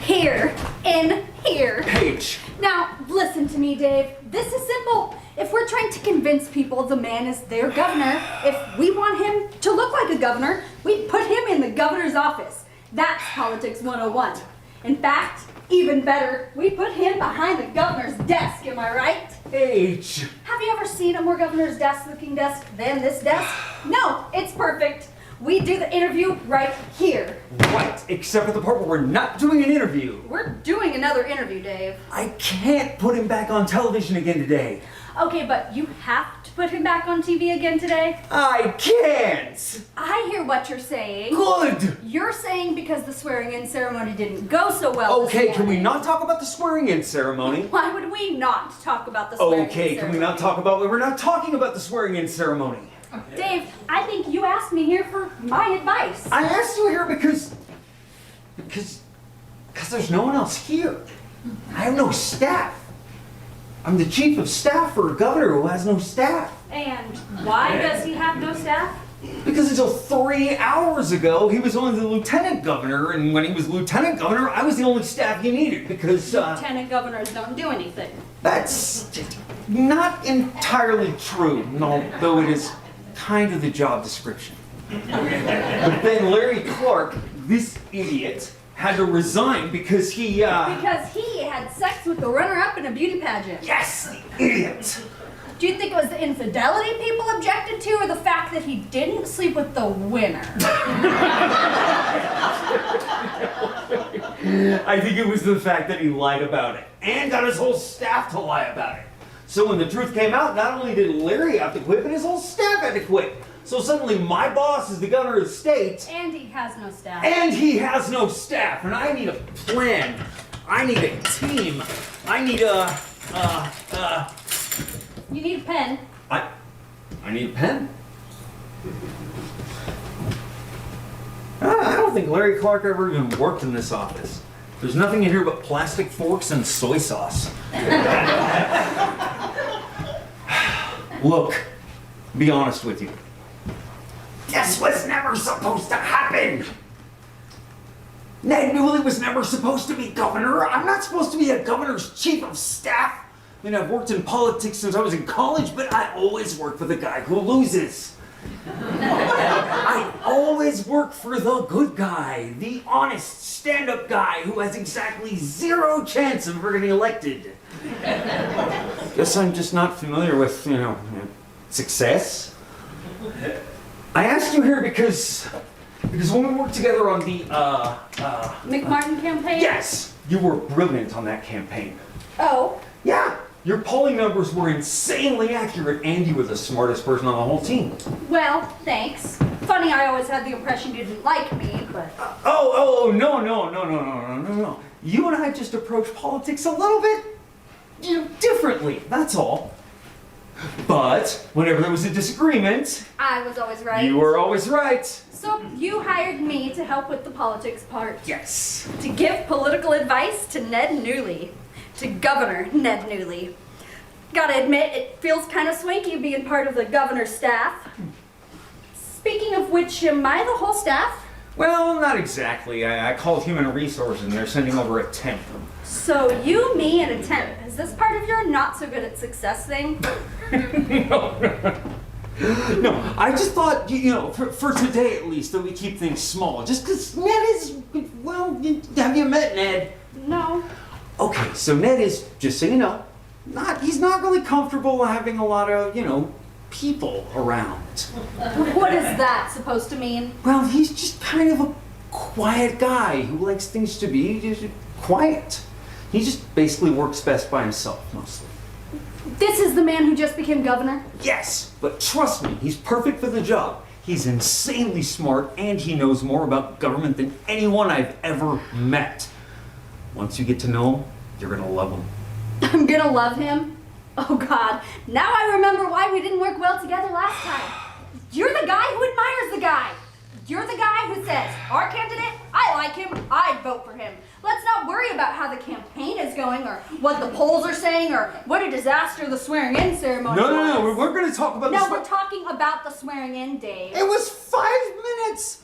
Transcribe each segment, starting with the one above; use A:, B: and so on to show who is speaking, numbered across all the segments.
A: Here, in here.
B: Paige.
A: Now, listen to me, Dave. This is simple. If we're trying to convince people the man is their governor, if we want him to look like a governor, we put him in the governor's office. That's Politics 101. In fact, even better, we put him behind the governor's desk, am I right?
B: Paige.
A: Have you ever seen a more governor's desk looking desk than this desk? No, it's perfect. We do the interview right here.
B: Right, except for the part where we're not doing an interview.
A: We're doing another interview, Dave.
B: I can't put him back on television again today.
A: Okay, but you have to put him back on TV again today?
B: I can't!
A: I hear what you're saying.
B: Good!
A: You're saying because the swearing-in ceremony didn't go so well.
B: Okay,
A: this
B: can we
A: morning.
B: not talk about the swearing-in ceremony?
A: Why would we not talk about the swearing-in
B: Okay,
A: ceremony?
B: can we not talk about... We're not talking about the swearing-in ceremony.
A: Dave, I think you asked me here for my advice.
B: I asked you here because there's no one else here. I have no staff. I'm the chief of staff for a governor who has no staff.
A: And why does he have no staff?
B: Because until 3 hours ago, he was only the lieutenant governor, and when he was lieutenant governor, I was the only staff he needed because,
A: Lieutenant governors don't do anything.
B: that's not entirely true, although it is kind of the job description. But then Larry Clark, this idiot, had to resign because he,
A: Because he had sex with the runner-up in a beauty pageant.
B: Yes, the idiot!
A: Do you think it was the infidelity people objected to, or the fact that he didn't sleep with the winner?
B: I think it was the fact that he lied about it, and got his whole staff to lie about it. So when the truth came out, not only did Larry have to quit, but his whole staff had to quit. So suddenly my boss is the governor of the state,
A: And he has no staff.
B: and he has no staff, and I need a plan. I need a team. I need
A: You need a pen.
B: I need a pen. I don't think Larry Clark ever even worked in this office. There's nothing in here but plastic forks and soy sauce. Look, be honest with you. This was never supposed to happen. Ned Newley was never supposed to be governor. I'm not supposed to be a governor's chief of staff. I mean, I've worked in politics since I was in college, but I always work for the guy who loses. I always work for the good guy, the honest, stand-up guy who has exactly 0 chance of ever getting elected. Guess I'm just not familiar with, success. I asked you here because when we worked together on the,
A: McMartin campaign?
B: yes, you were brilliant on that campaign.
A: Oh,
B: Yeah, your polling numbers were insanely accurate, and you were the smartest person on the whole team.
A: well, thanks. Funny, I always had the impression you didn't like me, but...
B: No. You and I just approach politics a little bit, differently, that's all. But whenever there was a disagreement,
A: I was always right.
B: you were always right.
A: So you hired me to help with the politics part.
B: Yes.
A: To give political advice to Ned Newley. To Governor Ned Newley. Gotta admit, it feels kind of swanky being part of the governor's staff. Speaking of which, am I the whole staff?
B: Well, not exactly. I called Human Resources, and they're sending over a temp.
A: So you, me, and a temp. Is this part of your not so good at success thing?
B: No, I just thought, for today at least, that we keep things small. Just because Ned is, have you met Ned?
A: No.
B: Okay, so Ned is, just so you know, he's not really comfortable having a lot of, people around.
A: What is that supposed to mean?
B: Well, he's just kind of a quiet guy who likes things to be just quiet. He just basically works best by himself, mostly.
A: This is the man who just became governor?
B: Yes, but trust me, he's perfect for the job. He's insanely smart, and he knows more about government than anyone I've ever met. Once you get to know him, you're gonna love him.
A: I'm gonna love him? Oh God, now I remember why we didn't work well together last time. You're the guy who admires the guy. You're the guy who says, our candidate, I like him, I'd vote for him. Let's not worry about how the campaign is going, or what the polls are saying, or what a disaster the swearing-in ceremony was.
B: No, we're gonna talk about
A: No, we're talking about the swearing-in, Dave.
B: It was 5 minutes!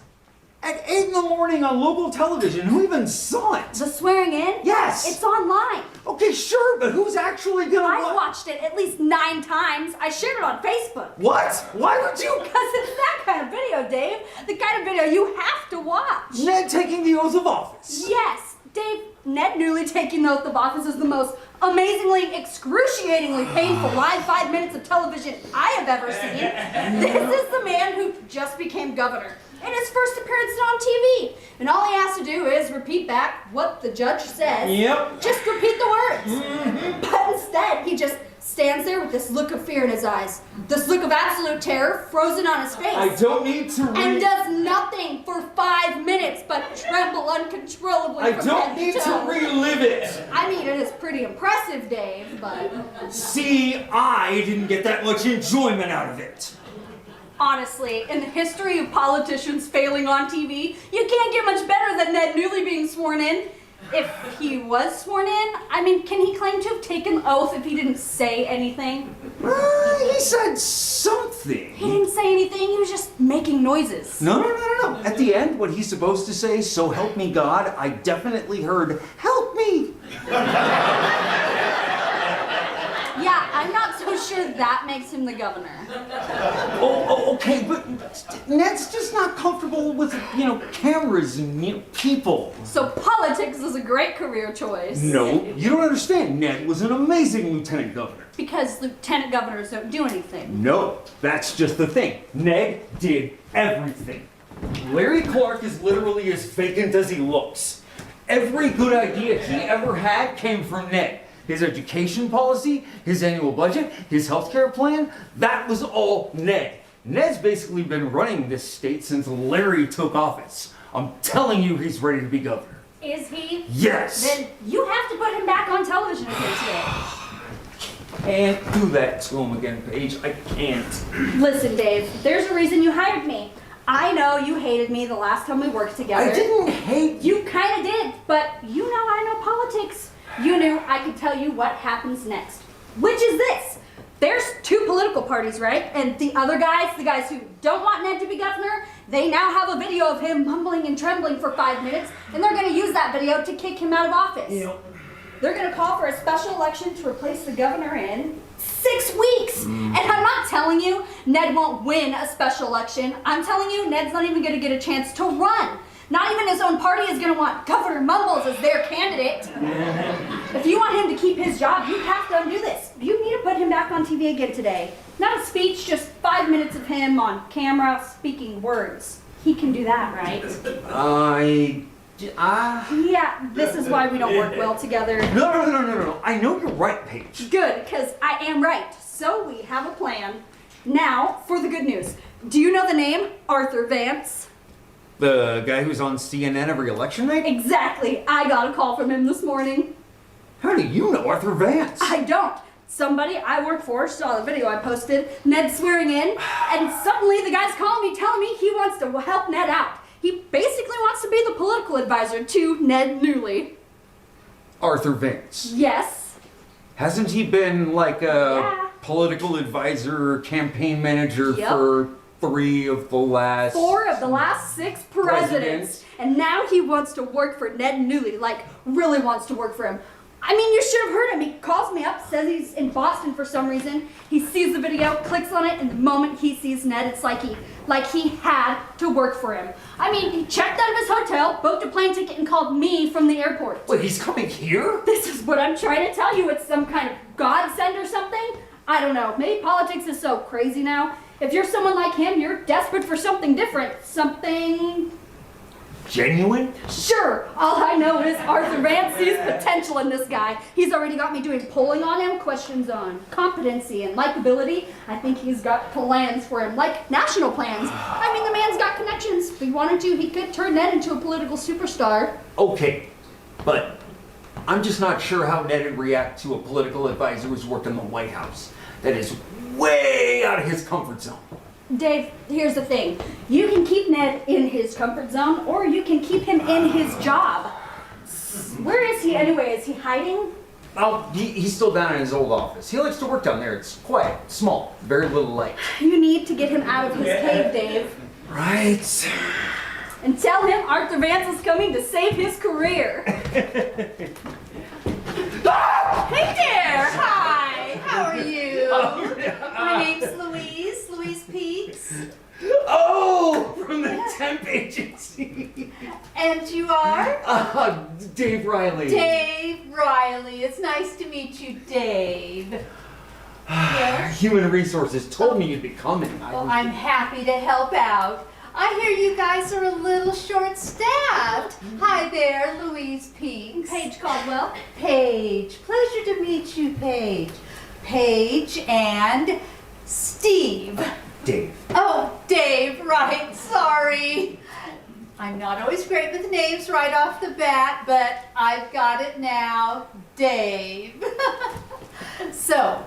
B: in the morning on local television. Who even saw it?
A: The swearing in?
B: Yes.
A: It's online.
B: Okay, sure, but who's actually gonna
A: I watched it at least 9 times. I shared it on Facebook.
B: What? Why would you?
A: Because it's that kind of video, Dave. The kind of video you have to watch.
B: Ned taking the oath of office.
A: Yes, Dave, Ned Newley taking the oath of office is the most amazingly, excruciatingly painful live 5 minutes of television I have ever seen. This is the man who just became governor in his first appearance on TV. And all he has to do is repeat back what the judge says.
B: Yep.
A: Just repeat the words. But instead, he just stands there with this look of fear in his eyes, this look of absolute terror frozen on his face.
B: I don't need to
A: And does nothing for 5 minutes but tremble uncontrollably
B: I
A: from
B: don't
A: head
B: need to
A: toe.
B: relive it.
A: I mean, it is pretty impressive, Dave, but
B: See, I didn't get that much enjoyment out of it.
A: honestly, in the history of politicians failing on TV, you can't get much better than Ned Newley being sworn in. If he was sworn in, I mean, can he claim to have taken the oath if he didn't say anything?
B: He said something.
A: He didn't say anything, he was just making noises.
B: No. At the end, what he's supposed to say, "So help me God," I definitely heard, "Help me."
A: Yeah, I'm not so sure that makes him the governor.
B: Okay, but Ned's just not comfortable with, cameras and, people.
A: So politics is a great career choice.
B: No, you don't understand. Ned was an amazing lieutenant governor.
A: Because lieutenant governors don't do anything.
B: No, that's just the thing. Ned did everything. Larry Clark is literally as vacant as he looks. Every good idea he ever had came from Ned. His education policy, his annual budget, his healthcare plan, that was all Ned. Ned's basically been running this state since Larry took office. I'm telling you, he's ready to be governor.
A: Is he?
B: Yes!
A: Then you have to put him back on television again today.
B: Can't do that to him again, Paige. I can't.
A: Listen, Dave, there's a reason you hired me. I know you hated me the last time we worked together.
B: I didn't hate you.
A: You kind of did, but you know I know politics. You knew I could tell you what happens next. Which is this. There's 2 political parties, right? And the other guys, the guys who don't want Ned to be governor, they now have a video of him mumbling and trembling for 5 minutes, and they're going to use that video to kick him out of office. They're going to call for a special election to replace the governor in 6 weeks. And I'm not telling you Ned won't win a special election. I'm telling you Ned's not even going to get a chance to run. Not even his own party is going to want Governor Mumbles as their candidate. If you want him to keep his job, you have to undo this. You need to put him back on TV again today. Not a speech, just 5 minutes of him on camera speaking words. He can do that, right? Yeah, this is why we don't work well together.
B: No. I know you're right, Paige.
A: Good, because I am right. So we have a plan. Now, for the good news. Do you know the name Arthur Vance?
B: The guy who's on CNN every election night?
A: Exactly. I got a call from him this morning.
B: How do you know Arthur Vance?
A: I don't. Somebody I work for saw the video I posted, Ned swearing in, and suddenly the guy's calling me, telling me he wants to help Ned out. He basically wants to be the political advisor to Ned Newley.
B: Arthur Vance.
A: Yes.
B: Hasn't he been like a political advisor, campaign manager for 3 of the last...
A: 4 of the last 6 presidents. And now he wants to work for Ned Newley, like really wants to work for him. I mean, you should have heard him. He calls me up, says he's in Boston for some reason. He sees the video, clicks on it, and the moment he sees Ned, it's like he had to work for him. I mean, he checked out of his hotel, booked a plane ticket, and called me from the airport.
B: Wait, he's coming here?
A: This is what I'm trying to tell you. It's some kind of godsend or something. I don't know. Maybe politics is so crazy now. If you're someone like him, you're desperate for something different. Something...
B: genuine?
A: Sure. All I know is Arthur Vance sees potential in this guy. He's already got me doing polling on him, questions on competency and likability. I think he's got plans for him, like national plans. I mean, the man's got connections. If he wanted to, he could turn Ned into a political superstar.
B: Okay, but I'm just not sure how Ned would react to a political advisor who's worked in the White House. That is way out of his comfort zone.
A: Dave, here's the thing. You can keep Ned in his comfort zone, or you can keep him in his job. Where is he anyway? Is he hiding?
B: Oh, he's still down in his old office. He likes to work down there. It's quiet, small, very little light.
A: You need to get him out of his cave, Dave.
B: Right.
A: and tell him Arthur Vance is coming to save his career.
C: Hey there! Hi! How are you? My name's Louise Peaks.
B: Oh, from the temp agency.
C: And you are?
B: Dave Riley.
C: Dave Riley. It's nice to meet you, Dave. Yes?
B: Human Resources told me you'd be coming.
C: Well, I'm happy to help out. I hear you guys are a little short-staffed. Hi there, Louise Peaks.
A: Paige Caldwell.
C: Paige. Pleasure to meet you, Paige. Paige and Steve.
B: Dave.
C: Oh, Dave, right, sorry. I'm not always great with names right off the bat, but I've got it now, Dave. So,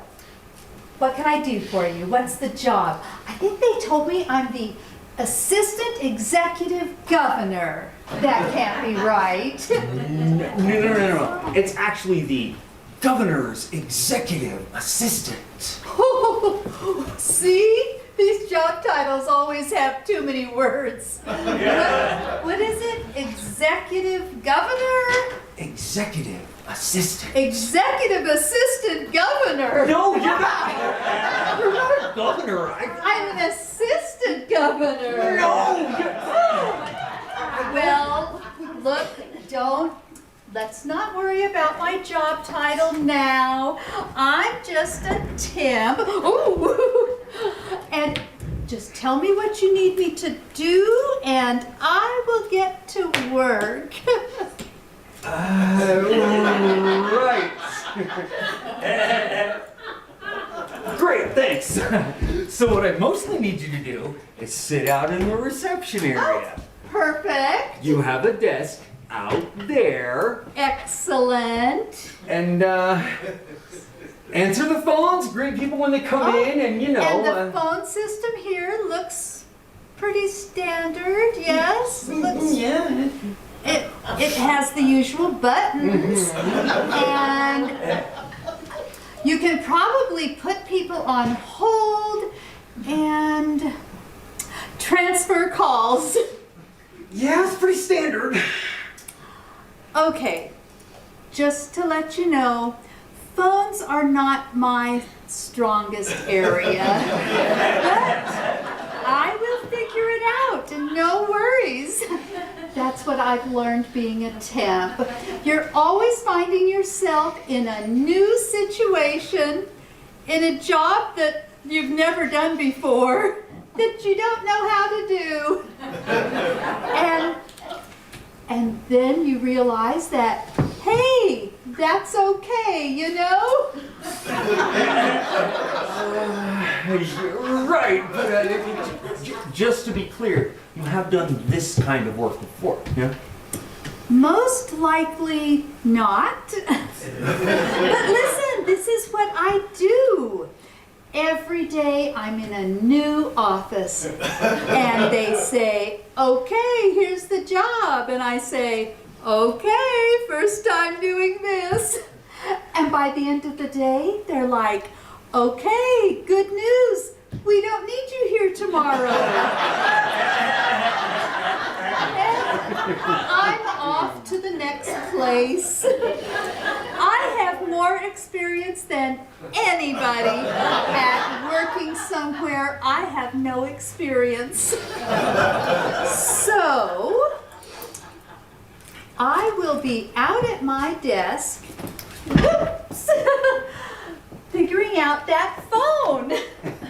C: what can I do for you? What's the job? I think they told me I'm the Assistant Executive Governor. That can't be right.
B: No. It's actually the Governor's Executive Assistant.
C: See? These job titles always have too many words. What is it? Executive Governor?
B: Executive Assistant.
C: Executive Assistant Governor?
B: No, you're not. You're not a governor.
C: I'm an assistant governor.
B: No.
C: Well, look, let's not worry about my job title now. I'm just a temp. Ooh. And just tell me what you need me to do, and I will get to work.
B: Right. Great, thanks. So what I mostly need you to do is sit out in the reception area.
C: Perfect.
B: You have a desk out there.
C: Excellent.
B: And answer the phones, greet people when they come in, and you know.
C: And the phone system here looks pretty standard, yes?
B: Yeah.
C: It has the usual buttons, and you can probably put people on hold and transfer calls.
B: Yeah, it's pretty standard.
C: Okay, just to let you know, phones are not my strongest area, but I will figure it out, and no worries. That's what I've learned being a temp. You're always finding yourself in a new situation, in a job that you've never done before, that you don't know how to do. And then you realize that, hey, that's okay, you know?
B: Right, but just to be clear, you have done this kind of work before, yeah?
C: Most likely not. But listen, this is what I do. Every day I'm in a new office and they say, okay, here's the job. And I say, okay, first time doing this. And by the end of the day, they're like, okay, good news. We don't need you here tomorrow. And I'm off to the next place. I have more experience than anybody at working somewhere I have no experience. So, I will be out at my desk, whoops, figuring out that phone.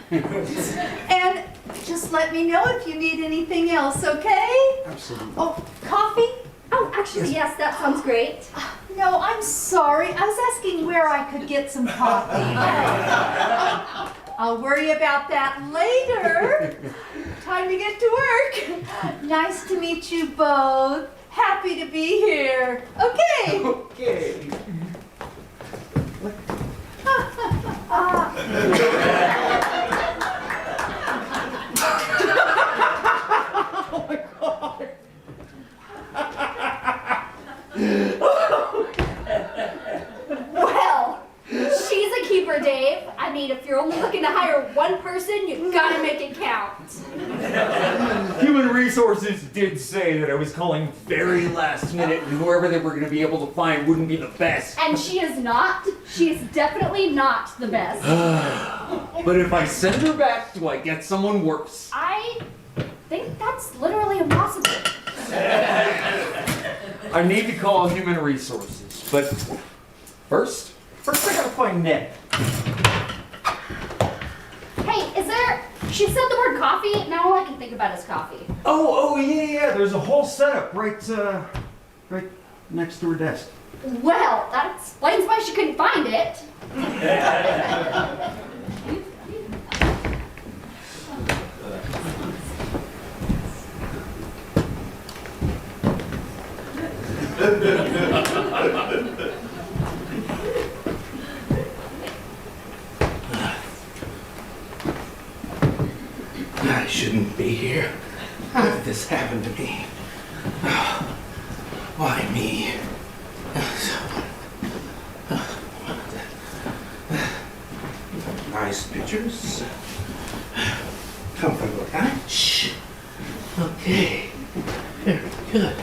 C: And just let me know if you need anything else, okay?
B: Absolutely.
C: Oh, coffee?
A: Oh, actually, yes, that sounds great.
C: No, I'm sorry. I was asking where I could get some coffee. I'll worry about that later. Time to get to work. Nice to meet you both. Happy to be here. Okay.
B: Okay. Oh my God.
A: Well, she's a keeper, Dave. I mean, if you're only looking to hire one person, you gotta make it count.
B: Human Resources sources did say that I was calling very last minute, and whoever they were going to be able to find wouldn't be the best.
A: And she is not. She is definitely not the best.
B: But if I send her back, do I get someone worse?
A: I think that's literally impossible.
B: I need to call human resources, but first I gotta find Ned.
A: Hey, is there... She said the word coffee. Now all I can think about is coffee.
B: Oh, yeah. There's a whole setup right next to her desk.
A: Well, that explains why she couldn't find it.
D: I shouldn't be here. How did this happen to me? Why me? Nice pictures. Comfortable couch. Okay. Very good.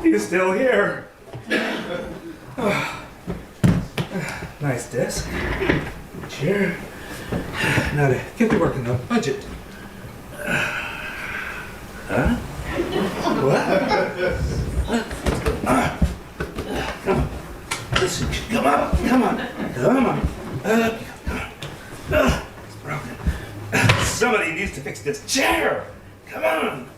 D: He's still here. Nice desk. Chair. Now to get to work on the budget. Huh? What? Come on. Listen, come on. Come on. Come on. It's broken. Somebody needs to fix this chair. Come on.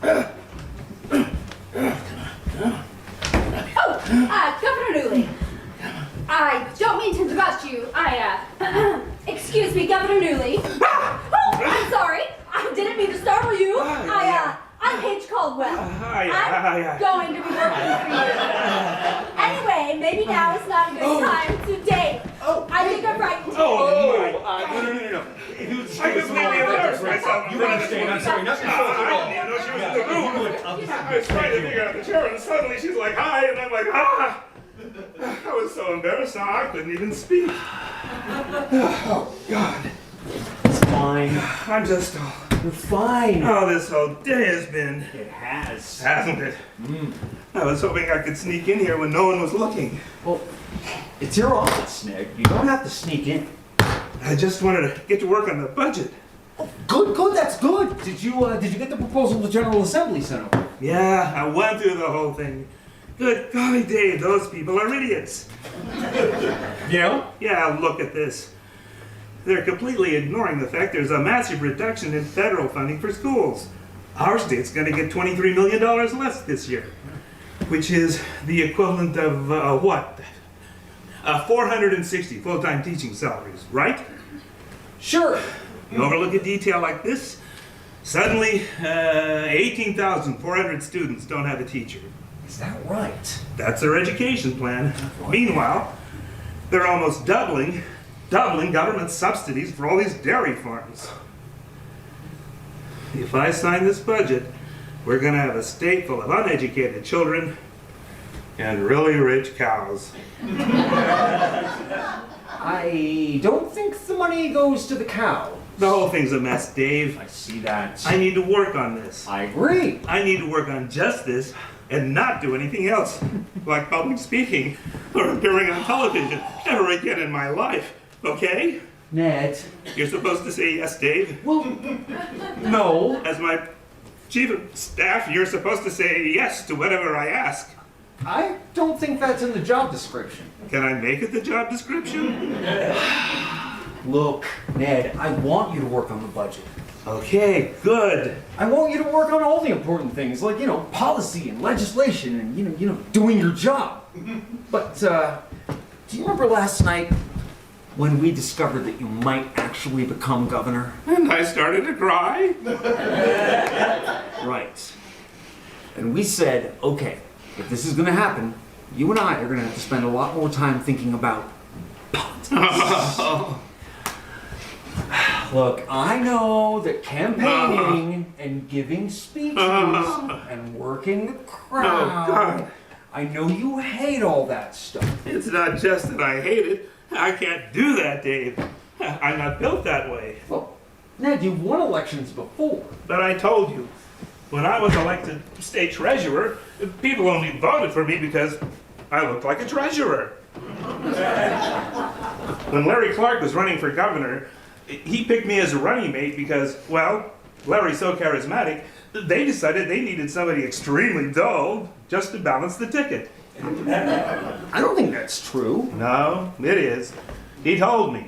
A: Governor Newley. I don't mean to interrupt you. Excuse me, Governor Newley. Oh, I'm sorry. I didn't mean to startle you. I'm Paige Caldwell. I'm going to be working for you. Anyway, maybe now is not a good time to date. I think I'm right.
D: No.
B: I
D: completely embarrassed myself.
B: You understand? I'm sorry. Nothing.
D: I didn't even know she was in the room. I was trying to figure out the chair, and suddenly she's like, hi, and I'm like, ah. I was so embarrassed now I couldn't even speak. Oh, God.
B: It's fine.
D: I'm just all...
B: You're fine.
D: Oh, this whole day has been...
B: It has.
D: Hasn't it? I was hoping I could sneak in here when no one was looking.
B: Well, it's your office, Ned. You don't have to sneak in.
D: I just wanted to get to work on the budget.
B: Oh, good. That's good. Did you get the proposal the General Assembly sent over?
D: Yeah, I went through the whole thing. Good golly, Dave, those people are idiots.
B: You know?
D: Yeah, look at this. They're completely ignoring the fact there's a massive reduction in federal funding for schools. Our state's going to get $23 million less this year, which is the equivalent of, 460 full-time teaching salaries, right?
B: Sure.
D: You overlook a detail like this, suddenly 18,400 students don't have a teacher.
B: Is that right?
D: That's their education plan. Meanwhile, they're almost doubling government subsidies for all these dairy farms. If I sign this budget, we're gonna have a state full of uneducated children and really rich cows.
B: I don't think the money goes to the cow.
D: The whole thing's a mess, Dave.
B: I see that.
D: I need to work on this.
B: I agree.
D: I need to work on just this and not do anything else, like public speaking or appearing on television ever again in my life, okay?
B: Ned.
D: You're supposed to say yes, Dave.
B: Well, no.
D: As my chief of staff, you're supposed to say yes to whatever I ask.
B: I don't think that's in the job description.
D: Can I make it the job description?
B: Look, Ned, I want you to work on the budget.
D: Okay, good.
B: I want you to work on all the important things, like, policy and legislation and, doing your job. But, do you remember last night when we discovered that you might actually become governor?
D: And I started to cry.
B: Right. And we said, okay, if this is gonna happen, you and I are gonna have to spend a lot more time thinking about politics. Look, I know that campaigning and giving speeches and working the crowd,
D: God.
B: I know you hate all that stuff.
D: It's not just that I hate it. I can't do that, Dave. I'm not built that way.
B: Well, Ned, you've won elections before.
D: But I told you, when I was elected state treasurer, people only voted for me because I looked like a treasurer. When Larry Clark was running for governor, he picked me as a running mate because, well, Larry's so charismatic, they decided they needed somebody extremely dull just to balance the ticket.
B: I don't think that's true.
D: No, it is. He told me.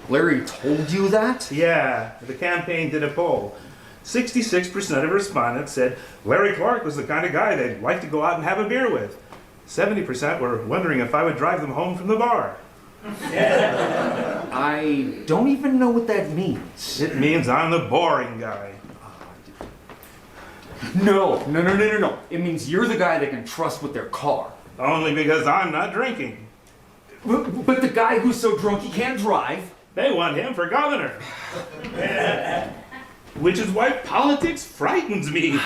B: Larry told you that?
D: Yeah, the campaign did a poll. 66% of respondents said Larry Clark was the kind of guy they'd like to go out and have a beer with. 70% were wondering if I would drive them home from the bar.
B: I don't even know what that means.
D: It means I'm the boring guy.
B: No. It means you're the guy they can trust with their car.
D: Only because I'm not drinking.
B: But the guy who's so drunk he can't drive.
D: They want him for governor. Which is why politics frightens me.
B: It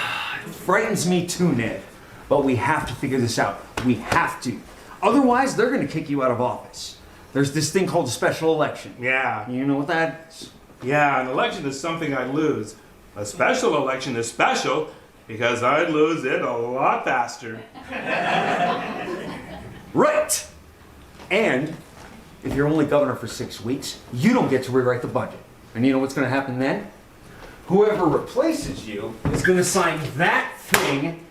B: frightens me too, Ned. But we have to figure this out. We have to. Otherwise, they're going to kick you out of office. There's this thing called a special election.
D: Yeah.
B: You know what that is?
D: Yeah, an election is something I lose. A special election is special because I'd lose it a lot faster.
B: Right! And if you're only governor for 6 weeks, you don't get to rewrite the budget. And you know what's going to happen then? Whoever replaces you is going to sign that thing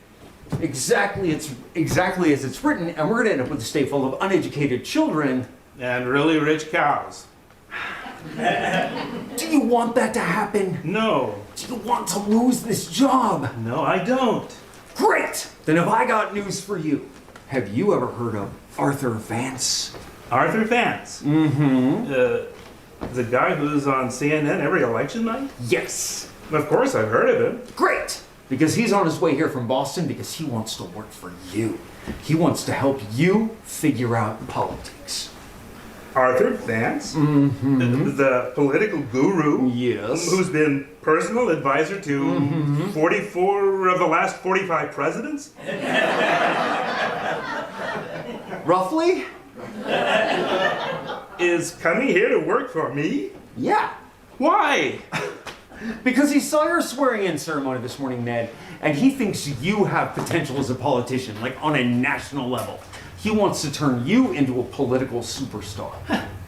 B: exactly as it's written, and we're going to end up with a state full of uneducated children.
D: And really rich cows.
B: Do you want that to happen?
D: No.
B: Do you want to lose this job?
D: No, I don't.
B: Great! Then have I got news for you. Have you ever heard of Arthur Vance?
D: Arthur Vance.
B: Mm-hmm.
D: The guy who's on CNN every election night?
B: Yes.
D: Of course, I've heard of him.
B: Great! Because he's on his way here from Boston because he wants to work for you. He wants to help you figure out politics.
D: Arthur Vance?
B: Mm-hmm.
D: The political guru?
B: Yes.
D: Who's been personal advisor to 44 of the last 45 presidents?
B: Roughly?
D: Is coming here to work for me?
B: Yeah.
D: Why?
B: Because he saw your swearing-in ceremony this morning, Ned, and he thinks you have potential as a politician, like on a national level. He wants to turn you into a political superstar.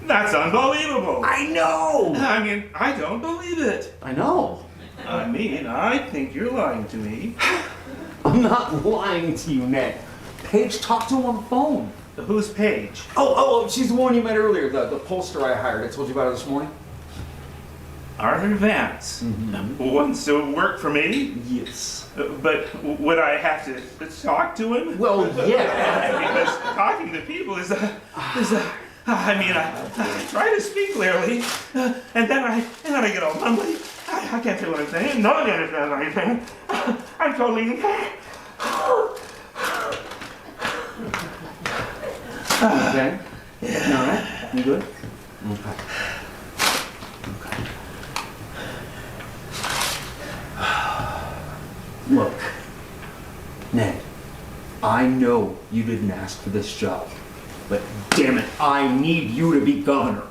D: That's unbelievable.
B: I know!
D: I mean, I don't believe it.
B: I know.
D: I mean, I think you're lying to me.
B: I'm not lying to you, Ned. Paige talked to him on the phone.
D: Who's Paige?
B: Oh, she's the one you met earlier, the pollster I hired. I told you about her this morning.
D: Arthur Vance. Wants to work for me?
B: Yes.
D: But would I have to talk to him?
B: Well, yeah.
D: Because talking to people is I try to speak clearly, and then I get all mumbly. I can't say what I'm saying. No one understands what I'm saying. I'm totally.
B: Okay? Yeah. You all right? You good? Okay. Look, Ned, I know you didn't ask for this job, but damn it, I need you to be governor.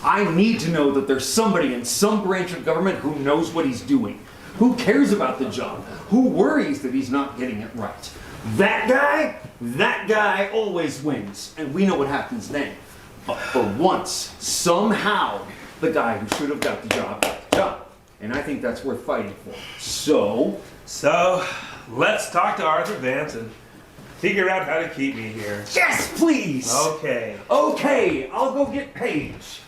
B: I need to know that there's somebody in some branch of government who knows what he's doing, who cares about the job, who worries that he's not getting it right. That guy always wins, and we know what happens then. But for once, somehow, the guy who should have got the job got the job. And I think that's worth fighting for. So,
D: let's talk to Arthur Vance and figure out how to keep me here.
B: yes, please!
D: Okay.
B: Okay, I'll go get Paige.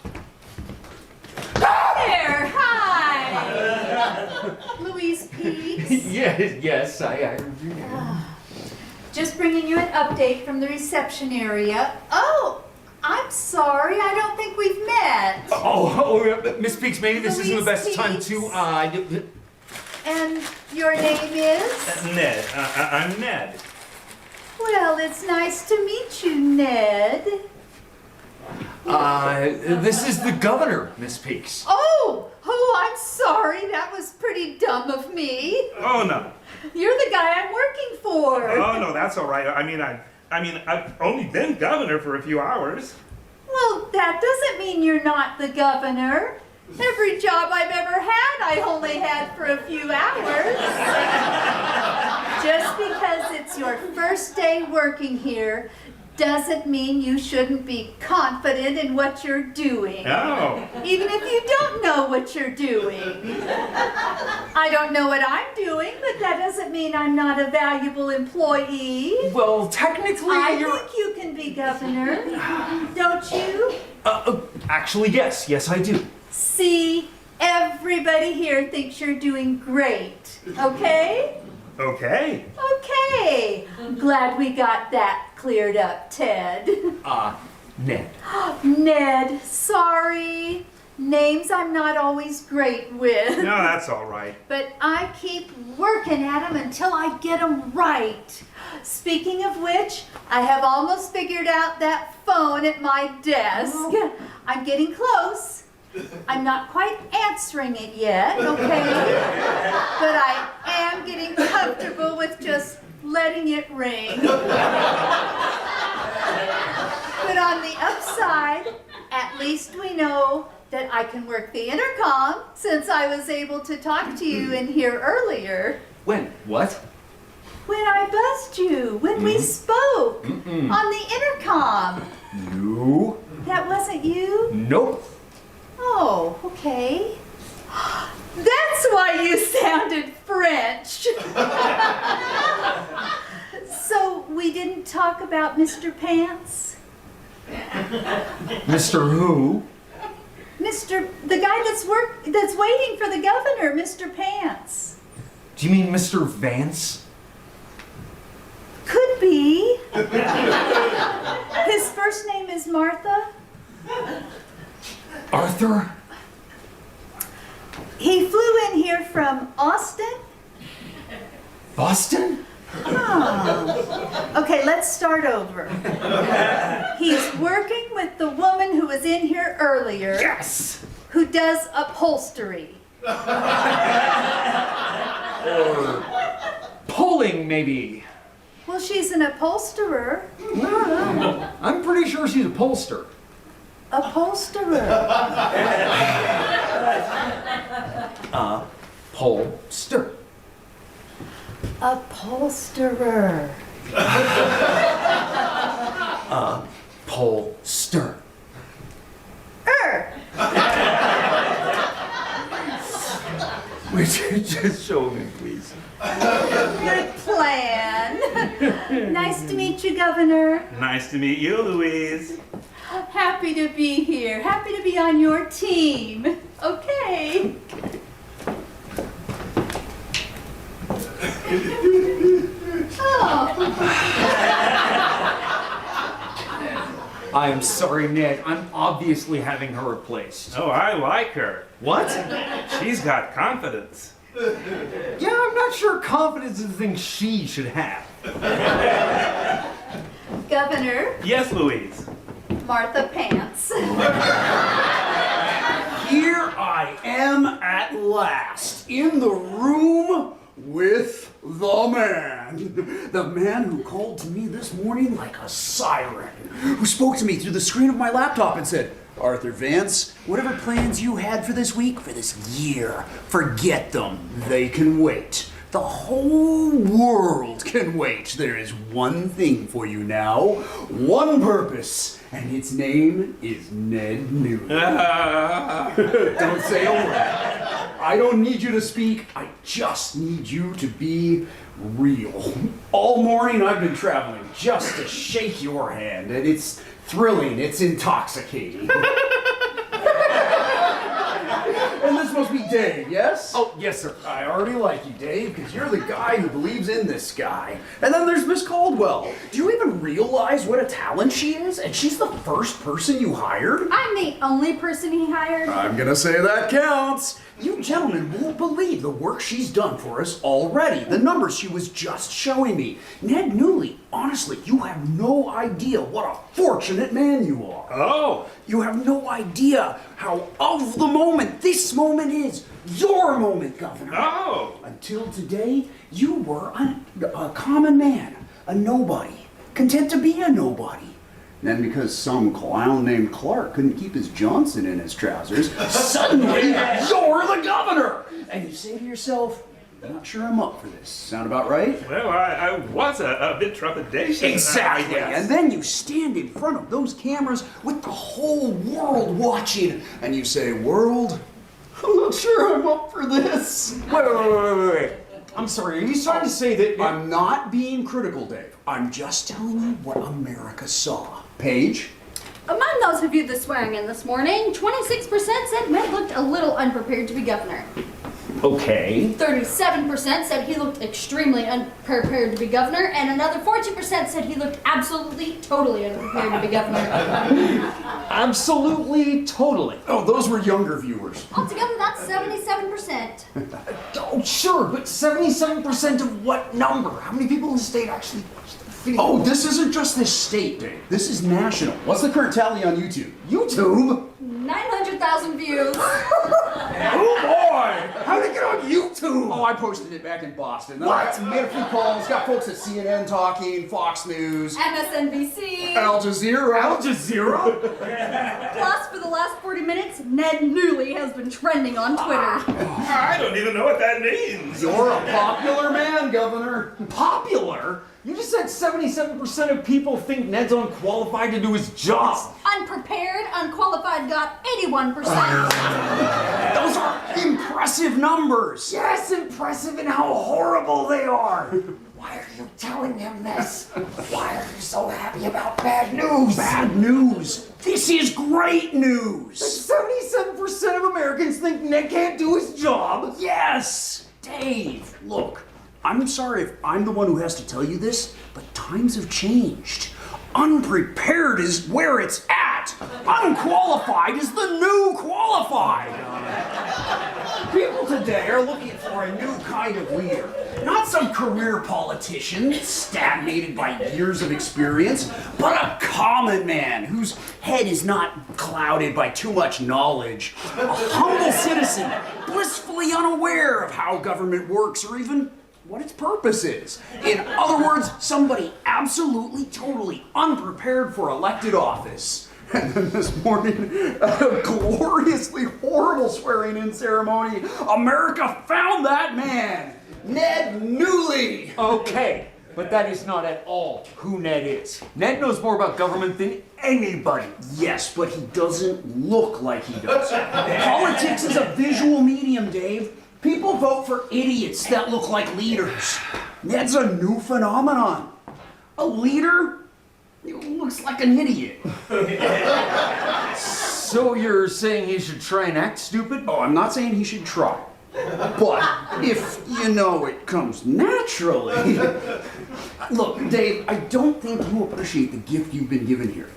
A: There, hi!
C: Louise Peaks.
B: yes, I
C: Just bringing you an update from the reception area. Oh, I'm sorry, I don't think we've met.
B: Miss Peaks, maybe this isn't the best time
C: Peaks.
B: to,
C: And your name is?
D: Ned. I'm Ned.
C: Well, it's nice to meet you, Ned.
B: this is the governor, Miss Peaks.
C: Oh, I'm sorry, that was pretty dumb of me.
D: Oh no.
C: You're the guy I'm working for.
D: Oh no, that's all right. I mean, I've only been governor for a few hours.
C: Well, that doesn't mean you're not the governor. Every job I've ever had, I only had for a few hours. Just because it's your first day working here doesn't mean you shouldn't be confident in what you're doing.
D: Oh.
C: Even if you don't know what you're doing. I don't know what I'm doing, but that doesn't mean I'm not a valuable employee.
B: Well, technically,
C: I
B: you're.
C: think you can be governor, don't you?
B: Actually, yes. Yes, I do.
C: See, everybody here thinks you're doing great, okay?
D: Okay.
C: Okay. I'm glad we got that cleared up, Ted.
B: Ned.
C: Ned, sorry. Names I'm not always great with.
D: No, that's all right.
C: But I keep working at them until I get them right. Speaking of which, I have almost figured out that phone at my desk. I'm getting close. I'm not quite answering it yet, okay? But I am getting comfortable with just letting it ring. But on the upside, at least we know that I can work the intercom since I was able to talk to you in here earlier.
B: When? What?
C: When I buzzed you, when we spoke on the intercom.
B: You?
C: That wasn't you?
B: Nope.
C: Oh, okay. That's why you sounded French. So we didn't talk about Mr. Pants?
B: Mr. Who?
C: The guy that's waiting for the governor, Mr. Pants.
B: Do you mean Mr. Vance?
C: Could be. His first name is Martha.
B: Arthur?
C: He flew in here from Austin.
B: Boston?
C: Okay, let's start over. He's working with the woman who was in here earlier.
B: Yes!
C: Who does upholstery.
B: Or pulling, maybe.
C: Well, she's an upholsterer.
B: I'm pretty sure she's a pollster.
C: Upholsterer.
B: Pollster.
C: Upholsterer.
B: Pollster. Would you just show me, please?
C: Good plan. Nice to meet you, Governor.
D: Nice to meet you, Louise.
C: Happy to be here. Happy to be on your team. Okay.
B: I am sorry, Ned. I'm obviously having her replaced.
D: Oh, I like her.
B: What?
D: She's got confidence.
B: Yeah, I'm not sure confidence is the thing she should have.
C: Governor,
D: Yes, Louise.
C: Martha Pants.
E: Here I am at last, in the room with the man. The man who called to me this morning like a siren, who spoke to me through the screen of my laptop and said, Arthur Vance, whatever plans you had for this week, for this year, forget them. They can wait. The whole world can wait. There is one thing for you now, one purpose, and its name is Ned Newton. Don't say a word. I don't need you to speak. I just need you to be real. All morning I've been traveling just to shake your hand, and it's thrilling, it's intoxicating. And this must be Dave, yes?
B: Oh, yes, sir.
E: I already like you, Dave, because you're the guy who believes in this guy. And then there's Miss Caldwell. Do you even realize what a talent she is? And she's the first person you hired?
A: I'm the only person he hired.
E: I'm gonna say that counts. You gentlemen won't believe the work she's done for us already. The numbers she was just showing me. Ned Newley, honestly, you have no idea what a fortunate man you are.
D: Oh,
E: You have no idea how of the moment this moment is. Your moment, Governor.
D: oh.
E: Until today, you were a common man, a nobody, content to be a nobody. Then because some clown named Clark couldn't keep his Johnson in his trousers, suddenly you're the governor! And you say to yourself, I'm not sure I'm up for this. Sound about right?
D: Well, I was a bit trepidatious.
E: Exactly.
D: I guess.
E: And then you stand in front of those cameras with the whole world watching, and you say, world, I'm not sure I'm up for this.
B: Wait. I'm sorry, are you trying to say that...
E: I'm not being critical, Dave. I'm just telling you what America saw. Paige?
A: Among those who viewed the swearing in this morning, 26% said Ned looked a little unprepared to be governor.
B: Okay.
A: 37% said he looked extremely unprepared to be governor, and another 14% said he looked absolutely, totally unprepared to be governor.
B: Absolutely, totally.
E: Oh, those were younger viewers.
A: Altogether, that's 77%.
B: Oh, sure, but 77% of what number? How many people in the state actually watched the video?
E: Oh, this isn't just this state, Dave. This is national. What's the current tally on YouTube? YouTube?
A: 900,000 views.
E: Oh boy! How'd it get on YouTube? Oh, I posted it back in Boston. What? Made a few calls, got folks at CNN talking, Fox News,
A: MSNBC.
E: Al Jazeera.
B: Al Jazeera?
A: Plus, for the last 40 minutes, Ned Newley has been trending on Twitter.
D: I don't even know what that means.
E: You're a popular man, Governor.
B: Popular? You just said 77% of people think Ned's unqualified to do his job.
A: Unprepared, unqualified got 81%.
E: Those are impressive numbers.
B: Yes, impressive in how horrible they are. Why are you telling him this? Why are you so happy about bad news?
E: Bad news. This is great news.
B: 77% of Americans think Ned can't do his job.
E: Yes. Dave, look, I'm sorry if I'm the one who has to tell you this, but times have changed. Unprepared is where it's at. Unqualified is the new qualified. People today are looking for a new kind of leader. Not some career politician stagnated by years of experience, but a common man whose head is not clouded by too much knowledge. A humble citizen, blissfully unaware of how government works or even what its purpose is. In other words, somebody absolutely, totally unprepared for elected office. And then this morning, at a gloriously horrible swearing-in ceremony, America found that man, Ned Newley.
B: Okay, but that is not at all who Ned is. Ned knows more about government than anybody.
E: Yes, but he doesn't look like he does. Politics is a visual medium, Dave. People vote for idiots that look like leaders. Ned's a new phenomenon. A leader who looks like an idiot.
B: So you're saying he should try and act stupid?
E: Oh, I'm not saying he should try. But if, it comes naturally. Look, Dave, I don't think you appreciate the gift you've been given here.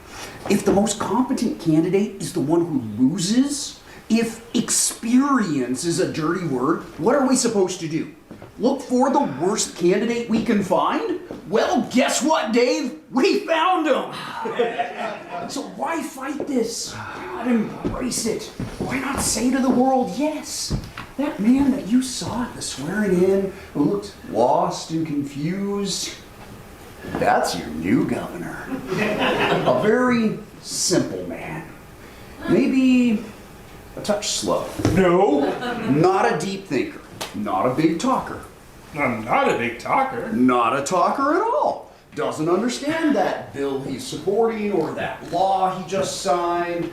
E: If the most competent candidate is the one who loses, if experience is a dirty word, what are we supposed to do? Look for the worst candidate we can find? Well, guess what, Dave? We found him! So why fight this? Why not embrace it? Why not say to the world, yes, that man that you saw at the swearing in, who looked lost and confused, that's your new governor. A very simple man. Maybe a touch slow.
D: No,
E: Not a deep thinker. Not a big talker.
D: I'm not a big talker.
E: Not a talker at all. Doesn't understand that bill he's supporting or that law he just signed.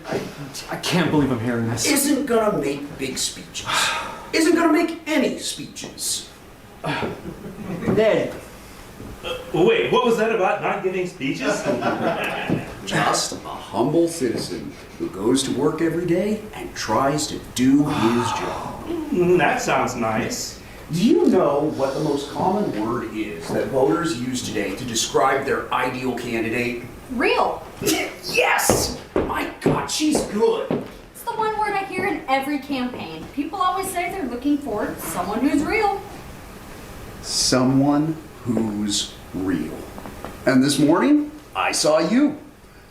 B: I can't believe I'm hearing this.
E: Isn't gonna make big speeches. Isn't gonna make any speeches.
B: Ned,
D: Wait, what was that about not giving speeches?
E: Just a humble citizen who goes to work every day and tries to do his job.
D: That sounds nice.
E: Do you know what the most common word is that voters use today to describe their ideal candidate?
A: Real.
E: Yes! My God, she's good.
A: It's the one word I hear in every campaign. People always say they're looking for someone who's real.
E: Someone who's real. And this morning, I saw you.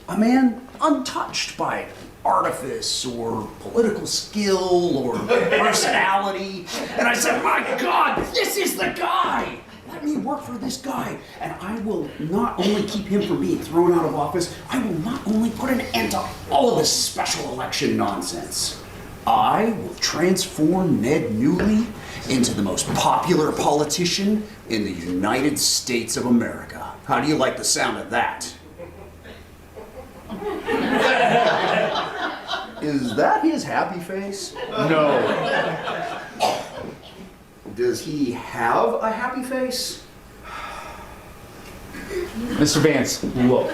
E: A man untouched by artifice or political skill or personality. And I said, my God, this is the guy. Let let me work for this guy, and I will not only keep him from being thrown out of office, I will not only put an end to all of this special election nonsense. I will transform Ned Newley into the most popular politician in the United States of America. How do you like the sound of that? Is that his happy face? No. Does he have a happy face?
B: Mr. Vance, look.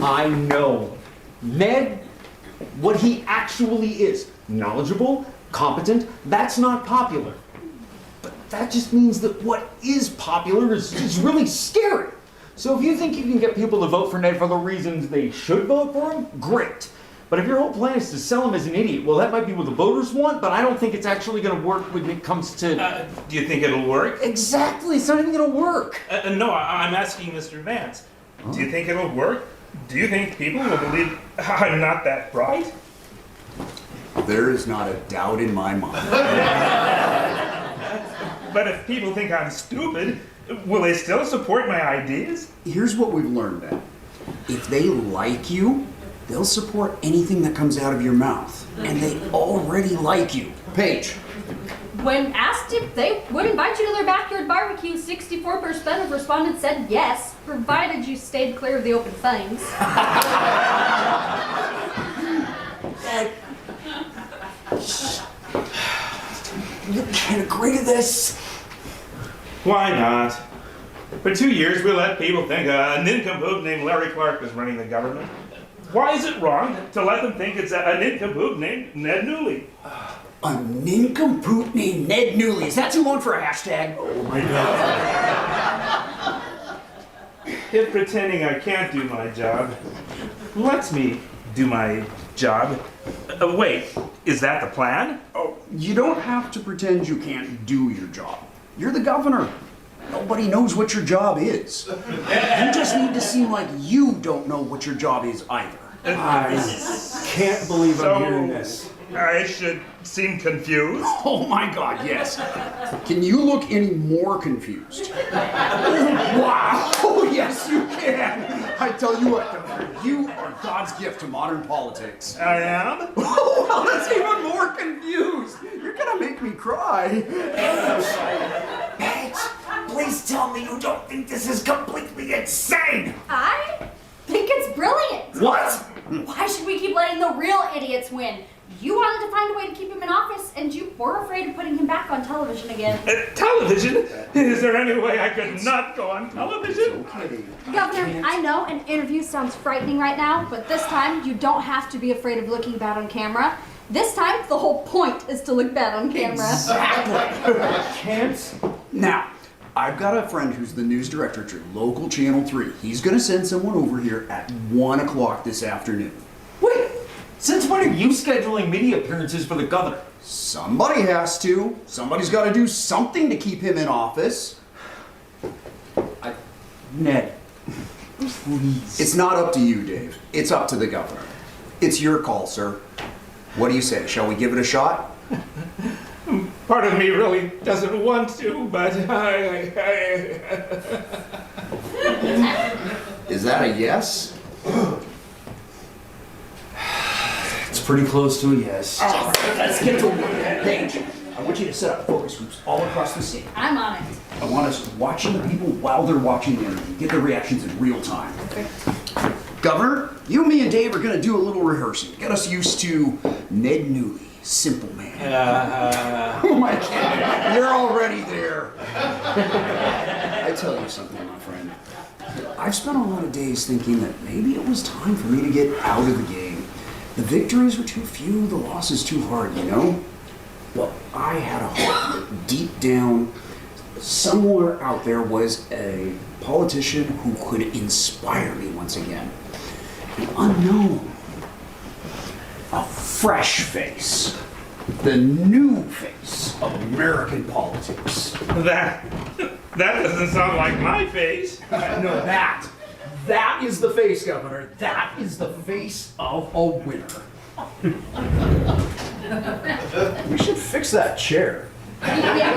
B: I know Ned, what he actually is. Knowledgeable, competent, that's not popular. But that just means that what is popular is really scary. So if you think you can get people to vote for Ned for the reasons they should vote for him, great. But if your whole plan is to sell him as an idiot, well, that might be what the voters want, but I don't think it's actually going to work when it comes to...
F: Do you think it'll work?
B: Exactly, it's not even going to work.
F: No, I'm asking Mr. Vance. Do you think it'll work? Do you think people will believe I'm not that bright?
E: There is not a doubt in my mind.
F: But if people think I'm stupid, will they still support my ideas?
E: Here's what we've learned, Ben. If they like you, they'll support anything that comes out of your mouth. And they already like you. Paige.
A: When asked if they would invite you to their backyard barbecue, 64% of respondents said yes, provided you stayed clear of the open flames.
E: You can't agree to this.
F: Why not? For 2 years, we let people think a nincompoop named Larry Clark was running the government. Why is it wrong to let them think it's a nincompoop named Ned Newley?
E: A nincompoop named Ned Newley. Is that too long for a hashtag?
F: Oh my God. If pretending I can't do my job lets me do my job. Wait, is that the plan?
E: Oh, you don't have to pretend you can't do your job. You're the governor. Nobody knows what your job is. You just need to seem like you don't know what your job is either.
B: I can't believe I'm hearing this.
F: I should seem confused.
E: Oh my God, yes. Can you look any more confused? Wow! Oh, yes, you can. I tell you what, Governor, you are God's gift to modern politics.
F: I am?
E: Oh, well, that's even more confused. You're gonna make me cry.
B: Paige, please tell me you don't think this is completely insane!
A: I think it's brilliant.
B: What?
A: Why should we keep letting the real idiots win? You wanted to find a way to keep him in office, and you were afraid of putting him back on television again.
F: Television? Is there any way I could not go on television?
E: Okay.
A: Governor, I know an interview sounds frightening right now, but this time you don't have to be afraid of looking bad on camera. This time, the whole point is to look bad on camera.
E: Exactly.
B: Can't?
E: Now, I've got a friend who's the news director at your local Channel 3. He's gonna send someone over here at 1 o'clock this afternoon.
B: Wait, since when are you scheduling media appearances for the governor?
E: Somebody has to. Somebody's got to do something to keep him in office.
B: Ned, please.
E: It's not up to you, Dave. It's up to the governor. It's your call, sir. What do you say? Shall we give it a shot?
F: Part of me really doesn't want to, but
E: Is that a yes?
B: It's pretty close to a yes.
E: All right, let's get to work. Paige, I want you to set up focus groups all across the state.
A: I'm on it.
E: I want us watching the people while they're watching the interview. Get their reactions in real time. Governor, you, me, and Dave are going to do a little rehearsing. Get us used to Ned Newley, simple man. Oh my God, you're already there. I tell you something, my friend. I've spent a lot of days thinking that maybe it was time for me to get out of the game. The victories were too few, the losses too hard, you know? Well, I had a hope that deep down, somewhere out there was a politician who could inspire me once again. An unknown, a fresh face, the new face of American politics.
F: that doesn't sound like my face.
E: No, that is the face, Governor. That is the face of a winner. We should fix that chair.
A: Yeah.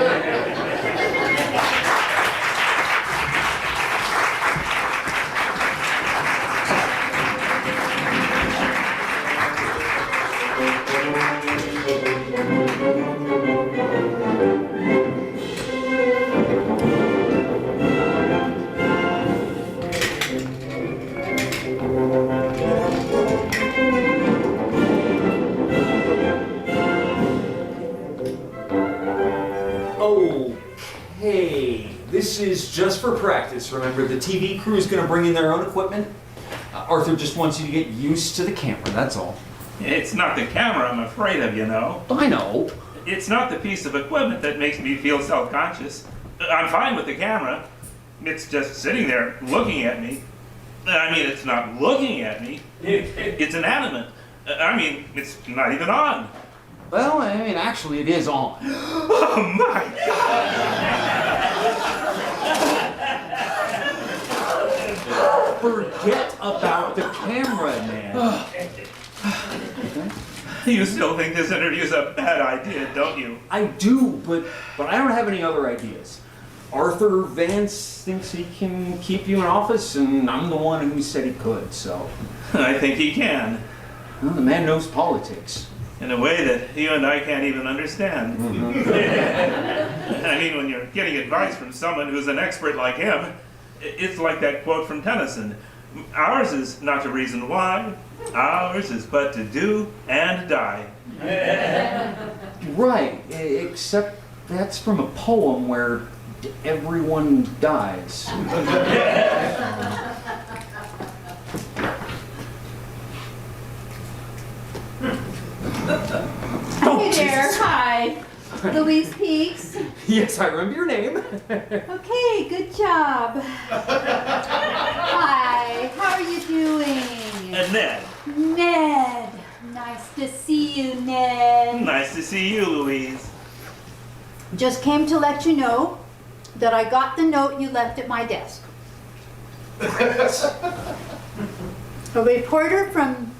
B: This is just for practice. Remember, the TV crew is going to bring in their own equipment. Arthur just wants you to get used to the camera, that's all.
F: It's not the camera I'm afraid of, you know.
B: I know.
F: It's not the piece of equipment that makes me feel self-conscious. I'm fine with the camera. It's just sitting there looking at me. I mean, it's not looking at me. It's inanimate. I mean, it's not even on.
B: Well, I mean, actually, it is on.
F: Oh my God!
B: Forget about the camera, man.
F: You still think this interview is a bad idea, don't you?
B: I do, but I don't have any other ideas. Arthur Vance thinks he can keep you in office, and I'm the one who said he could, so.
F: I think he can.
B: Well, the man knows politics.
F: In a way that you and I can't even understand. I mean, when you're getting advice from someone who's an expert like him, it's like that quote from Tennyson. Ours is not to reason why, ours is but to do and die.
B: Right, except that's from a poem where everyone dies.
C: Hey there, hi. Louise Peaks.
B: Yes, I remember your name.
C: Okay, good job. Hi, how are you doing?
F: And Ned,
C: Ned. Nice to see you, Ned.
F: nice to see you, Louise.
C: Just came to let you know that I got the note you left at my desk. A reporter from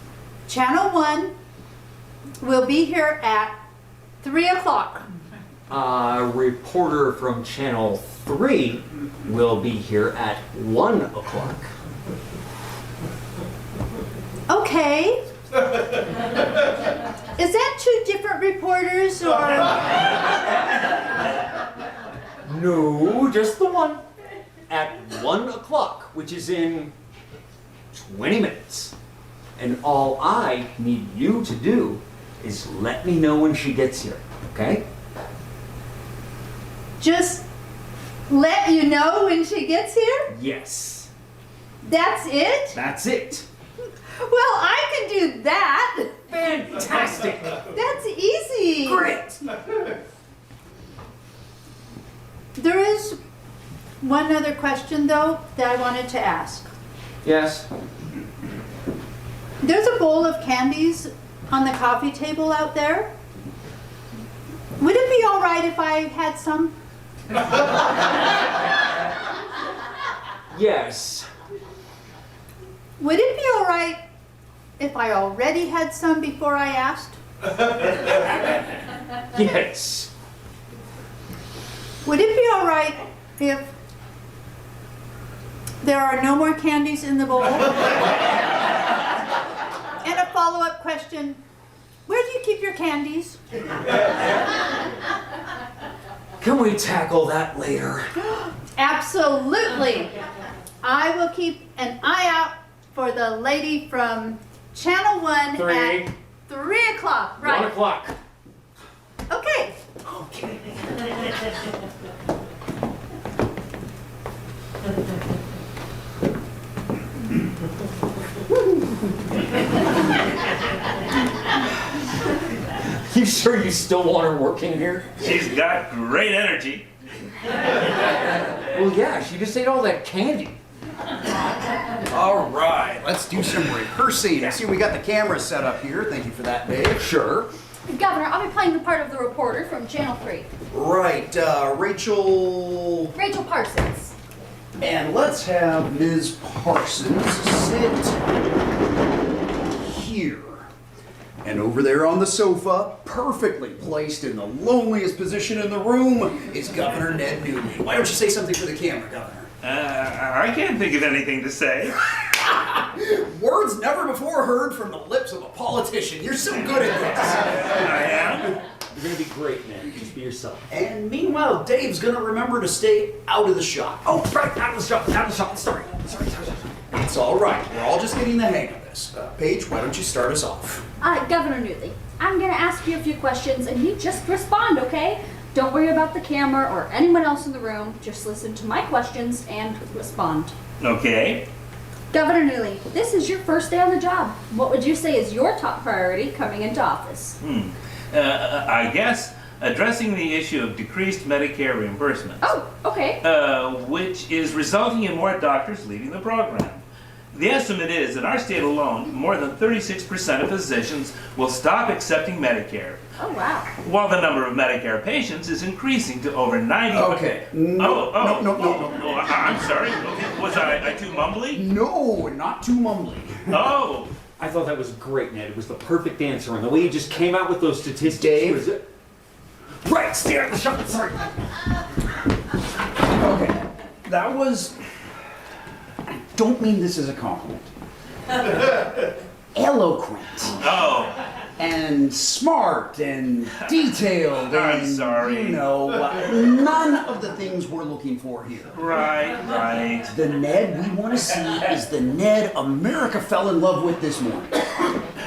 C: Channel 1 will be here at 3 o'clock.
B: A reporter from Channel 3 will be here at 1 o'clock.
C: Okay. Is that two different reporters or?
B: No, just the one. At 1 o'clock, which is in 20 minutes. And all I need you to do is let me know when she gets here, okay?
C: Just let you know when she gets here?
B: Yes,
C: That's it?
B: that's it.
C: Well, I can do that.
B: Fantastic.
C: That's easy.
B: Great.
C: There is one other question, though, that I wanted to ask.
B: Yes.
C: There's a bowl of candies on the coffee table out there. Would it be all right if I had some?
B: Yes.
C: Would it be all right if I already had some before I asked?
B: Yes.
C: Would it be all right if there are no more candies in the bowl? And a follow-up question, where do you keep your candies?
B: Can we tackle that later?
C: Absolutely. I will keep an eye out for the lady from Channel 1
B: Three.
C: at 3 o'clock.
B: 1
C: Right.
B: o'clock.
C: Okay.
B: Okay. You sure you still want her working here?
F: She's got great energy.
B: Well, yeah, she just ate all that candy.
E: All right, let's do some rehearsing. I see we got the camera set up here. Thank you for that, Dave.
B: Sure.
A: Governor, I'll be playing the part of the reporter from Channel 3,
E: Right, Rachel.
A: Rachel Parsons.
E: And let's have Ms. Parsons sit here. And over there on the sofa, perfectly placed in the loneliest position in the room, is Governor Ned Newman. Why don't you say something for the camera, Governor?
F: I can't think of anything to say.
E: Words never before heard from the lips of a politician. You're so good at this.
F: I am.
B: You're gonna be great, man. Just be yourself.
E: And meanwhile, Dave's gonna remember to stay out of the shot.
B: Oh, right, out of the shot, out of the shot. Sorry.
E: It's all right. We're all just getting the hang of this. Paige, why don't you start us off?
A: Governor Newley, I'm gonna ask you a few questions and you just respond, okay? Don't worry about the camera or anyone else in the room. Just listen to my questions and respond.
F: Okay.
A: Governor Newley, this is your first day on the job. What would you say is your top priority coming into office?
F: I guess addressing the issue of decreased Medicare reimbursements.
A: Oh, okay.
F: Which is resulting in more doctors leaving the program. The estimate is that our state alone, more than 36% of physicians will stop accepting Medicare,
A: Oh, wow.
F: while the number of Medicare patients is increasing to over 90.
E: Okay. No, no.
F: I'm sorry. Okay. Was I too mumbly?
E: No, not too mumbly.
F: Oh,
B: I thought that was great, Ned. It was the perfect answer, and the way you just came out with those statistics
E: Dave?
B: was...
E: Right, stay out of the shot. Sorry. Okay, that was. I don't mean this as a compliment. Eloquent
F: oh,
E: and smart and detailed.
F: I'm
E: and,
F: sorry.
E: You know, none of the things we're looking for here.
F: right.
E: The Ned we want to see is the Ned America fell in love with this morning.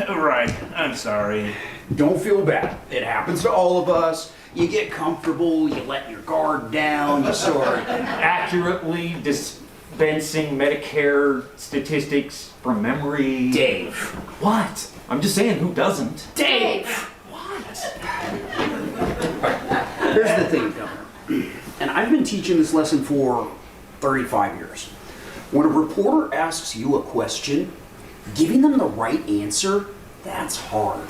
F: Right. I'm sorry.
E: Don't feel bad. It happens to all of us. You get comfortable, you let your guard down, you start.
B: accurately dispensing Medicare statistics from memory.
E: Dave.
B: What? I'm just saying, who doesn't?
E: Dave! Here's the thing, Governor. And I've been teaching this lesson for 35 years. When a reporter asks you a question, giving them the right answer, that's hard.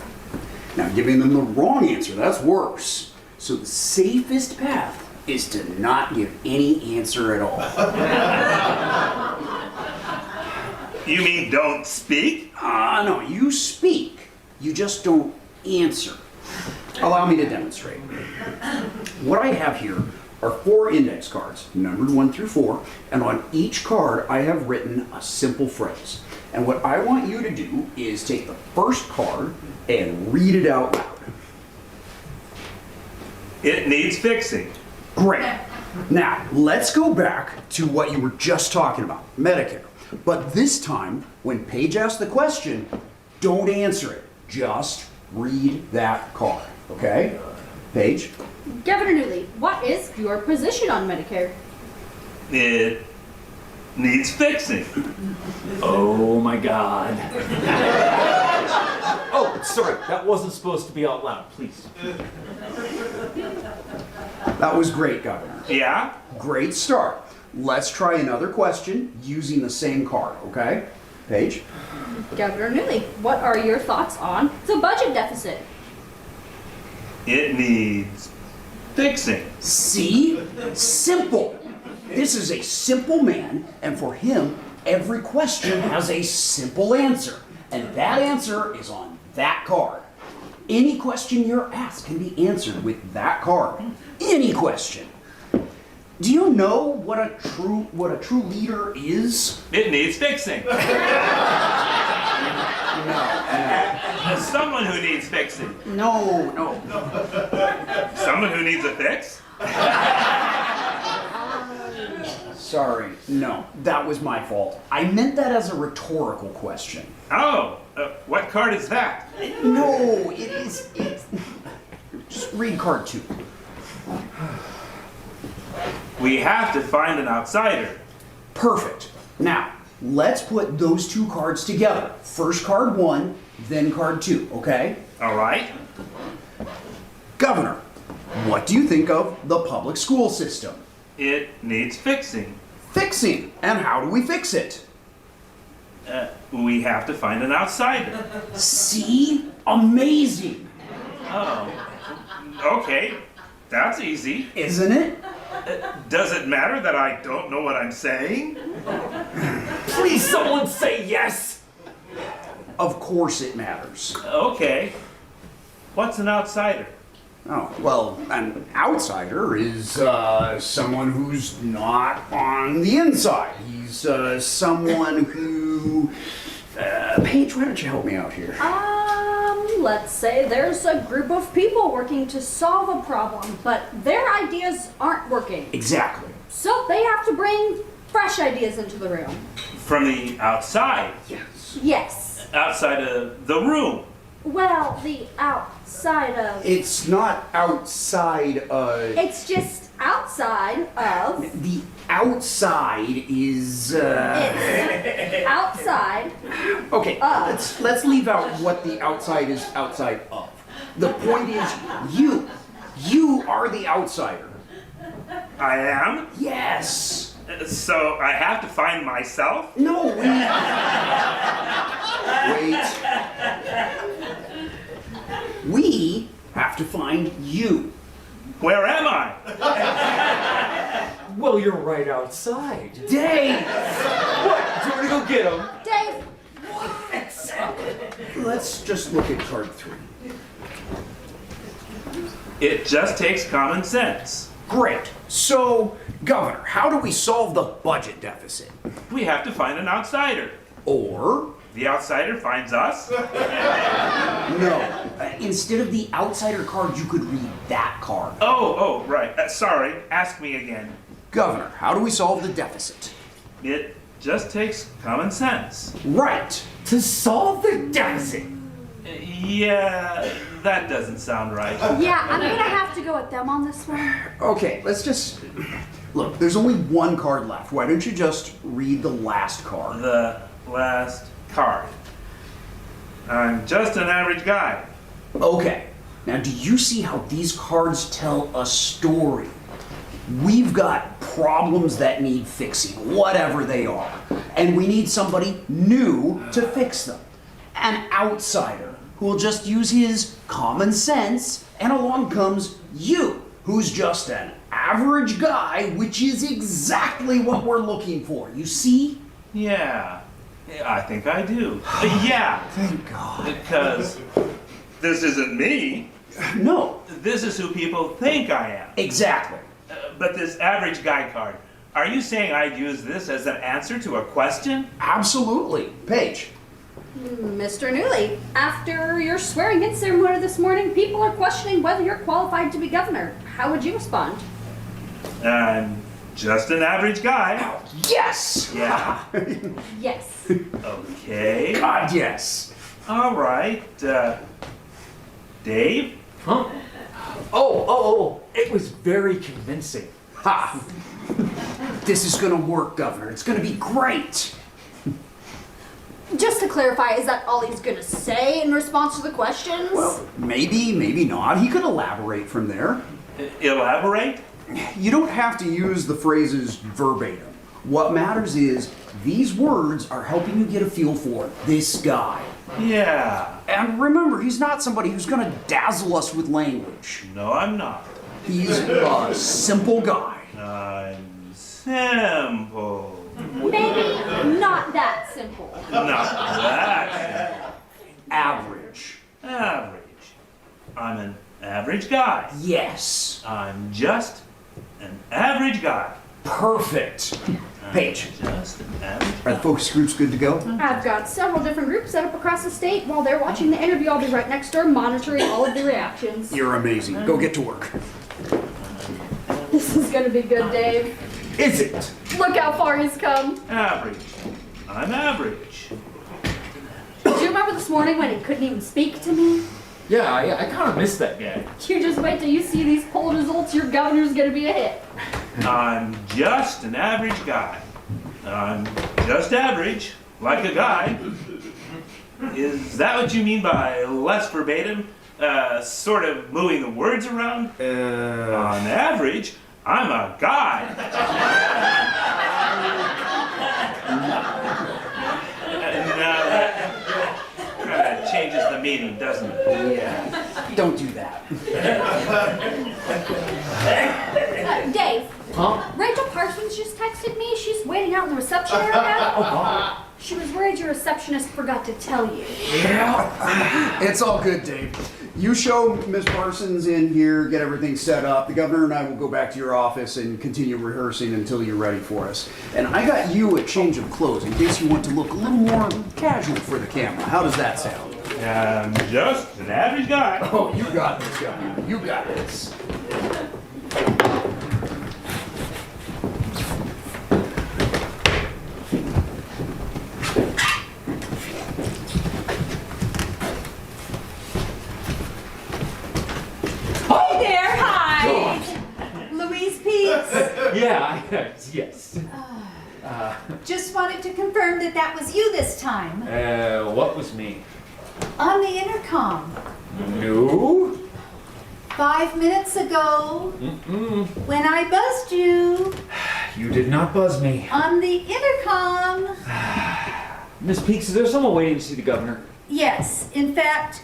E: Now, giving them the wrong answer, that's worse. So the safest path is to not give any answer at all.
F: You mean don't speak?
E: No, you speak. You just don't answer. Allow me to demonstrate. What I have here are 4 index cards, numbered 1 through 4, and on each card I have written a simple phrase. And what I want you to do is take the first card and read it out loud.
F: It needs fixing.
E: Great. Now, let's go back to what you were just talking about, Medicare. But this time, when Paige asks the question, don't answer it. Just read that card, okay? Paige?
A: Governor Newley, what is your position on Medicare?
F: It needs fixing.
B: Oh my God. Oh, sorry, that wasn't supposed to be out loud, please.
E: That was great, Governor.
F: Yeah?
E: Great start. Let's try another question using the same card, okay? Paige?
A: Governor Newley, what are your thoughts on the budget deficit?
F: It needs fixing.
E: See? Simple. This is a simple man, and for him, every question has a simple answer. And that answer is on that card. Any question you're asked can be answered with that card. Any question. Do you know what a true leader is?
F: It needs fixing. Someone who needs fixing.
E: No.
F: Someone who needs a fix?
E: Sorry, no, that was my fault. I meant that as a rhetorical question.
F: Oh, what card is that?
E: No, it's just read card 2.
F: We have to find an outsider.
E: Perfect. Now, let's put those 2 cards together. First card 1, then card 2, okay?
F: All right?
E: Governor, what do you think of the public school system?
F: It needs fixing.
E: Fixing. And how do we fix it?
F: We have to find an outsider.
E: See? Amazing.
F: Oh. Okay, that's easy.
E: Isn't it?
F: Does it matter that I don't know what I'm saying?
B: Please, someone say yes!
E: Of course it matters.
F: Okay. What's an outsider?
E: Oh, well, an outsider is someone who's not on the inside. He's someone who... Paige, why don't you help me out here?
A: Let's say there's a group of people working to solve a problem, but their ideas aren't working.
E: Exactly.
A: So they have to bring fresh ideas into the room.
F: From the outside.
E: Yes.
A: Yes.
F: Outside of the room.
A: Well, the outside of.
E: It's not outside
A: It's just outside of.
E: the outside is
A: It's outside.
E: okay, let's leave out what the outside is outside of. The point is you are the outsider.
F: I am?
E: Yes.
F: So I have to find myself?
E: No, wait. We have to find you.
F: Where am I?
B: Well, you're right outside.
E: Dave!
B: What? Do you want to go get him?
A: Dave,
E: Let's just look at card 3.
F: It just takes common sense.
E: Great. So, Governor, how do we solve the budget deficit?
F: We have to find an outsider.
E: Or,
F: The outsider finds us?
E: no, instead of the outsider card, you could read that card.
F: Oh, right. Sorry. Ask me again.
E: Governor, how do we solve the deficit?
F: It just takes common sense.
E: Right.
B: To solve the deficit.
F: Yeah, that doesn't sound right.
A: yeah, I'm gonna have to go with them on this one.
E: Okay, let's just... Look, there's only one card left. Why don't you just read the last card?
F: The last card. I'm just an average guy.
E: Okay. Now, do you see how these cards tell a story? We've got problems that need fixing, whatever they are. And we need somebody new to fix them. An outsider who will just use his common sense, and along comes you, who's just an average guy, which is exactly what we're looking for. You see?
F: Yeah, I think I do. Yeah,
E: Thank God.
F: because this isn't me.
E: No,
F: This is who people think I am.
E: exactly.
F: But this average guy card, are you saying I'd use this as an answer to a question?
E: Absolutely. Paige.
A: Mr. Newley, after your swearing-in ceremony this morning, people are questioning whether you're qualified to be governor. How would you respond?
F: I'm just an average guy.
E: Yes!
F: Yeah.
A: Yes.
F: Okay.
E: God, yes.
F: All right. Dave?
B: Huh? Oh, it was very convincing.
E: Ha! This is gonna work, Governor. It's gonna be great.
A: Just to clarify, is that all he's gonna say in response to the questions?
E: Well, maybe not. He could elaborate from there.
F: Elaborate?
E: You don't have to use the phrases verbatim. What matters is these words are helping you get a feel for this guy.
F: Yeah.
E: And remember, he's not somebody who's gonna dazzle us with language.
F: No, I'm not.
E: He's a simple guy.
F: I'm simple.
A: Maybe not that simple.
F: Not that
E: Average.
F: average. I'm an average guy.
E: Yes.
F: I'm just an average guy.
E: Perfect. Paige,
F: Just an average
E: are the focus groups good to go?
A: I've got several different groups set up across the state. While they're watching the interview, I'll be right next door monitoring all of the reactions.
E: You're amazing. Go get to work.
A: This is gonna be good, Dave.
E: Is it?
A: Look how far he's come.
F: average. I'm average.
A: Do you remember this morning when he couldn't even speak to me?
B: Yeah, I kind of missed that guy.
A: You just wait till you see these poll results, your governor's gonna be a hit.
F: I'm just an average guy. I'm just average, like a guy. Is that what you mean by less verbatim? Sort of moving the words around? On average, I'm a guy. Now that kind of changes the meaning, doesn't it?
E: Yeah. Don't do that.
A: Dave,
B: Huh?
A: Rachel Parsons just texted me. She's waiting out in the reception area.
B: Oh, God.
A: She was worried your receptionist forgot to tell you.
E: It's all good, Dave. You show Miss Parsons in here, get everything set up. The governor and I will go back to your office and continue rehearsing until you're ready for us. And I got you a change of clothes in case you want to look a little more casual for the camera. How does that sound?
F: I'm just an average guy.
E: Oh, you got this, governor. You got this.
B: Yeah, yes.
C: Just wanted to confirm that that was you this time.
B: What was me?
C: On the intercom.
B: No.
C: 5 minutes ago, when I buzzed you
B: You did not buzz me.
C: on the intercom.
B: Miss Peaks, is there someone waiting to see the governor?
C: Yes, in fact,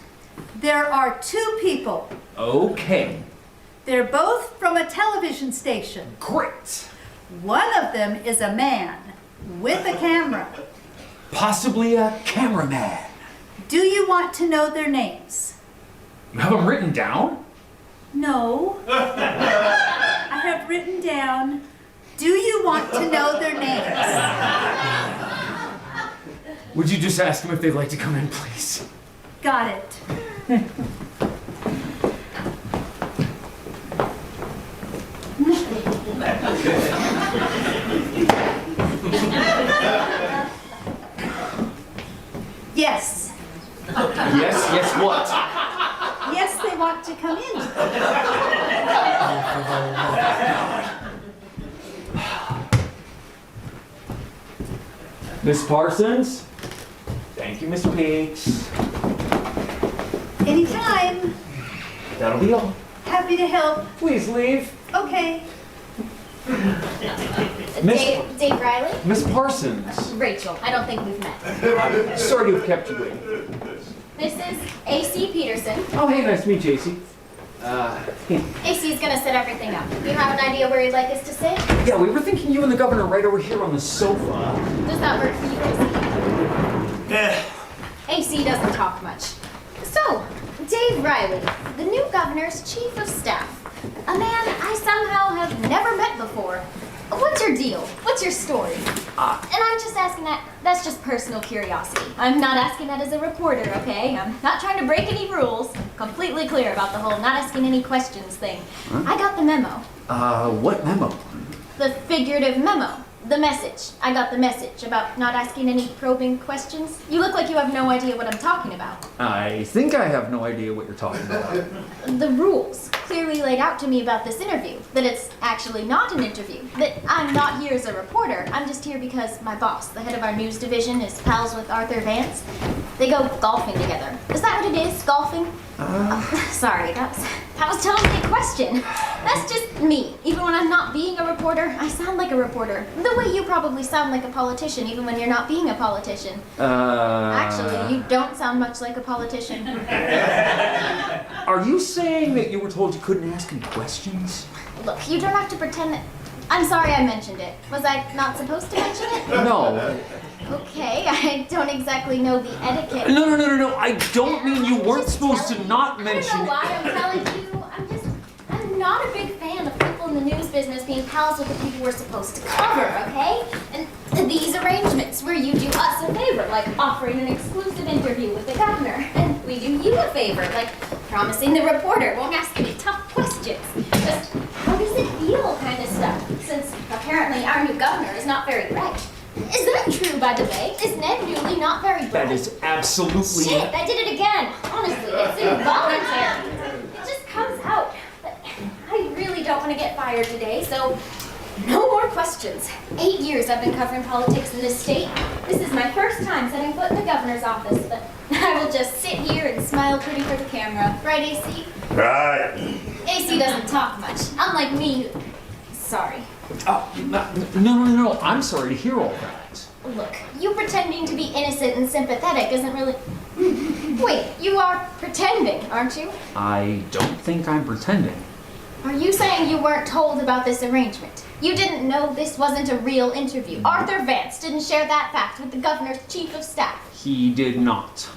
C: there are 2 people.
B: Okay.
C: They're both from a television station.
B: Great.
C: One of them is a man with a camera.
B: Possibly a cameraman.
C: Do you want to know their names?
B: You have them written down?
C: No. I have written down, do you want to know their names?
B: Would you just ask them if they'd like to come in, please?
C: Got it. Yes.
B: Yes, what?
C: Yes, they want to come in.
B: Miss Parsons? Thank you, Miss Peaks.
C: Anytime.
B: That'll be all.
C: Happy to help.
B: Please leave.
C: Okay.
A: Dave Riley?
B: Miss Parsons.
A: Rachel, I don't think we've met.
B: Sorry to have kept you waiting.
A: This is AC Peterson.
B: Oh, hey, nice to meet you, JC.
A: AC is gonna set everything up. You have an idea where you'd like us to sit?
B: Yeah, we were thinking you and the governor right over here on the sofa.
A: Does that work for you, AC? AC doesn't talk much. So, Dave Riley, the new governor's chief of staff. A man I somehow have never met before. What's your deal? What's your story? And I'm just asking that, that's just personal curiosity. I'm not asking that as a reporter, okay? I'm not trying to break any rules. I'm completely clear about the whole not asking any questions thing. I got the memo.
B: What memo?
A: The figurative memo. The message. I got the message about not asking any probing questions. You look like you have no idea what I'm talking about.
B: I think I have no idea what you're talking about.
A: The rules clearly laid out to me about this interview. That it's actually not an interview. That I'm not here as a reporter. I'm just here because my boss, the head of our news division, is pals with Arthur Vance. They go golfing together. Is that what it is, golfing? Sorry, that was totally a question. That's just me. Even when I'm not being a reporter, I sound like a reporter. The way you probably sound like a politician, even when you're not being a politician. Actually, you don't sound much like a politician.
B: Are you saying that you were told you couldn't ask any questions?
A: Look, you don't have to pretend that... I'm sorry I mentioned it. Was I not supposed to mention it?
B: No.
A: Okay, I don't exactly know the etiquette.
B: No. I don't mean you weren't supposed to not mention
A: I don't know
B: it.
A: why I'm telling you. I'm not a big fan of people in the news business being pals with the people we're supposed to cover, okay? And these arrangements where you do us a favor, like offering an exclusive interview with the governor, and we do you a favor, like promising the reporter won't ask any tough questions. Just how does it feel kind of stuff, since apparently our new governor is not very bright. Is that true, by the way? Is Ned Newley not very bright?
B: That is absolutely...
A: Shit, I did it again. Honestly, it's involuntary. It just comes out. But I really don't want to get fired today, so no more questions. 8 years I've been covering politics in this state. This is my first time setting foot in the governor's office, but I will just sit here and smile pretty for the camera. Right, AC?
F: Right.
A: AC doesn't talk much, unlike me. Sorry.
B: Oh, no. I'm sorry to hear all that.
A: Look, you pretending to be innocent and sympathetic isn't really... Wait, you are pretending, aren't you?
B: I don't think I'm pretending.
A: Are you saying you weren't told about this arrangement? You didn't know this wasn't a real interview? Arthur Vance didn't share that fact with the governor's chief of staff?
B: He did not.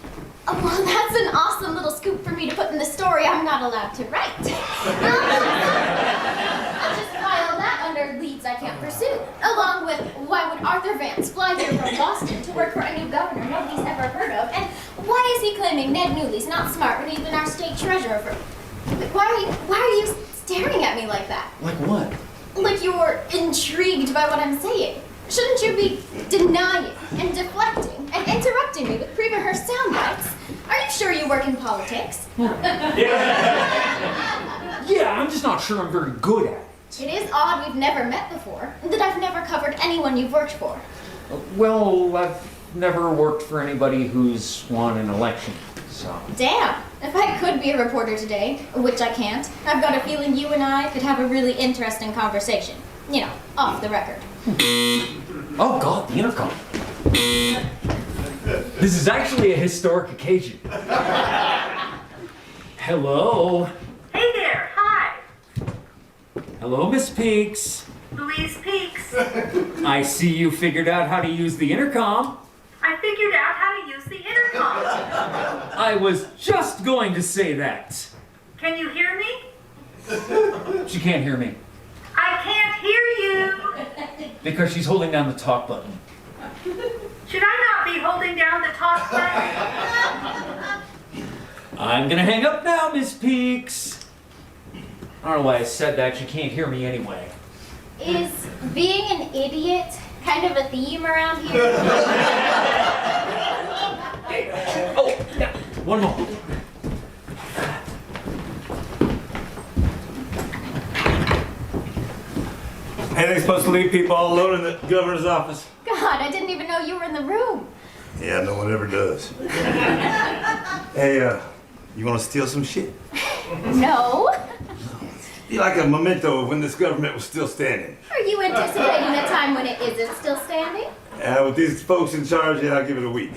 A: Oh, well, that's an awesome little scoop for me to put in the story I'm not allowed to write. I'll just file that under leads I can't pursue. Along with, why would Arthur Vance fly here from Boston to work for a new governor nobody's ever heard of? And why is he claiming Ned Newley's not smart when even our state treasurer for... Why are you staring at me like that?
B: Like what?
A: Like you're intrigued by what I'm saying. Shouldn't you be denying and deflecting and interrupting me with pre-rehearsed sound bites? Are you sure you work in politics?
B: Yeah, I'm just not sure I'm very good at it.
G: It is odd we've never met before, and that I've never covered anyone you've worked for.
B: Well, I've never worked for anybody who's won an election, so.
G: Damn! If I could be a reporter today, which I can't, I've got a feeling you and I could have a really interesting conversation. You know, off the record.
B: Oh God, the intercom. This is actually a historic occasion. Hello.
H: Hey there, hi.
B: Hello, Miss Peaks.
H: Louise Peaks.
B: I see you figured out how to use the intercom.
H: I figured out how to use the intercom.
B: I was just going to say that.
H: Can you hear me?
B: She can't hear me
H: I can't hear you.
B: because she's holding down the talk button.
H: Should I not be holding down the talk button?
B: I'm gonna hang up now, Miss Peaks. I don't know why I said that. She can't hear me anyway.
G: Is being an idiot kind of a theme around here?
B: Oh, yeah. One moment.
I: Anything supposed to leave people all alone in the governor's office?
G: God, I didn't even know you were in the room.
I: Yeah, no one ever does. Hey, you want to steal some shit?
G: No.
I: Be like a memento of when this government was still standing.
G: Are you anticipating a time when it isn't still standing?
I: With these folks in charge, yeah, I'll give it a week.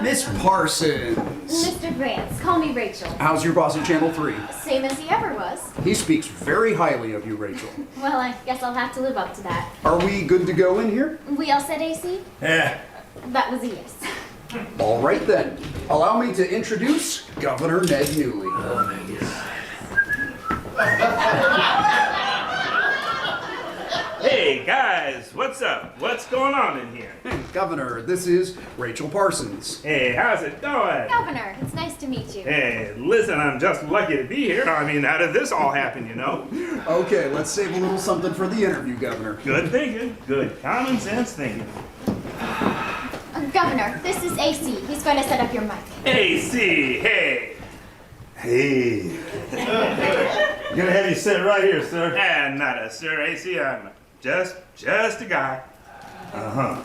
E: Miss Parsons.
G: Mr. Vance, call me Rachel.
E: How's your boss at Channel 3?
G: Same as he ever was.
E: He speaks very highly of you, Rachel.
G: Well, I guess I'll have to live up to that.
E: Are we good to go in here?
G: We all said AC?
I: Yeah.
G: That was a yes.
E: All right then. Allow me to introduce Governor Ned Newley.
F: Hey guys, what's up? What's going on in here?
E: Governor, this is Rachel Parsons.
F: Hey, how's it going?
G: Governor, it's nice to meet you.
F: Hey, listen, I'm just lucky to be here. I mean, how did this all happen, you know?
E: Okay, let's save a little something for the interview, Governor.
F: Good thinking. Good common sense thinking.
G: Governor, this is AC. He's going to set up your mic.
F: AC, hey.
I: Hey. I'm gonna have you sit right here, sir.
F: And not a sir, AC. I'm just a guy.
I: Uh-huh.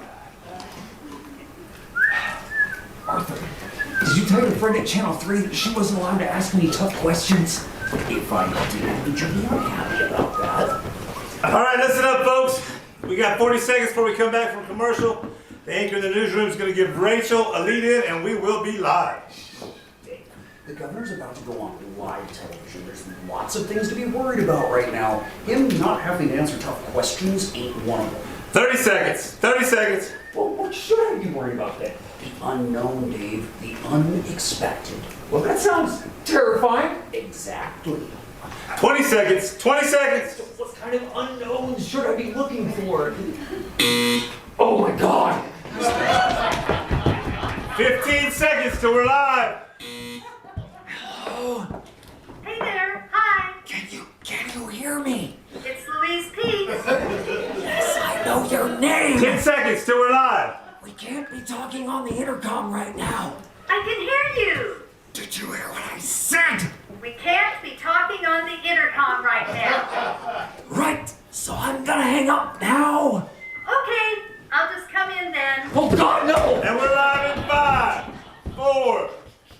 B: Arthur, did you tell your friend at Channel 3 that she wasn't allowed to ask any tough questions? If I did, would you be unhappy about that?
I: All right, listen up, folks. We got 40 seconds before we come back from commercial. The anchor in the newsroom is going to give Rachel a lead-in, and we will be live.
E: The governor's about to go on live television. There's lots of things to be worried about right now. Him not having to answer tough questions ain't one of them.
I: 30 seconds. 30 seconds.
B: Well, what should I be worried about then?
E: The unknown, Dave. The unexpected.
B: Well, that sounds terrifying.
E: Exactly.
I: 20 seconds. 20 seconds.
B: What kind of unknowns should I be looking for? Oh my God!
I: 15 seconds till we're live.
H: Hey there, hi.
B: Can you hear me?
H: It's Louise Peaks.
B: Yes, I know your name!
I: 10 seconds till we're live.
B: We can't be talking on the intercom right now.
H: I can hear you.
B: Did you hear what I said?
H: We can't be talking on the intercom right now.
B: Right, so I'm gonna hang up now.
H: Okay, I'll just come in then.
B: Oh God, no!
I: And we're live in 5, 4,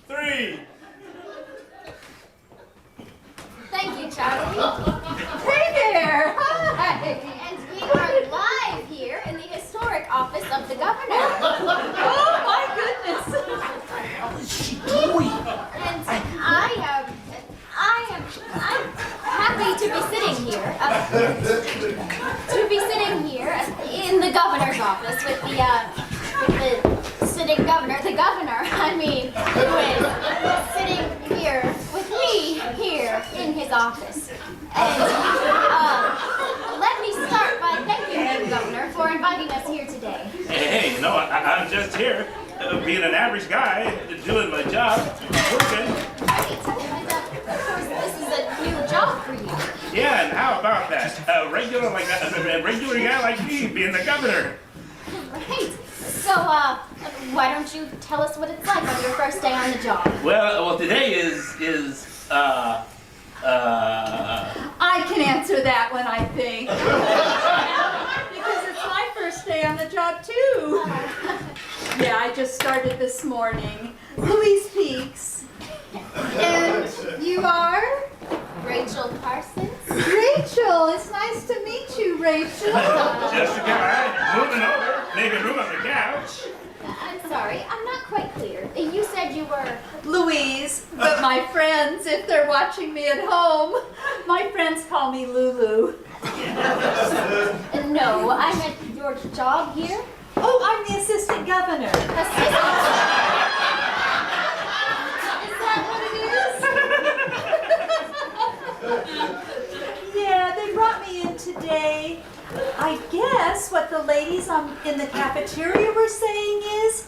I: 3.
G: Thank you, Charlie.
C: Hey there! Hi!
G: And we are live here in the historic office of the governor.
C: Oh my goodness!
B: What the hell is she doing?
G: And I'm happy to be sitting here, in the governor's office with the sitting governor, who is sitting here with me here in his office. And let me start by thanking you, Governor, for inviting us here today.
F: Hey, you know, I'm just here, being an average guy, doing my job, working.
G: Right, and of course, this is a new job for you.
F: Yeah, and how about that? A regular guy like me being the governor.
G: Right. So, why don't you tell us what it's like on your first day on the job?
F: Well, today is
C: I can answer that one, I think. Because it's my first day on the job, too. Yeah, I just started this morning. Louise Peaks. And you are?
G: Rachel Parsons?
C: Rachel, it's nice to meet you, Rachel.
F: Just a guy moving over, making room on the couch.
G: I'm sorry, I'm not quite clear. You said you were...
C: Louise, but my friends, if they're watching me at home, my friends call me Lulu.
G: No, I meant your job here.
C: Oh, I'm the assistant governor.
G: Assistant. Is that what it is?
C: Yeah, they brought me in today. I guess what the ladies in the cafeteria were saying is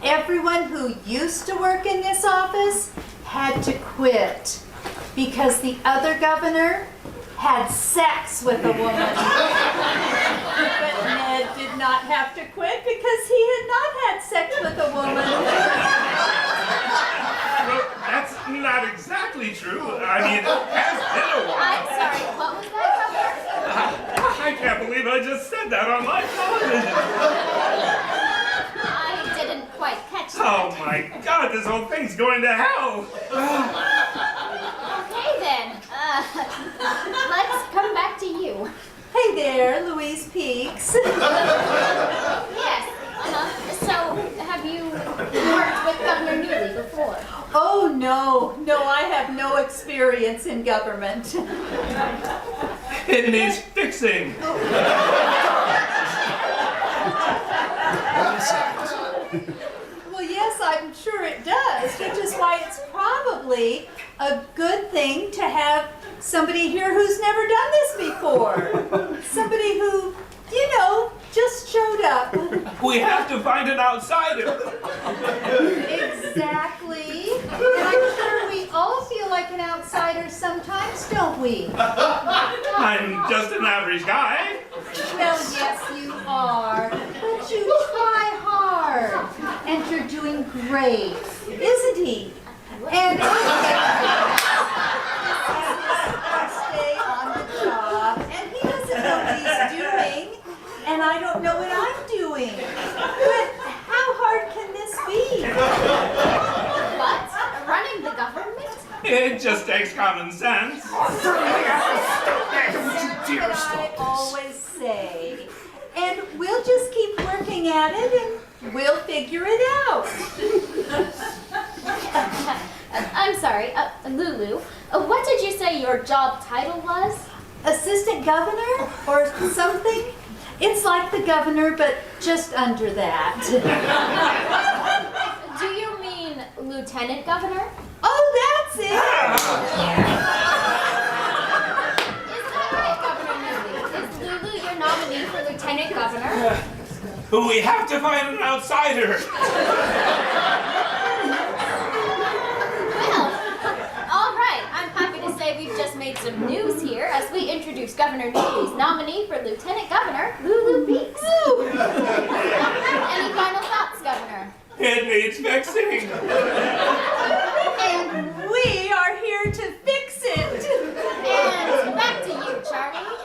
C: everyone who used to work in this office had to quit because the other governor had sex with a woman. But Ned did not have to quit because he had not had sex with a woman.
F: Well, that's not exactly true. I mean, it has been a while.
G: I'm sorry, what was that,
F: I can't believe I just said that on live television.
G: I didn't quite catch that.
F: Oh my God, this whole thing's going to hell.
G: Okay then, let's come back to you.
C: Hey there, Louise Peaks.
G: Yes, so have you worked with Governor Newley before?
C: Oh, no, I have no experience in government.
F: It needs fixing.
C: Well, yes, I'm sure it does, which is why it's probably a good thing to have somebody here who's never done this before. Somebody who, just showed up.
F: We have to find an outsider.
C: Exactly. And I'm sure we all feel like an outsider sometimes, don't we?
F: I'm just an average guy.
C: Well, yes, you are. But you try hard. And you're doing great, isn't he? And stay on the job. And he doesn't know what he's doing. And I don't know what I'm doing. But how hard can this be?
G: What? Running the government?
F: It just takes common sense.
C: That's what I always say. And we'll just keep working at it and we'll figure it out.
G: I'm sorry, Lulu, what did you say your job title was?
C: Assistant governor or something? It's like the governor, but just under that.
G: Do you mean lieutenant governor?
C: Oh, that's it!
G: Is that right, Governor Newley? Is Lulu your nominee for lieutenant governor?
F: We have to find an outsider.
G: Well, all right. I'm happy to say we've just made some news here as we introduce Governor Newley's nominee for lieutenant governor, Lulu Peaks. Any final thoughts, Governor?
F: It needs fixing.
C: And we are here to fix it.
G: And back to you, Charlie.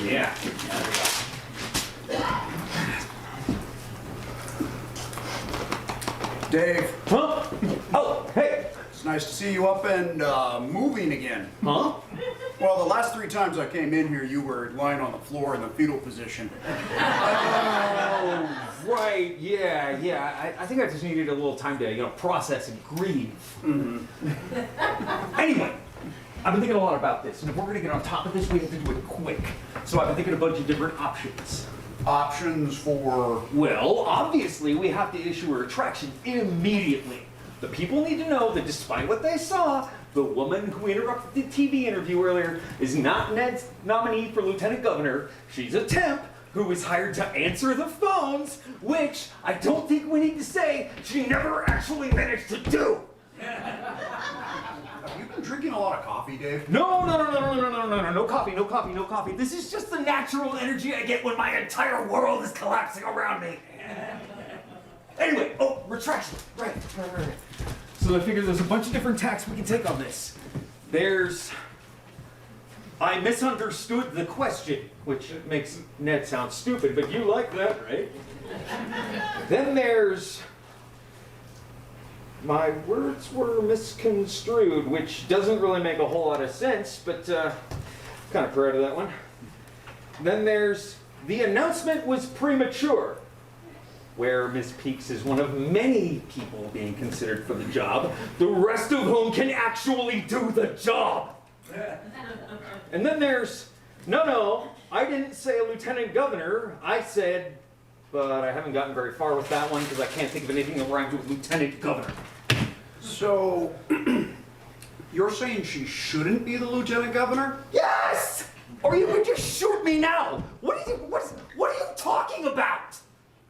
F: Yeah.
E: Dave,
B: Huh? Oh, hey.
E: it's nice to see you up and moving again.
B: Huh?
E: Well, the last 3 times I came in here, you were lying on the floor in the fetal position.
B: Oh, right. Yeah. I think I just needed a little time to, process and grieve. Anyway, I've been thinking a lot about this, and if we're gonna get on top of this, we have to do it quick. So I've been thinking a bunch of different options.
E: Options for...
B: Well, obviously, we have to issue a retraction immediately. The people need to know that despite what they saw, the woman who interrupted the TV interview earlier is not Ned's nominee for lieutenant governor. She's a temp who was hired to answer the phones, which I don't think we need to say she never actually managed to do.
E: Have you been drinking a lot of coffee, Dave?
B: No, no coffee. This is just the natural energy I get when my entire world is collapsing around me. Anyway, retraction. Right. So I figure there's a bunch of different tacks we can take on this. I misunderstood the question, which makes Ned sound stupid, but you like that, right? Then there's, my words were misconstrued, which doesn't really make a whole lot of sense, but kind of proud of that one. Then there's, the announcement was premature, where Miss Peaks is one of many people being considered for the job, the rest of whom can actually do the job. And then there's, no, I didn't say lieutenant governor, I said, but I haven't gotten very far with that one because I can't think of anything that rhymes with lieutenant governor.
E: So, you're saying she shouldn't be the lieutenant governor?
B: Yes! Or you could just shoot me now. What are you talking about?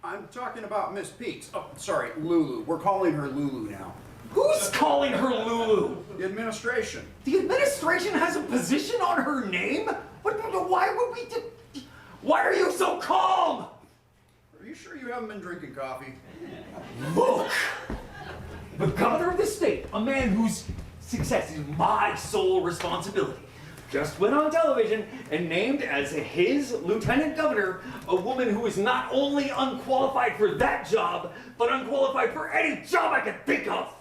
E: I'm talking about Miss Peaks. Oh, sorry, Lulu. We're calling her Lulu now.
B: Who's calling her Lulu?
E: The administration.
B: The administration has a position on her name? Why would we do... Why are you so calm?
E: Are you sure you haven't been drinking coffee?
B: Look! The governor of the state, a man whose success is my sole responsibility, just went on television and named as his lieutenant governor a woman who is not only unqualified for that job, but unqualified for any job I could think of.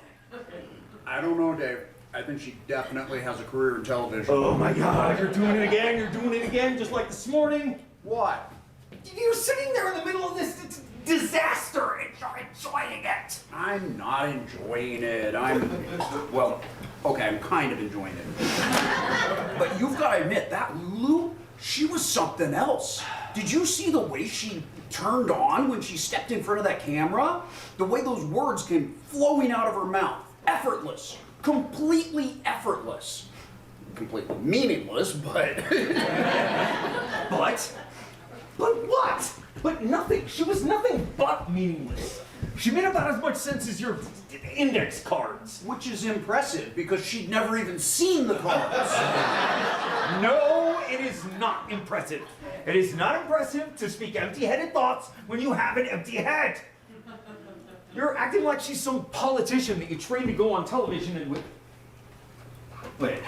E: I don't know, Dave. I think she definitely has a career in television.
B: Oh my God, you're doing it again, just like this morning.
E: What?
B: You're sitting there in the middle of this disaster and you're enjoying it.
E: I'm not enjoying it. Well, okay, I'm kind of enjoying it. But you've got to admit, that Lulu, she was something else. Did you see the way she turned on when she stepped in front of that camera? The way those words came flowing out of her mouth. Effortless. Completely effortless. Completely meaningless, but...
B: But what? But nothing. She was nothing but meaningless. She made about as much sense as your index cards.
E: Which is impressive, because she'd never even seen the cards.
B: No, it is not impressive. It is not impressive to speak empty-headed thoughts when you have an empty head. You're acting like she's some politician that you trained to go on television and with... Wait.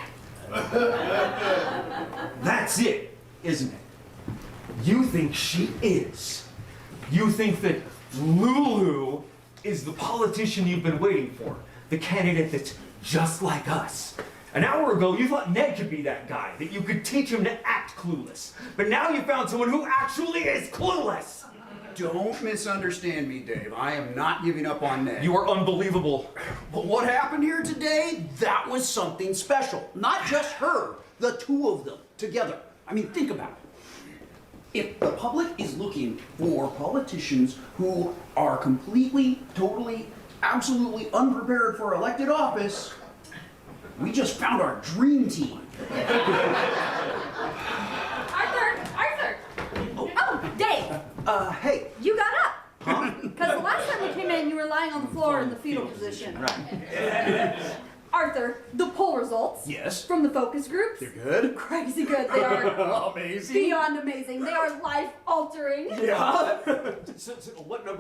B: That's it, isn't it? You think she is. You think that Lulu is the politician you've been waiting for. The candidate that's just like us. An hour ago, you thought Ned could be that guy, that you could teach him to act clueless. But now you found someone who actually is clueless.
E: Don't misunderstand me, Dave. I am not giving up on Ned.
B: You are unbelievable.
E: But what happened here today, that was something special. Not just her, the two of them together. I mean, think about it. If the public is looking for politicians who are completely, totally, absolutely unprepared for elected office, we just found our dream team.
A: Arthur! Oh, Dave!
B: Hey.
A: You got up! Huh? Because the last time you came in, you were lying on the floor in the fetal position.
B: Right.
A: Arthur, the poll results
E: Yes?
A: from the focus groups,
E: They're good?
A: crazy good. They are
E: Amazing.
A: beyond amazing. They are life-altering.
E: Yeah.
B: So what are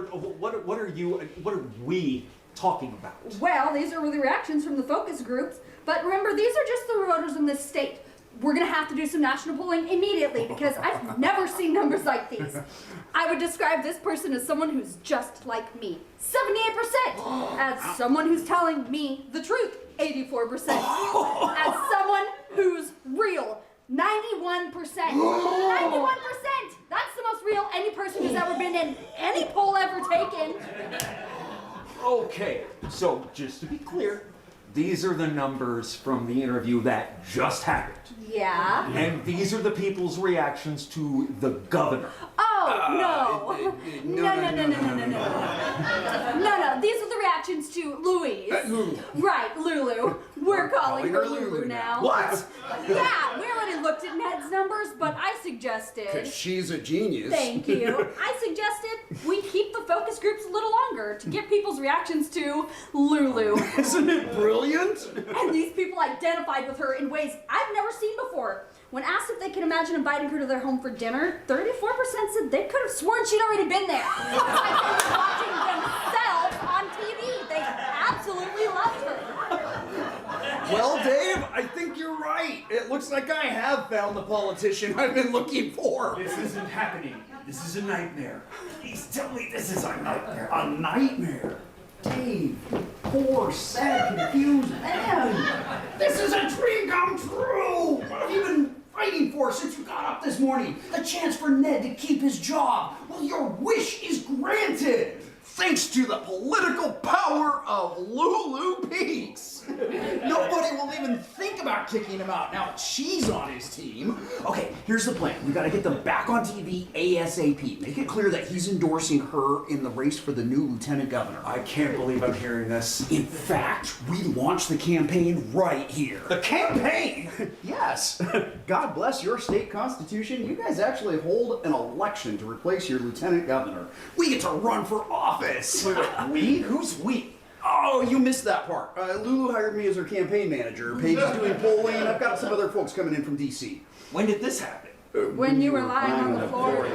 B: we talking about?
A: Well, these are the reactions from the focus groups, but remember, these are just the voters in this state. We're gonna have to do some national polling immediately because I've never seen numbers like these. I would describe this person as someone who's just like me, 78%. As someone who's telling me the truth, 84%. As someone who's real, 91%. 91%. That's the most real any person has ever been in any poll ever taken.
B: Okay, so just to be clear, these are the numbers from the interview that just happened.
A: Yeah.
B: And these are the people's reactions to the governor.
A: Oh, no. No. These are the reactions to Louise.
E: Lulu.
A: Right, Lulu. We're calling her Lulu now.
E: What?
A: Yeah, we already looked at Ned's numbers, but I suggested.
E: Because she's a genius.
A: Thank you. I suggested we keep the focus groups a little longer to get people's reactions to Lulu.
E: Isn't it brilliant?
A: And these people identified with her in ways I've never seen before. When asked if they could imagine inviting her to their home for dinner, 34% said they could have sworn she'd already been there. It's like they were watching themselves on TV. They absolutely loved her.
E: Well, Dave, I think you're right. It looks like I have found the politician I've been looking for.
B: This isn't happening. This is a nightmare. Please tell me this is a nightmare.
E: A nightmare. Dave, poor, sad, confused man. This is a dream come true. What have you been fighting for since you got up this morning? The chance for Ned to keep his job. Well, your wish is granted. Thanks to the political power of Lulu Peaks. Nobody will even think about kicking him out now that she's on his team. Okay, here's the plan. We gotta get them back on TV ASAP. Make it clear that he's endorsing her in the race for the new lieutenant governor.
B: I can't believe I'm hearing this.
E: In fact, we launched the campaign right here.
B: The campaign?
E: Yes. God bless your state constitution. You guys actually hold an election to replace your lieutenant governor. We get to run for office.
B: We? Who's we?
E: Oh, you missed that part. Lulu hired me as her campaign manager. Paige is doing polling, and I've got some other folks coming in from D.C.
B: When did this happen?
A: When you were lying on the floor.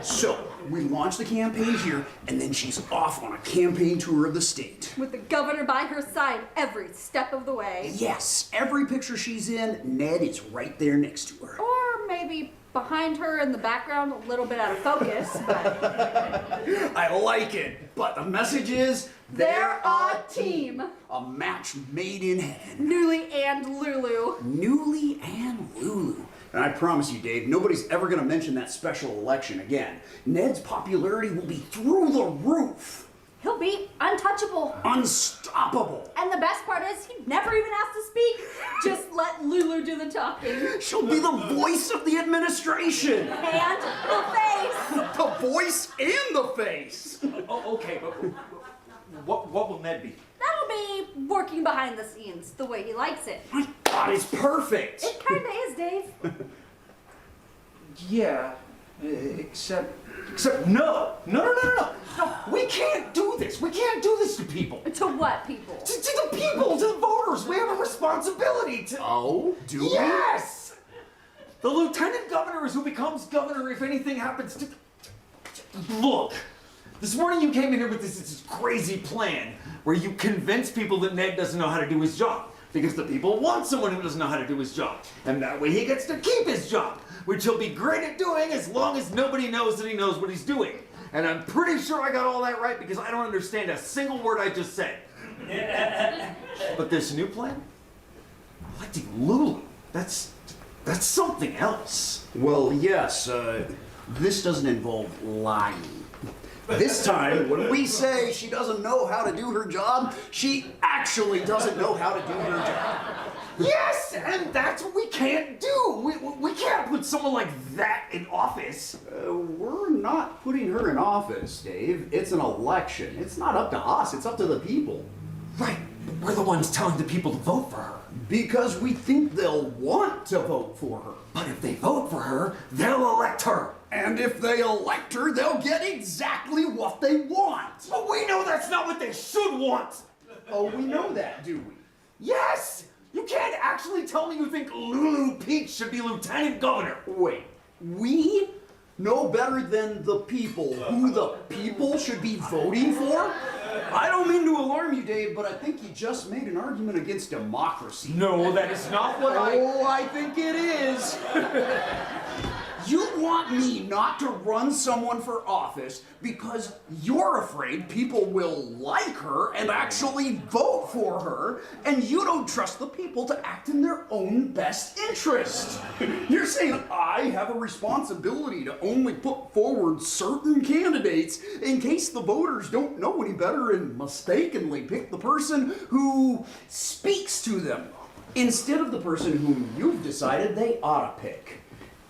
E: So, we launched the campaign here, and then she's off on a campaign tour of the state.
A: With the governor by her side every step of the way.
E: Yes, every picture she's in, Ned is right there next to her.
A: Or maybe behind her in the background, a little bit out of focus, but
E: I like it, but the message is
A: they're a team.
E: A match made in heaven.
A: Newly and Lulu.
E: Newly and Lulu. And I promise you, Dave, nobody's ever going to mention that special election again. Ned's popularity will be through the roof.
A: He'll be untouchable.
E: Unstoppable.
A: And the best part is he never even has to speak. Just let Lulu do the talking.
E: She'll be the voice of the administration.
A: And the face.
E: The voice and the face.
B: Oh, okay, but what will Ned be?
A: That'll be working behind the scenes the way he likes it.
E: My God, it's perfect.
A: It kinda is, Dave.
B: Yeah, except no, we can't do this. We can't do this to people.
A: To what people?
B: To the people, to the voters. We have a responsibility to...
E: Oh, do we?
B: Yes! The lieutenant governor is who becomes governor if anything happens to... Look, this morning you came in here with this crazy plan where you convince people that Ned doesn't know how to do his job. Because the people want someone who doesn't know how to do his job. And that way he gets to keep his job, which he'll be great at doing as long as nobody knows that he knows what he's doing. And I'm pretty sure I got all that right because I don't understand a single word I just said. But this new plan? Electing Lulu, that's something else.
E: Well, yes, this doesn't involve lying. This time, when we say she doesn't know how to do her job, she actually doesn't know how to do her job.
B: Yes, and that's what we can't do. We can't put someone like that in office.
E: We're not putting her in office, Dave. It's an election. It's not up to us, it's up to the people.
B: Right, we're the ones telling the people to vote for her.
E: Because we think they'll want to vote for her.
B: But if they vote for her, they'll elect her.
E: And if they elect her, they'll get exactly what they want.
B: But we know that's not what they should want.
E: Oh, we know that, do we?
B: Yes! You can't actually tell me you think Lulu Peach should be lieutenant governor.
E: Wait, we know better than the people who the people should be voting for? I don't mean to alarm you, Dave, but I think you just made an argument against democracy.
B: No, that is not what
E: Oh, I think it is. You want me not to run someone for office because you're afraid people will like her and actually vote for her, and you don't trust the people to act in their own best interest. You're saying I have a responsibility to only put forward certain candidates in case the voters don't know any better and mistakenly pick the person who speaks to them instead of the person whom you've decided they ought to pick.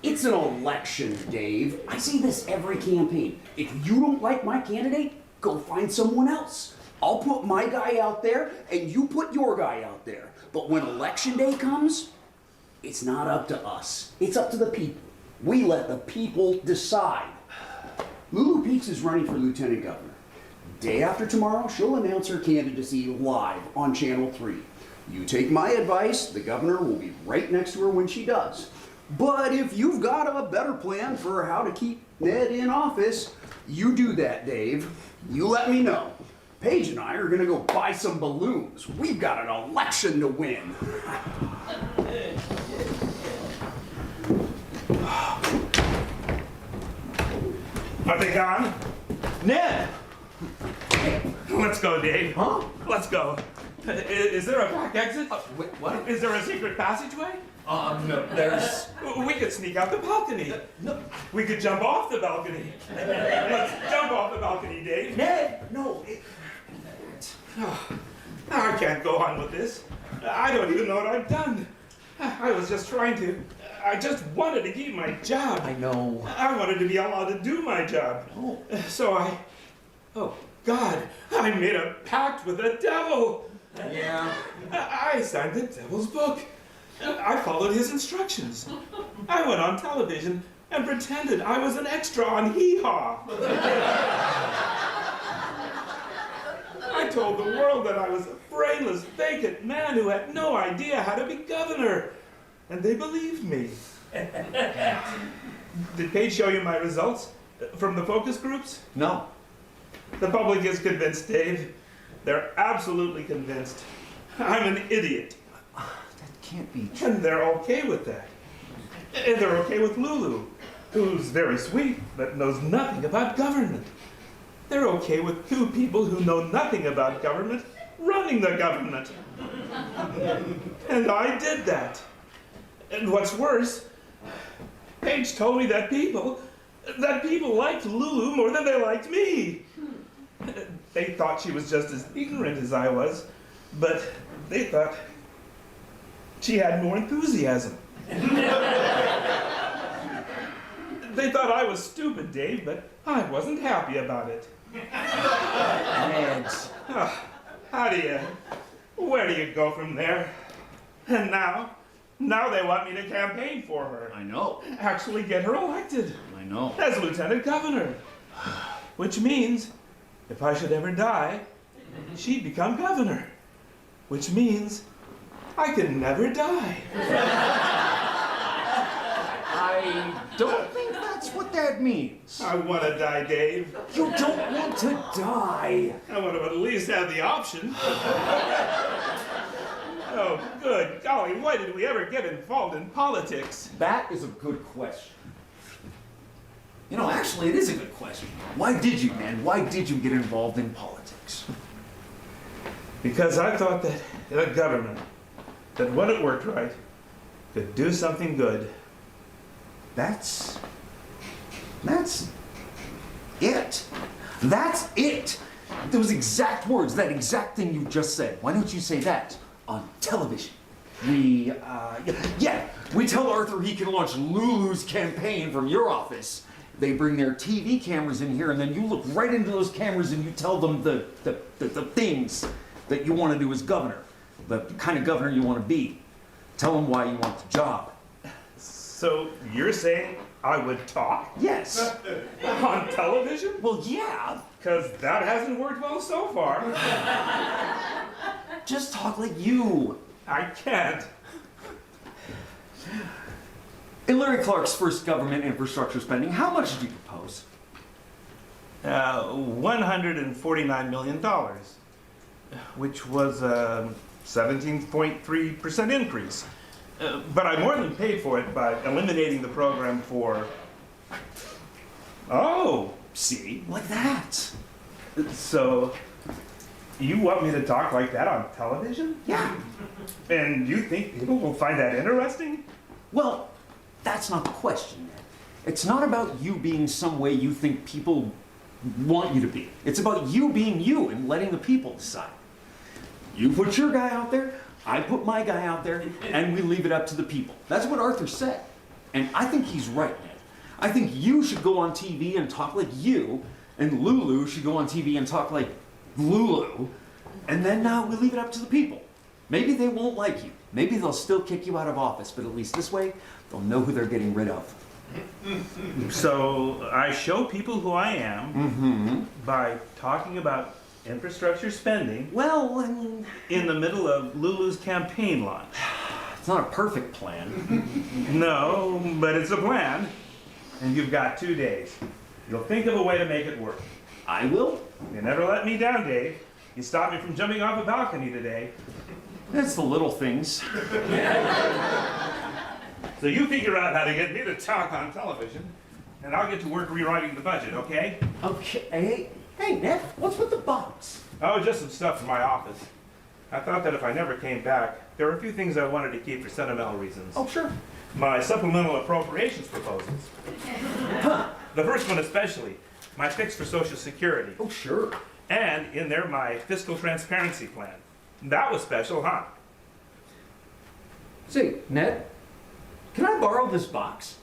E: It's an election, Dave. I see this every campaign. If you don't like my candidate, go find someone else. I'll put my guy out there and you put your guy out there. But when election day comes, it's not up to us. It's up to the people. We let the people decide. Lulu Peaks is running for lieutenant governor. Day after tomorrow, she'll announce her candidacy live on Channel 3. You take my advice, the governor will be right next to her when she does. But if you've got a better plan for how to keep Ned in office, you do that, Dave. You let me know. Paige and I are gonna go buy some balloons. We've got an election to win.
F: Are they gone?
B: Ned!
F: Let's go, Dave.
B: Huh?
F: Let's go. Is there a back exit?
B: Wait, what?
F: Is there a secret passageway?
B: No, there's...
F: We could sneak out the balcony.
B: No.
F: We could jump off the balcony. Let's jump off the balcony, Dave.
B: Ned! No,
F: I can't go on with this. I don't even know what I've done. I was just trying to. I just wanted to keep my job.
B: I know.
F: I wanted to be allowed to do my job.
B: Oh.
F: So oh God, I made a pact with the devil.
B: Yeah.
F: I signed the devil's book. I followed his instructions. I went on television and pretended I was an extra on Hee Haw. I told the world that I was a brainless, vacant man who had no idea how to be governor. And they believed me. Did Paige show you my results from the focus groups?
B: No.
F: The public is convinced, Dave. They're absolutely convinced. I'm an idiot.
B: That can't be true.
F: And they're okay with that. And they're okay with Lulu, who's very sweet but knows nothing about government. They're okay with two people who know nothing about government running the government. And I did that. And what's worse, Paige told me that people liked Lulu more than they liked me. They thought she was just as ignorant as I was, but they thought she had more enthusiasm. They thought I was stupid, Dave, but I wasn't happy about it.
B: Ned.
F: Where do you go from there? And now they want me to campaign for her.
B: I know.
F: Actually get her elected
B: I know.
F: as lieutenant governor. Which means, if I should ever die, she'd become governor. Which means, I could never die.
B: I don't think that's what that means.
F: I want to die, Dave.
B: You don't want to die.
F: I want to at least have the option. Oh, good golly, why did we ever get involved in politics?
B: That is a good question. You know, actually, it is a good question. Why did you, man? Why did you get involved in politics?
F: Because I thought that the government, that when it worked right, could do something good.
B: That's it. That's it. Those exact words, that exact thing you just said. Why don't you say that on television? We tell Arthur he can launch Lulu's campaign from your office. They bring their TV cameras in here, and then you look right into those cameras and you tell them the things that you want to do as governor, the kind of governor you want to be. Tell them why you want the job.
F: So you're saying I would talk?
B: Yes.
F: On television?
B: Well, yeah.
F: Because that hasn't worked well so far.
B: Just talk like you.
F: I can't.
B: In Larry Clark's first government infrastructure spending, how much did you propose?
F: $149 million, which was a 17.3% increase. But I more than paid for it by eliminating the program for Oh,
B: See? Like that.
F: so you want me to talk like that on television?
B: Yeah.
F: And you think people will find that interesting?
B: Well, that's not the question, Ned. It's not about you being some way you think people want you to be. It's about you being you and letting the people decide. You put your guy out there, I put my guy out there, and we leave it up to the people. That's what Arthur said. And I think he's right, Ned. I think you should go on TV and talk like you, and Lulu should go on TV and talk like Lulu, and then we leave it up to the people. Maybe they won't like you. Maybe they'll still kick you out of office, but at least this way, they'll know who they're getting rid of.
F: So I show people who I am by talking about infrastructure spending
B: Well, I mean,
F: in the middle of Lulu's campaign launch.
B: it's not a perfect plan.
F: No, but it's a plan. And you've got 2 days. You'll think of a way to make it work.
B: I will.
F: You never let me down, Dave. You stopped me from jumping off a balcony today.
B: It's the little things.
F: So you figure out how to get me to talk on television, and I'll get to work rewriting the budget, okay?
B: Okay. Hey, Ned, what's with the box?
F: Oh, just some stuff from my office. I thought that if I never came back, there were a few things I wanted to keep for sentimental reasons.
B: Oh, sure.
F: My supplemental appropriations proposals. The first one especially, my fix for Social Security.
B: Oh, sure.
F: And in there, my fiscal transparency plan. That was special, huh?
B: Say, Ned, can I borrow this box?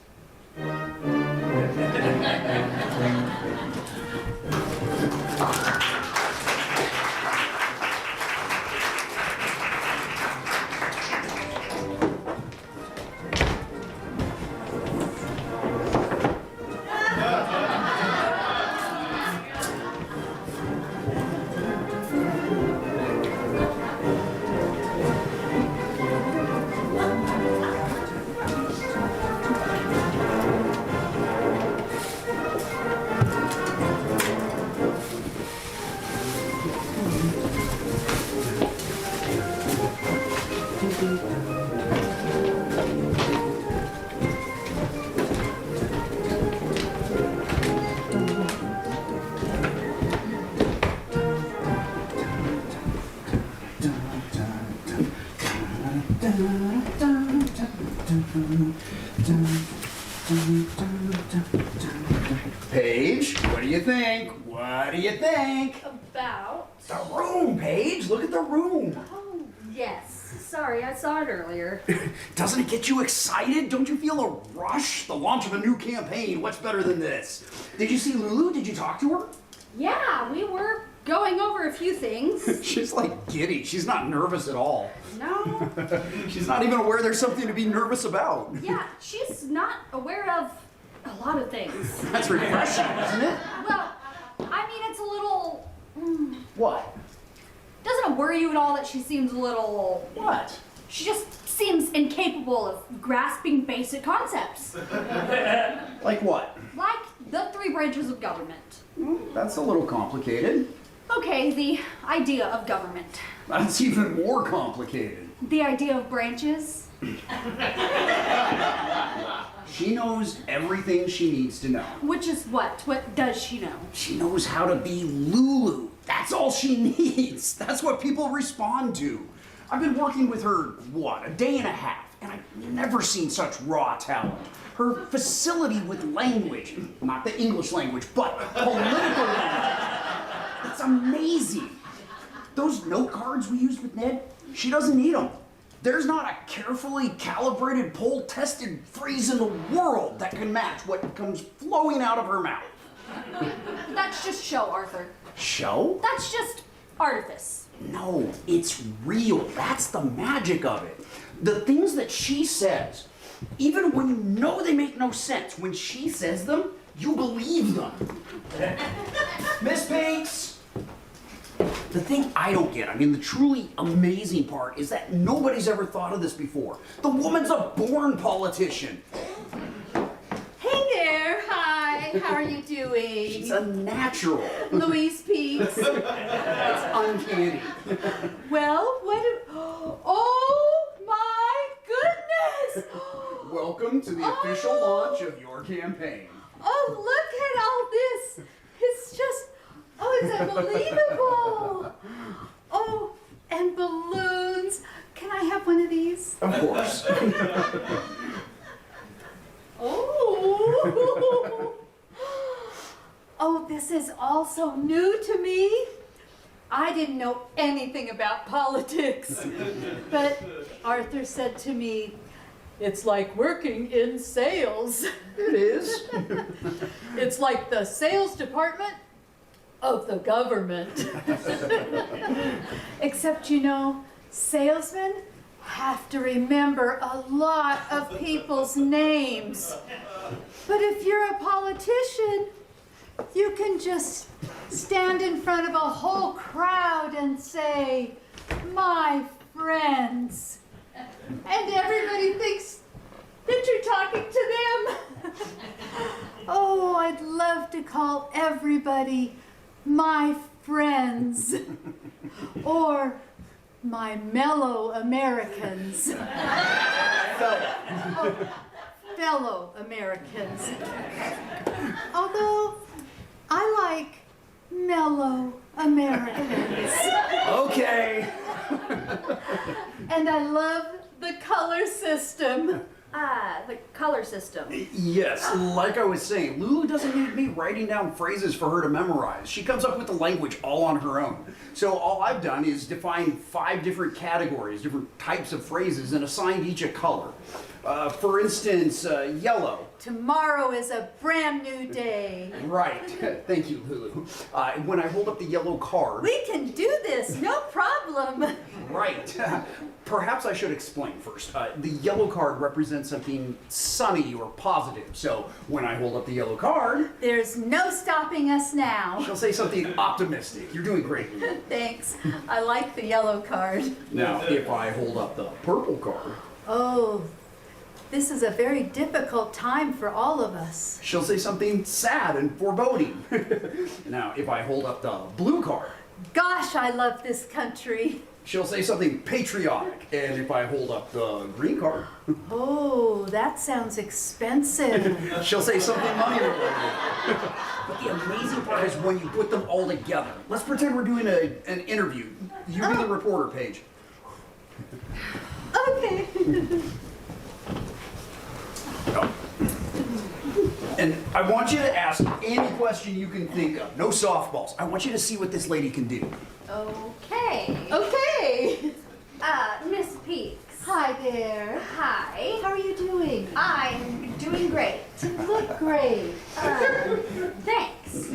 E: Paige, what do you think? What do you think?
A: About?
E: The room, Paige. Look at the room.
A: Oh, yes. Sorry, I saw it earlier.
E: Doesn't it get you excited? Don't you feel a rush? The launch of a new campaign. What's better than this? Did you see Lulu? Did you talk to her?
A: Yeah, we were going over a few things.
E: She's like giddy. She's not nervous at all.
A: No.
E: She's not even aware there's something to be nervous about.
A: Yeah, she's not aware of a lot of things.
E: That's refreshing, isn't it?
A: Well, I mean, it's a little...
E: What?
A: Doesn't it worry you at all that she seems a little...
E: What?
A: She just seems incapable of grasping basic concepts.
E: Like what?
A: Like the 3 branches of government.
E: That's a little complicated.
A: Okay, the idea of government.
E: That's even more complicated.
A: The idea of branches.
E: She knows everything she needs to know.
A: Which is what? What does she know?
E: She knows how to be Lulu. That's all she needs. That's what people respond to. I've been working with her, what, a day and a half, and I've never seen such raw talent. Her facility with language, not the English language, but political language. It's amazing. Those note cards we used with Ned, she doesn't need them. There's not a carefully calibrated, poll-tested phrase in the world that can match what comes flowing out of her mouth.
A: That's just show, Arthur.
E: Show?
A: That's just artifice.
E: No, it's real. That's the magic of it. The things that she says, even when you know they make no sense, when she says them, you believe them. Miss Pinks! The thing I don't get, I mean, the truly amazing part is that nobody's ever thought of this before. The woman's a born politician.
C: Hey there, hi, how are you doing?
E: She's a natural.
C: Louise Peaks.
E: It's uncanny.
C: Well, oh my goodness!
E: Welcome to the official launch of your campaign.
C: Oh, look at all this. It's just, oh, it's unbelievable. Oh, and balloons. Can I have one of these?
E: Of course.
C: Oh. Oh, this is also new to me. I didn't know anything about politics. But Arthur said to me, it's like working in sales.
E: It is.
C: It's like the sales department of the government. Except, you know, salesmen have to remember a lot of people's names. But if you're a politician, you can just stand in front of a whole crowd and say, my friends. And everybody thinks that you're talking to them. Oh, I'd love to call everybody my friends. Or my mellow Americans. Fellow Americans. Although I like mellow Americans.
E: Okay.
C: And I love the color system.
A: The color system.
E: Yes, like I was saying, Lulu doesn't need me writing down phrases for her to memorize. She comes up with the language all on her own. So all I've done is define 5 different categories, different types of phrases, and assigned each a color. For instance, yellow.
C: Tomorrow is a brand new day.
E: Right. Thank you, Lulu. When I hold up the yellow card...
C: We can do this, no problem.
E: Right. Perhaps I should explain first. The yellow card represents something sunny or positive. So when I hold up the yellow card...
C: There's no stopping us now.
E: She'll say something optimistic. You're doing great, Lulu.
C: Thanks. I like the yellow card.
E: Now, if I hold up the purple card...
C: Oh, this is a very difficult time for all of us.
E: She'll say something sad and foreboding. Now, if I hold up the blue card...
C: Gosh, I love this country.
E: She'll say something patriotic. And if I hold up the green card...
C: Oh, that sounds expensive.
E: She'll say something money related. But the amazing part is when you put them all together. Let's pretend we're doing an interview. You be the reporter, Paige.
C: Okay.
E: And I want you to ask any question you can think of. No softballs. I want you to see what this lady can do.
A: Okay.
C: Okay.
A: Miss Peaks.
C: Hi there.
A: Hi.
C: How are you doing?
A: I'm doing great.
C: You look great.
A: Thanks.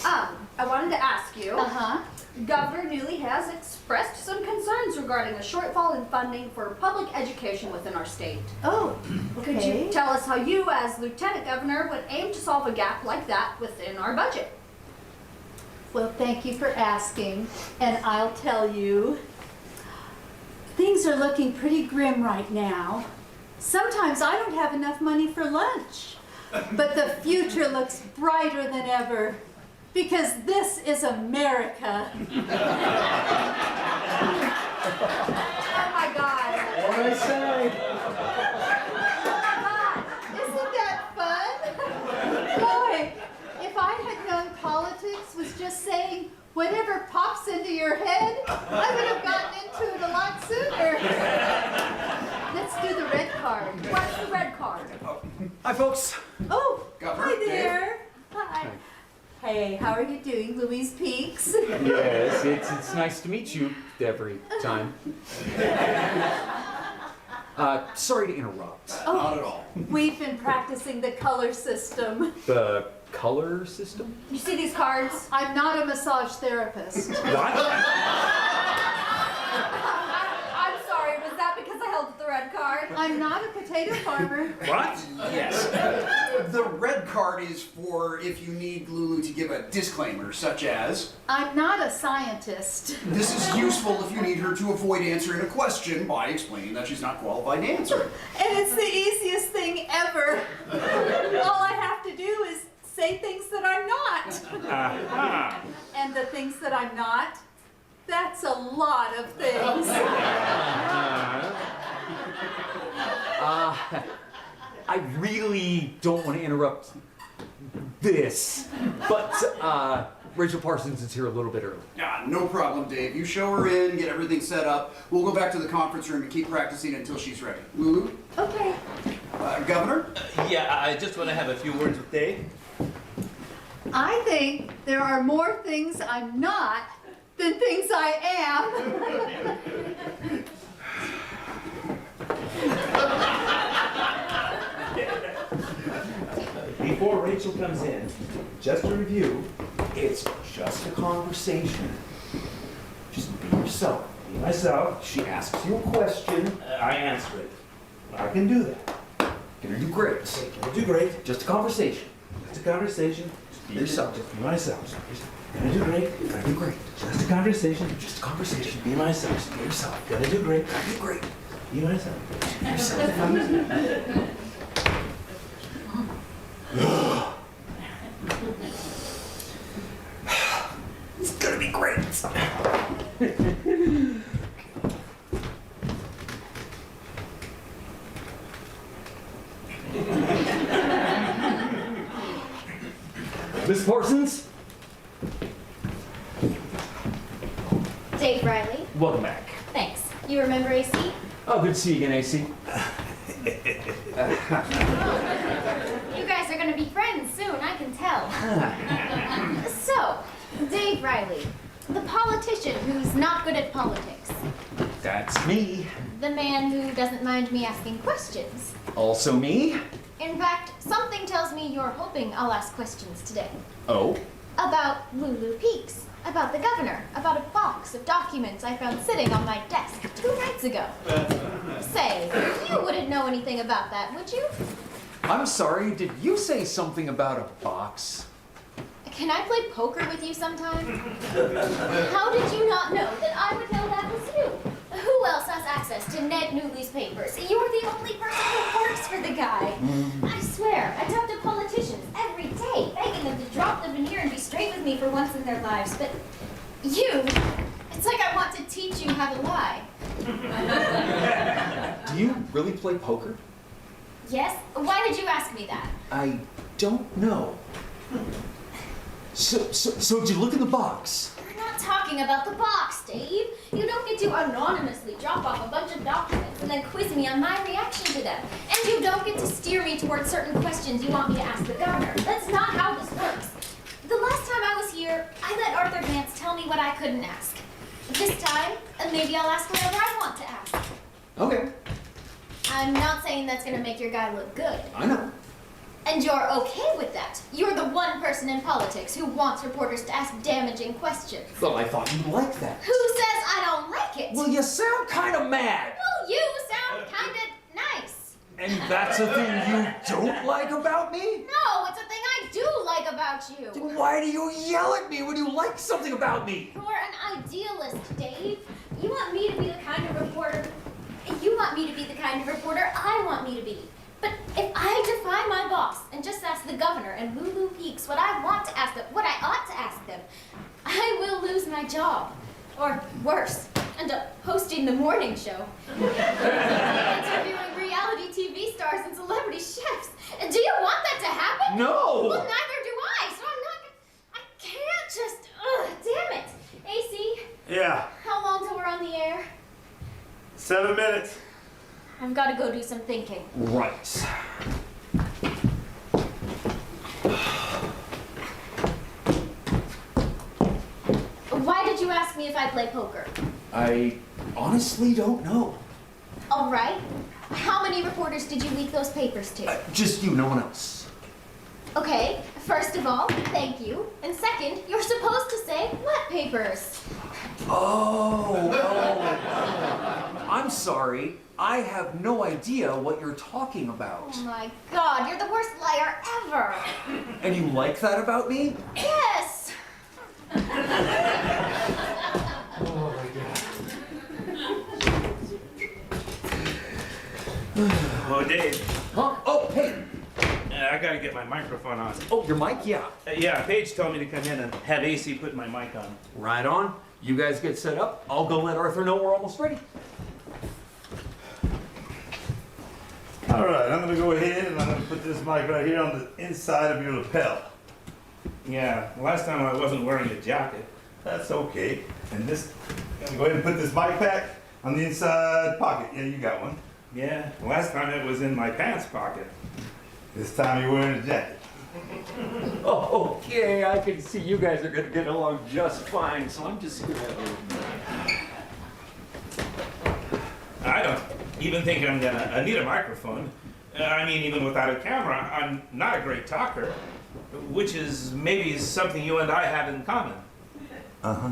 A: I wanted to ask you.
C: Uh-huh.
A: Governor Newley has expressed some concerns regarding a shortfall in funding for public education within our state.
C: Oh,
A: Could
C: okay.
A: you tell us how you, as Lieutenant Governor, would aim to solve a gap like that within our budget?
C: Well, thank you for asking, and I'll tell you, things are looking pretty grim right now. Sometimes I don't have enough money for lunch, but the future looks brighter than ever, because this is America.
A: Oh my God.
E: What'd I say?
C: Isn't that fun? Boy, if I had known politics was just saying whatever pops into your head, I would have gotten into it a lot sooner. Let's do the red card.
A: What's the red card?
E: Hi, folks.
C: Oh,
E: Governor,
C: hi there. Hi. Hey, how are you doing, Louise Peaks?
B: Yes, it's nice to meet you every time. Sorry to interrupt.
E: Not at all.
C: We've been practicing the color system.
B: The color system?
A: You see these cards?
C: I'm not a massage therapist.
B: What?
A: I'm sorry, was that because I held the red card?
C: I'm not a potato farmer.
F: What?
E: Yes. The red card is for if you need Lulu to give a disclaimer, such as,
C: I'm not a scientist.
E: this is useful if you need her to avoid answering a question by explaining that she's not qualified to answer it.
C: And it's the easiest thing ever. All I have to do is say things that I'm not.
F: Aha.
C: And the things that I'm not, that's a lot of things.
B: I really don't want to interrupt this. But Rachel Parsons is here a little bit early.
E: Ah, no problem, Dave. You show her in, get everything set up. We'll go back to the conference room and keep practicing until she's ready. Lulu?
C: Okay.
E: Governor?
J: Yeah, I just want to have a few words with Dave.
C: I think there are more things I'm not than things I am.
B: Before Rachel comes in, just to review, it's just a conversation. Just be yourself.
F: Be myself.
B: She asks you a question.
F: I answer it. I can do that.
B: Gonna do great.
F: Gonna do great.
B: Just a conversation.
F: Just a conversation.
B: Just be yourself.
F: Just be myself. Gonna do great.
B: Gonna do great.
F: Just a conversation.
B: Just a conversation.
F: Just be myself.
B: Just be yourself.
F: Gonna do great.
B: Gonna do great.
F: Be myself.
B: Be yourself. It's gonna be great. Miss Parsons?
G: Dave Riley.
B: Welcome back.
G: Thanks. You remember AC?
B: Oh, good to see you again, AC.
G: You guys are gonna be friends soon, I can tell. So, Dave Riley, the politician who's not good at politics.
B: That's me.
G: The man who doesn't mind me asking questions.
B: Also me.
G: In fact, something tells me you're hoping I'll ask questions today.
B: Oh?
G: About Lulu Peaks. About the governor. About a box of documents I found sitting on my desk 2 nights ago. Say, you wouldn't know anything about that, would you?
B: I'm sorry, did you say something about a box?
G: Can I play poker with you sometime? How did you not know that I would know that was you? Who else has access to Ned Newley's papers? You're the only person who works for the guy. I swear, I talk to politicians every day, begging them to drop the veneer and be straight with me for once in their lives. But you, it's like I want to teach you how to lie.
B: Do you really play poker?
G: Yes? Why did you ask me that?
B: I don't know. So did you look in the box?
G: We're not talking about the box, Dave. You don't get to anonymously drop off a bunch of documents and then quiz me on my reaction to them. And you don't get to steer me towards certain questions you want me to ask the governor. That's not how this works. The last time I was here, I let Arthur Vance tell me what I couldn't ask. This time, maybe I'll ask whatever I want to ask.
B: Okay.
G: I'm not saying that's gonna make your guy look good.
B: I know.
G: And you're okay with that. You're the one person in politics who wants reporters to ask damaging questions.
B: Well, I thought you'd like that.
G: Who says I don't like it?
B: Well, you sound kind of mad.
G: Well, you sound kinda nice.
B: And that's a thing you don't like about me?
G: No, it's a thing I do like about you.
B: Then why do you yell at me when you like something about me?
G: You're an idealist, Dave. You want me to be the kind of reporter. You want me to be the kind of reporter I want me to be. But if I defy my boss and just ask the governor and Lulu Peaks what I want to ask them, what I ought to ask them, I will lose my job. Or worse, end up hosting the morning show. Interviewing reality TV stars and celebrity chefs. Do you want that to happen?
B: No!
G: Well, neither do I, so I can't just, damn it. AC,
I: Yeah,
G: how long till we're on the air?
I: 7 minutes.
G: I've got to go do some thinking.
B: Right.
G: Why did you ask me if I play poker?
B: I honestly don't know.
G: All right. How many reporters did you leak those papers to?
B: Just you, no one else.
G: Okay, first of all, thank you. And second, you're supposed to say what papers?
B: Oh. I'm sorry. I have no idea what you're talking about.
G: Oh my God, you're the worst liar ever.
B: And you like that about me?
G: Yes.
B: Oh my God.
F: Oh, Dave.
B: Huh? Oh, hey.
F: I gotta get my microphone on.
B: Oh, your mic? Yeah.
F: Yeah, Paige told me to come in and have AC put my mic on.
B: Right on. You guys get set up. I'll go let Arthur know we're almost ready.
I: All right, I'm gonna go ahead and I'm gonna put this mic right here on the inside of your lapel.
F: Yeah, last time I wasn't wearing a jacket.
I: That's okay. And this, I'm gonna go ahead and put this mic pack on the inside pocket. Yeah, you got one.
F: Yeah, last time it was in my pants pocket.
I: This time you're wearing a jacket.
B: Oh, okay, I can see you guys are gonna get along just fine, so I'm just gonna...
F: I don't even think I'm gonna need a microphone. I mean, even without a camera, I'm not a great talker, which is maybe something you and I have in common.
I: Uh-huh.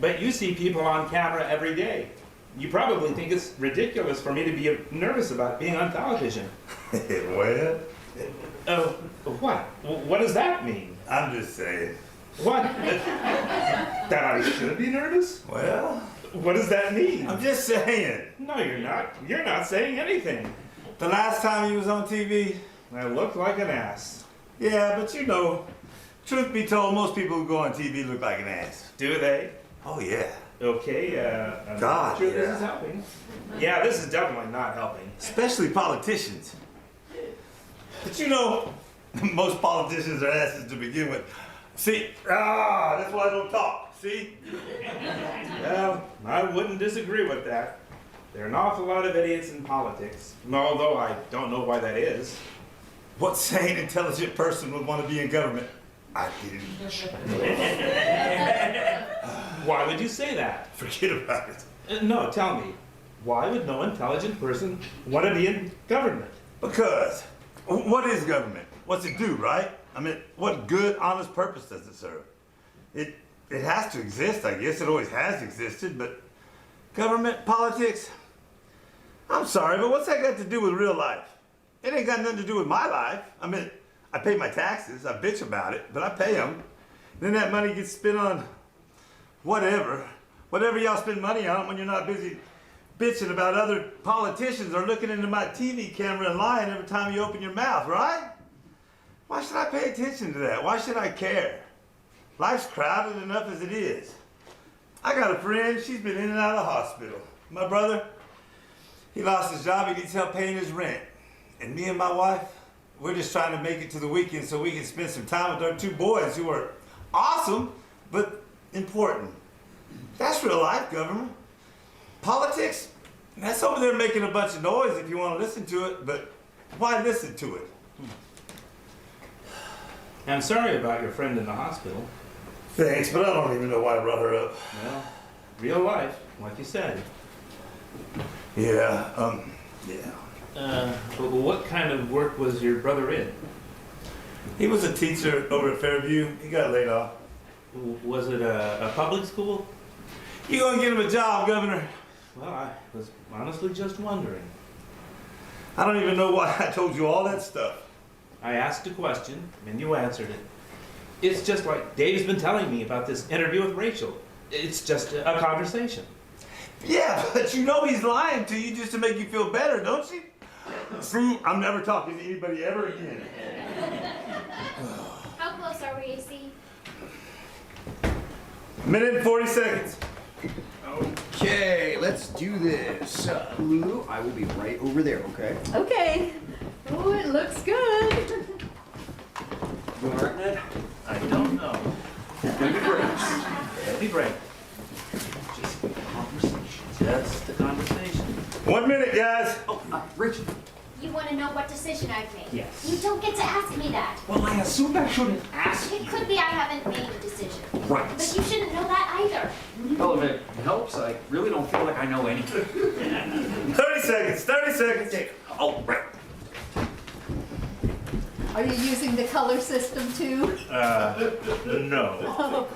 F: But you see people on camera every day. You probably think it's ridiculous for me to be nervous about being on television.
I: Well,
F: Oh, what? What does that mean?
I: I'm just saying.
F: What? That I should be nervous?
I: Well,
F: What does that mean?
I: I'm just saying.
F: No, you're not. You're not saying anything.
I: The last time you was on TV,
F: I look like an ass.
I: yeah, but you know, truth be told, most people who go on TV look like an ass.
F: Do they?
I: Oh, yeah.
F: Okay, I'm
I: God,
F: not sure this
I: yeah.
F: is helping. Yeah, this is definitely not helping.
I: Especially politicians. But you know, most politicians are asses to begin with. See, that's why I don't talk. See?
F: Well, I wouldn't disagree with that. There are an awful lot of idiots in politics, although I don't know why that is.
I: What sane, intelligent person would want to be in government? I didn't.
F: Why would you say that?
I: Forget about it.
F: No, tell me. Why would no intelligent person want to be in government?
I: Because, what is government? What's it do, right? I mean, what good, honest purpose does it serve? It has to exist, I guess. It always has existed, but government, politics, I'm sorry, but what's that got to do with real life? It ain't got nothing to do with my life. I mean, I pay my taxes, I bitch about it, but I pay them. Then that money gets spent on whatever y'all spend money on when you're not busy bitching about other politicians or looking into my TV camera and lying every time you open your mouth, right? Why should I pay attention to that? Why should I care? Life's crowded enough as it is. I got a friend, she's been in and out of the hospital. My brother, he lost his job, he needs help paying his rent. And me and my wife, we're just trying to make it to the weekend so we can spend some time with our two boys who are awesome, but important. That's real life, government. Politics, that's over there making a bunch of noise if you want to listen to it, but why listen to it?
F: I'm sorry about your friend in the hospital.
I: Thanks, but I don't even know why I brought her up.
F: Well, real life, like you said.
I: Yeah.
F: What kind of work was your brother in?
I: He was a teacher over at Fairview. He got laid off.
F: Was it a public school?
I: You gonna get him a job, Governor?
F: Well, I was honestly just wondering.
I: I don't even know why I told you all that stuff.
F: I asked a question, and you answered it. It's just like Dave's been telling me about this interview with Rachel. It's just a conversation.
I: Yeah, but you know he's lying to you just to make you feel better, don't you? See, I'm never talking to anybody ever again.
G: How close are we, AC?
I: A minute and 40 seconds.
E: Okay, let's do this. Lulu, I will be right over there, okay?
C: Okay. Oh, it looks good.
J: Darn it. I don't know.
E: It's gonna be great.
F: That'd be great. Just a conversation. Just a conversation.
I: 1 minute, guys.
E: Oh, Rachel.
G: You want to know what decision I've made?
F: Yes.
G: You don't get to ask me that.
B: Well, I assumed I shouldn't ask.
G: It could be I haven't made a decision.
B: Right.
G: But you shouldn't know that either.
B: Well, if it helps, I really don't feel like I know anything.
I: 30 seconds, 30 seconds.
B: Oh, right.
C: Are you using the color system too?
F: No.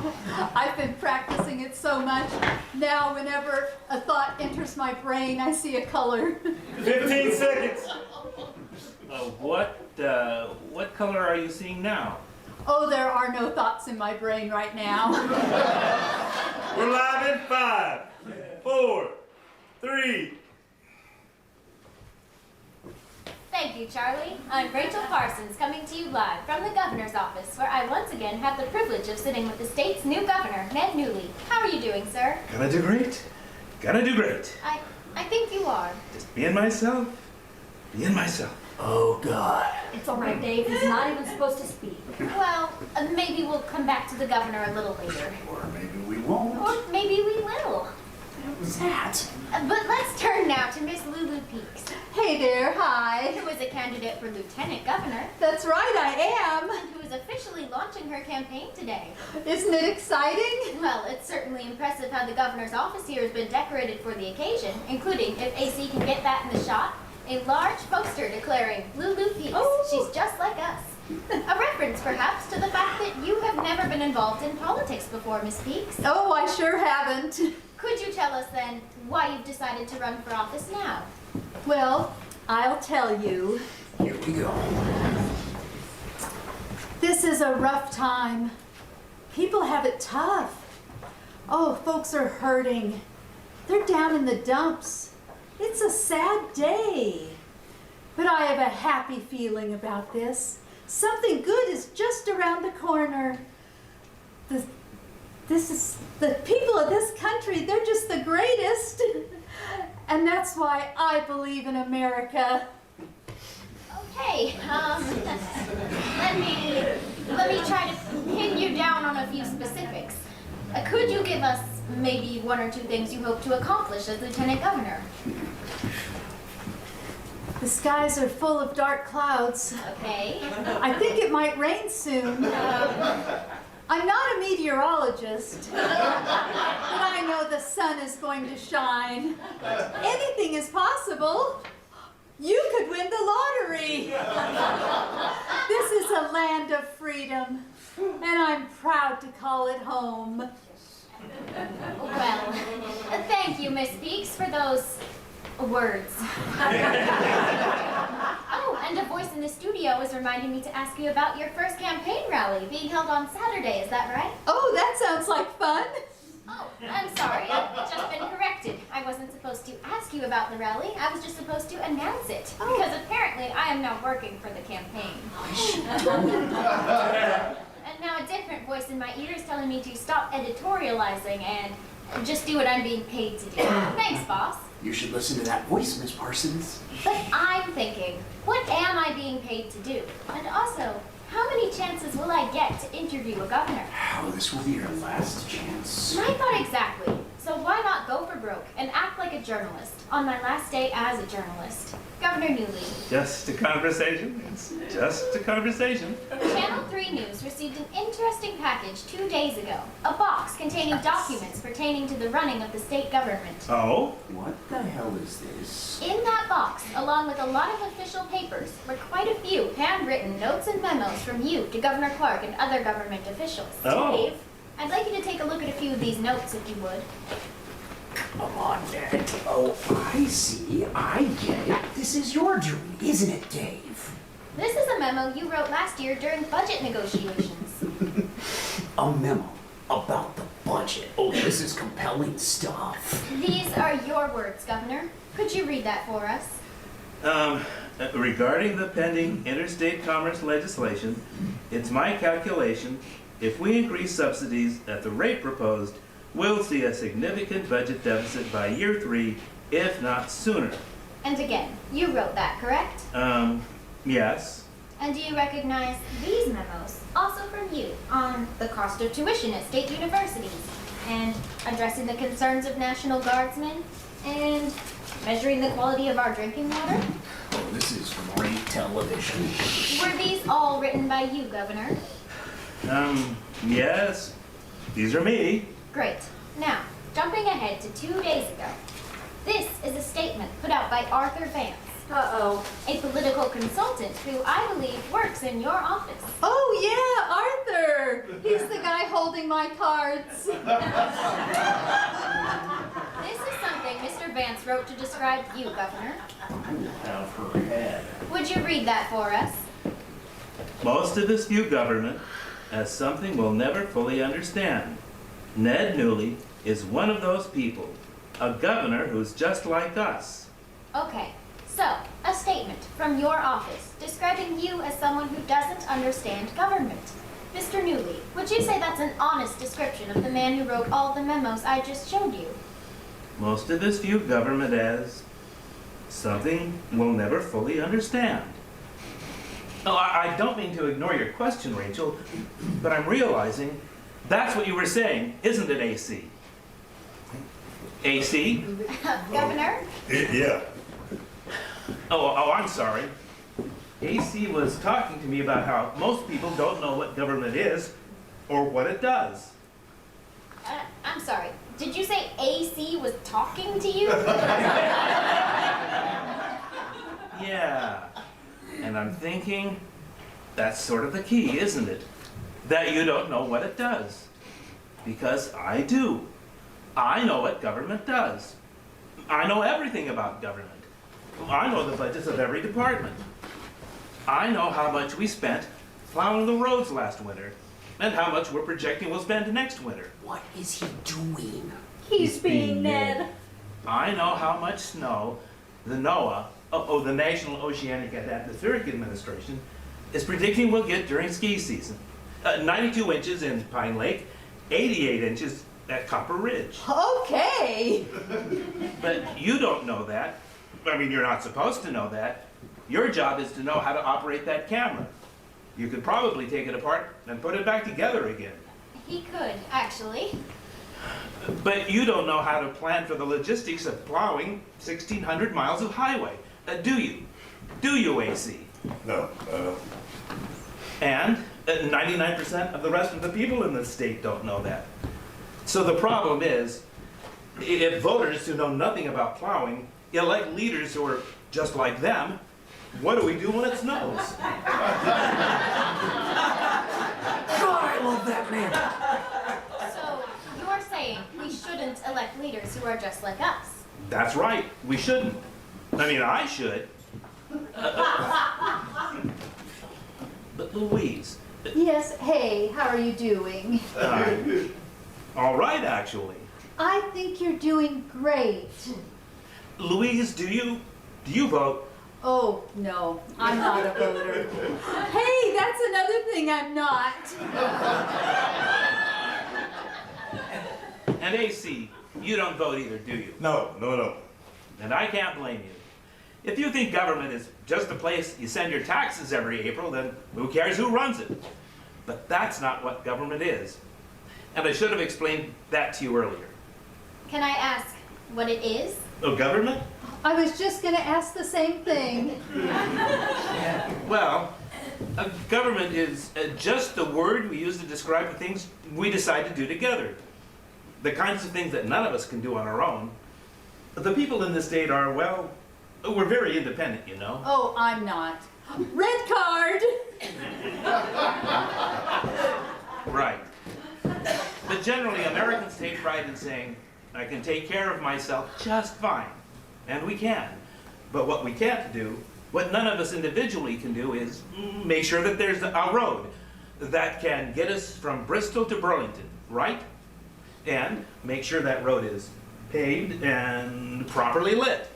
C: I've been practicing it so much. Now, whenever a thought enters my brain, I see a color.
I: 15 seconds.
F: What color are you seeing now?
C: Oh, there are no thoughts in my brain right now.
I: We're live in 5, 4, 3.
G: Thank you, Charlie. I'm Rachel Parsons, coming to you live from the governor's office, where I once again have the privilege of sitting with the state's new governor, Ned Newley. How are you doing, sir?
F: Gonna do great. Gonna do great.
G: I think you are.
F: Just being myself. Being myself.
E: Oh, God.
A: It's all right, Dave. He's not even supposed to speak.
G: Well, maybe we'll come back to the governor a little later.
E: Or maybe we won't.
G: Or maybe we will.
E: What was that?
G: But let's turn now to Miss Lulu Peaks,
C: Hey there, hi.
G: who is a candidate for lieutenant governor,
C: That's right, I
G: and who is officially launching her campaign today.
C: am. Isn't it exciting?
G: Well, it's certainly impressive how the governor's office here has been decorated for the occasion, including, if AC can get that in the shot, a large poster declaring Lulu Peaks,
C: Oh.
G: she's just like us. A reference, perhaps, to the fact that you have never been involved in politics before, Miss Peaks.
C: Oh, I sure haven't.
G: Could you tell us, then, why you've decided to run for office now?
C: Well, I'll tell you.
E: Here we go.
C: This is a rough time. People have it tough. Oh, folks are hurting. They're down in the dumps. It's a sad day. But I have a happy feeling about this. Something good is just around the corner. The people of this country, they're just the greatest. And that's why I believe in America.
G: Okay, let me try to pin you down on a few specifics. Could you give us maybe one or two things you hope to accomplish as lieutenant governor?
C: The skies are full of dark clouds.
G: Okay.
C: I think it might rain soon. I'm not a meteorologist, but I know the sun is going to shine. Anything is possible. You could win the lottery. This is a land of freedom, and I'm proud to call it home.
G: Well, thank you, Miss Peaks, for those words. Oh, and a voice in the studio is reminding me to ask you about your first campaign rally being held on Saturday, is that right?
C: Oh, that sounds like fun.
G: Oh, I'm sorry, I've just been corrected. I wasn't supposed to ask you about the rally, I was just supposed to announce it. Because apparently I am now working for the campaign. And now a different voice in my ear is telling me to stop editorializing and just do what I'm being paid to do. Thanks, boss.
E: You should listen to that voice, Miss Parsons.
G: But I'm thinking, what am I being paid to do? And also, how many chances will I get to interview a governor?
E: Oh, this will be your last chance.
G: Not exactly. So why not go for broke and act like a journalist on my last day as a journalist? Governor Newley.
F: Just a conversation. It's just a conversation.
G: Channel 3 News received an interesting package 2 days ago. A box containing documents pertaining to the running of the state government.
F: Oh?
E: What the hell is this?
G: In that box, along with a lot of official papers, were quite a few handwritten notes and memos from you to Governor Clark and other government officials.
F: Oh.
G: Dave, I'd like you to take a look at a few of these notes, if you would.
E: Come on, Dad. Oh, I see. I get it. This is your dream, isn't it, Dave?
G: This is a memo you wrote last year during budget negotiations.
E: A memo about the budget. Oh, this is compelling stuff.
G: These are your words, Governor. Could you read that for us?
F: Regarding the pending interstate commerce legislation, it's my calculation, if we increase subsidies at the rate proposed, we'll see a significant budget deficit by year 3, if not sooner.
G: And again, you wrote that, correct?
F: Yes.
G: And do you recognize these memos, also from you, on the cost of tuition at state universities, and addressing the concerns of National Guardsmen, and measuring the quality of our drinking water?
E: Oh, this is great television.
G: Were these all written by you, Governor?
F: Yes. These are me.
G: Great. Now, jumping ahead to 2 days ago. This is a statement put out by Arthur Vance.
A: Uh-oh.
G: A political consultant who I believe works in your office.
C: Oh, yeah, Arthur. He's the guy holding my cards.
G: This is something Mr. Vance wrote to describe you, Governor.
E: I will have her head.
G: Would you read that for us?
F: Most of us view government as something we'll never fully understand. Ned Newley is one of those people, a governor who's just like us.
G: Okay, so a statement from your office describing you as someone who doesn't understand government. Mr. Newley, would you say that's an honest description of the man who wrote all the memos I just showed you?
F: Most of us view government as something we'll never fully understand. No, I don't mean to ignore your question, Rachel, but I'm realizing that's what you were saying, isn't it, AC? AC?
G: Governor?
I: Yeah.
F: Oh, I'm sorry. AC was talking to me about how most people don't know what government is or what it does.
G: I'm sorry. Did you say AC was talking to you?
F: Yeah. And I'm thinking that's sort of the key, isn't it? That you don't know what it does. Because I do. I know what government does. I know everything about government. I know the budgets of every department. I know how much we spent plowing the roads last winter and how much we're projecting we'll spend next winter.
E: What is he doing?
A: He's being Ned.
F: I know how much snow the NOAA, the National Oceanic and Atmospheric Administration, is predicting we'll get during ski season. 92 inches in Pine Lake, 88 inches at Copper Ridge.
C: Okay.
F: But you don't know that. I mean, you're not supposed to know that. Your job is to know how to operate that camera. You could probably take it apart and put it back together again.
G: He could, actually.
F: But you don't know how to plan for the logistics of plowing 1,600 miles of highway, do you? Do you, AC?
I: No.
F: And 99% of the rest of the people in this state don't know that. So the problem is, if voters who know nothing about plowing elect leaders who are just like them, what do we do when it snows?
B: God, I love that man.
G: So, you're saying we shouldn't elect leaders who are just like us?
F: That's right, we shouldn't. I mean, I should. But Louise,
C: Yes, hey, how are you doing?
F: all right, actually.
C: I think you're doing great.
F: Louise, do you vote?
C: Oh, no, I'm not a voter. Hey, that's another thing I'm not.
F: And AC, you don't vote either, do you?
I: No.
F: And I can't blame you. If you think government is just a place you send your taxes every April, then who cares who runs it? But that's not what government is. And I should have explained that to you earlier.
G: Can I ask what it is?
F: Oh, government?
C: I was just gonna ask the same thing.
F: Well, government is just the word we use to describe the things we decide to do together. The kinds of things that none of us can do on our own. The people in this state are, well, we're very independent, you know.
C: Oh, I'm not. Red card!
F: Right. But generally, Americans take pride in saying, I can take care of myself just fine. And we can. But what we can't do, what none of us individually can do, is make sure that there's a road that can get us from Bristol to Burlington, right? And make sure that road is paved and properly lit.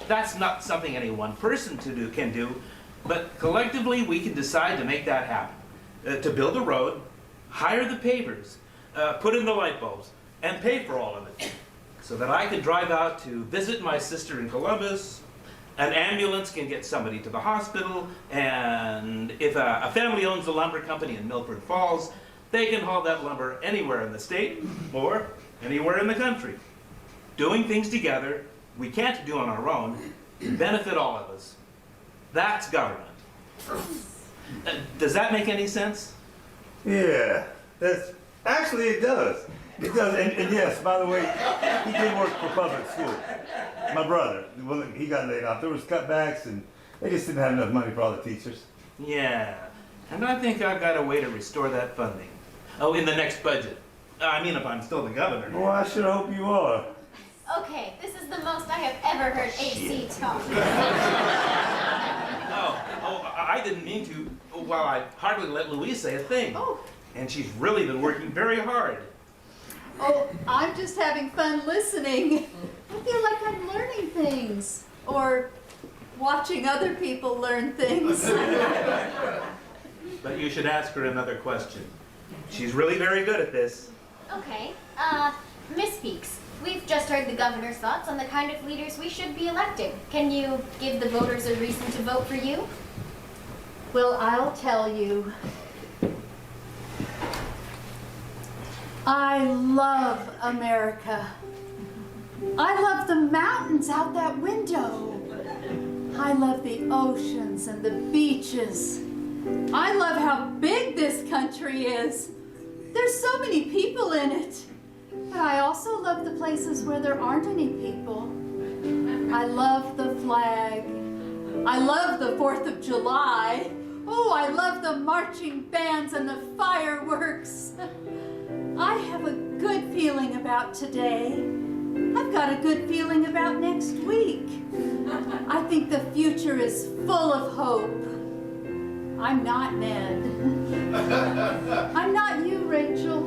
F: That's not something any one person can do, but collectively we can decide to make that happen. To build a road, hire the pavers, put in the light bulbs, and pay for all of it. So that I can drive out to visit my sister in Columbus, an ambulance can get somebody to the hospital, and if a family owns a lumber company in Milford Falls, they can haul that lumber anywhere in the state or anywhere in the country. Doing things together we can't do on our own benefit all of us. That's government. Does that make any sense?
I: Yeah, actually it does. It does, and yes, by the way, he did work for public school. My brother, well, he got laid off. There was cutbacks, and they just didn't have enough money for all the teachers.
F: Yeah, and I think I've got a way to restore that funding. Oh, in the next budget. I mean, if I'm still the governor.
I: Well, I sure hope you are.
G: Okay, this is the most I have ever heard AC talk.
F: Oh, I didn't mean to. Well, I hardly let Louise say a thing.
C: Oh.
F: And she's really been working very hard.
C: Oh, I'm just having fun listening. I feel like I'm learning things. Or watching other people learn things.
F: But you should ask her another question. She's really very good at this.
G: Okay, Miss Peaks, we've just heard the governor's thoughts on the kind of leaders we should be electing. Can you give the voters a reason to vote for you?
C: Well, I'll tell you. I love America. I love the mountains out that window. I love the oceans and the beaches. I love how big this country is. There's so many people in it. But I also love the places where there aren't any people. I love the flag. I love the 4th of July. Oh, I love the marching bands and the fireworks. I have a good feeling about today. I've got a good feeling about next week. I think the future is full of hope. I'm not Ned. I'm not you, Rachel.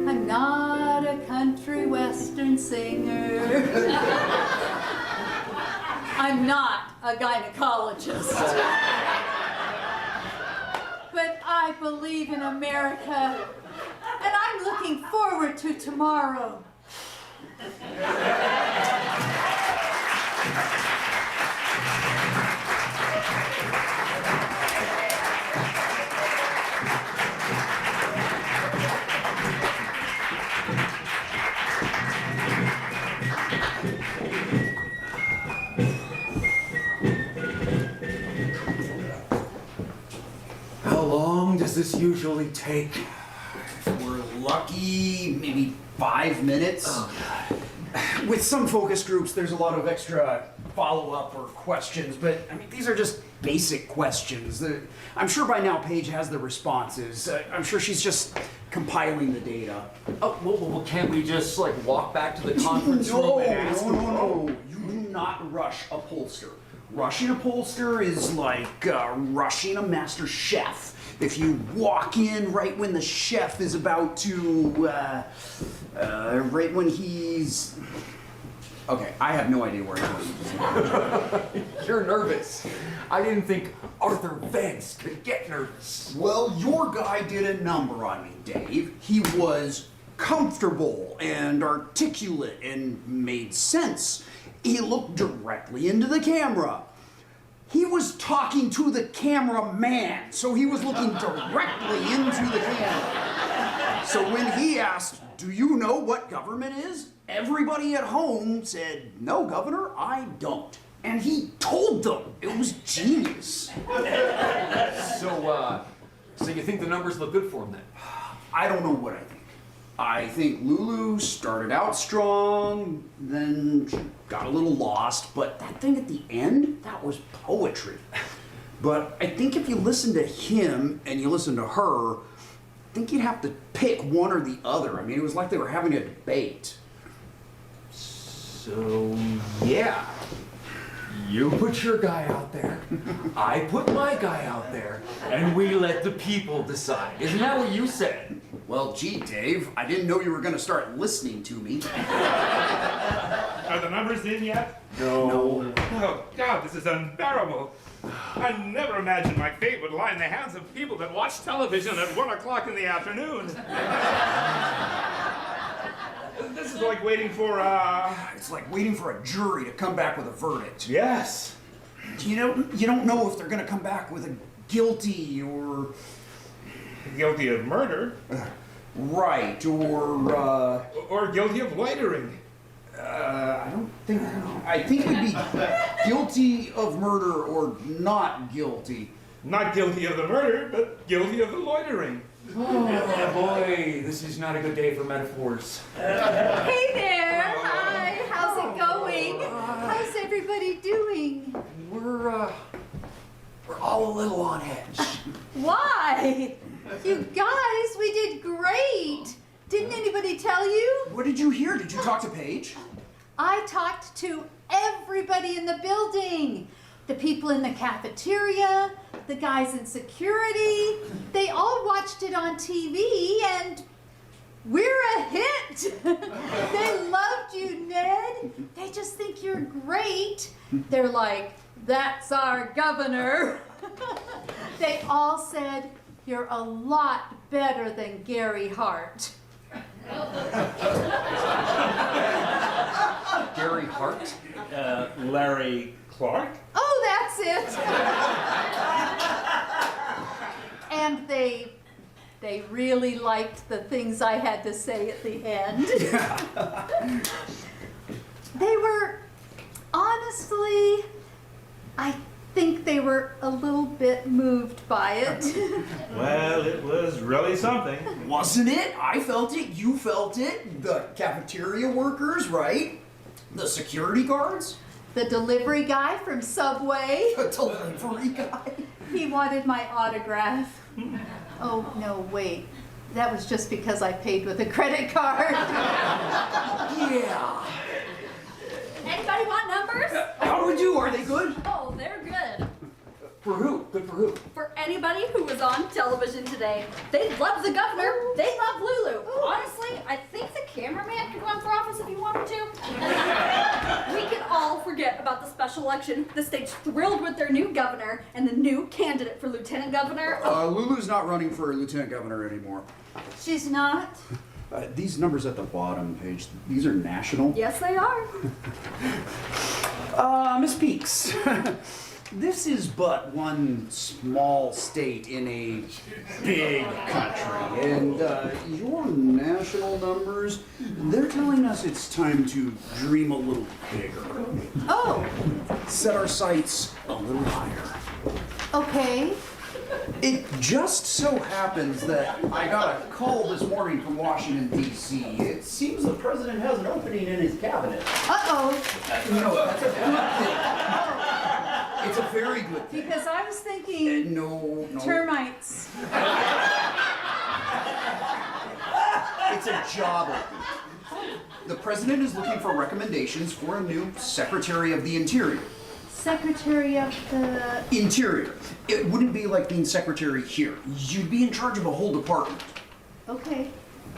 C: I'm not a country western singer. I'm not a gynecologist. But I believe in America, and I'm looking forward to tomorrow.
B: How long does this usually take?
E: If we're lucky, maybe 5 minutes.
B: Oh, God.
E: With some focus groups, there's a lot of extra follow-up or questions, but I mean, these are just basic questions. I'm sure by now Paige has the responses. I'm sure she's just compiling the data.
B: Oh, well, can't we just, like, walk back to the conference room and ask them?
E: No. You do not rush a pollster. Rushing a pollster is like rushing a master chef. If you walk in right when the chef is about to, right when he's... Okay, I have no idea where he goes.
B: You're nervous. I didn't think Arthur Vance could get nervous.
E: Well, your guy did a number on me, Dave. He was comfortable and articulate and made sense. He looked directly into the camera. He was talking to the cameraman, so he was looking directly into the camera. So when he asked, "Do you know what government is?" everybody at home said, "No, Governor, I don't." And he told them. It was genius.
B: So you think the numbers look good for him then?
E: I don't know what I think. I think Lulu started out strong, then she got a little lost, but that thing at the end, that was poetry. But I think if you listen to him and you listen to her, I think you'd have to pick one or the other. I mean, it was like they were having a debate.
B: So, yeah. You put your guy out there, I put my guy out there, and we let the people decide. Isn't that what you said?
E: Well, gee, Dave, I didn't know you were going to start listening to me.
F: Are the numbers in yet?
B: No.
F: Oh, God, this is unbearable. I never imagined my fate would lie in the hands of people that watch television at 1 o'clock in the afternoon. This is like waiting for,
E: It's like waiting for a jury to come back with a verdict.
F: Yes.
E: You don't know if they're going to come back with a guilty or...
F: Guilty of murder.
E: Right, or
F: guilty of loitering.
E: I don't think... I think it would be guilty of murder or not guilty.
F: Not guilty of the murder, but guilty of the loitering.
B: Oh boy, this is not a good day for metaphors.
C: Hey there! Hi! How's it going? How's everybody doing?
B: We're all a little on edge.
C: Why? You guys, we did great! Didn't anybody tell you?
E: What did you hear? Did you talk to Paige?
C: I talked to everybody in the building. The people in the cafeteria, the guys in security. They all watched it on TV and we're a hit. They loved you, Ned. They just think you're great. They're like, "That's our governor." They all said, "You're a lot better than Gary Hart."
B: Gary Hart?
F: Larry Clark?
C: Oh, that's it. And they really liked the things I had to say at the end. They were, honestly, I think they were a little bit moved by it.
F: Well, it was really something.
E: Wasn't it? I felt it. You felt it. The cafeteria workers, right? The security guards.
C: The delivery guy from Subway,
E: The delivery guy.
C: he wanted my autograph. Oh, no, wait. That was just because I paid with a credit card.
E: Yeah.
A: Anybody want numbers?
E: How do we do? Are they good?
A: Oh, they're good.
E: For who? Good for who?
A: For anybody who was on television today, they love the governor. They love Lulu. Honestly, I think the cameraman could run for office if he wanted to. We can all forget about the special election. The state's thrilled with their new governor and the new candidate for lieutenant governor.
E: Lulu's not running for lieutenant governor anymore.
C: She's not?
E: These numbers at the bottom page, these are national.
A: Yes, they are.
E: Miss Peaks, this is but one small state in a big country, and your national numbers, they're telling us it's time to dream a little bigger.
C: Oh,
E: Set our sights a little higher.
C: okay.
E: It just so happens that I got a call this morning from Washington, D.C. It seems the president has an opening in his cabinet.
C: Uh-oh,
E: No, that's a good thing. It's a very good thing.
C: because I was thinking
E: No.
C: termites.
E: It's a job opening. The president is looking for recommendations for a new Secretary of the Interior.
C: Secretary of the...
E: Interior. It wouldn't be like being secretary here. You'd be in charge of a whole department.
C: Okay.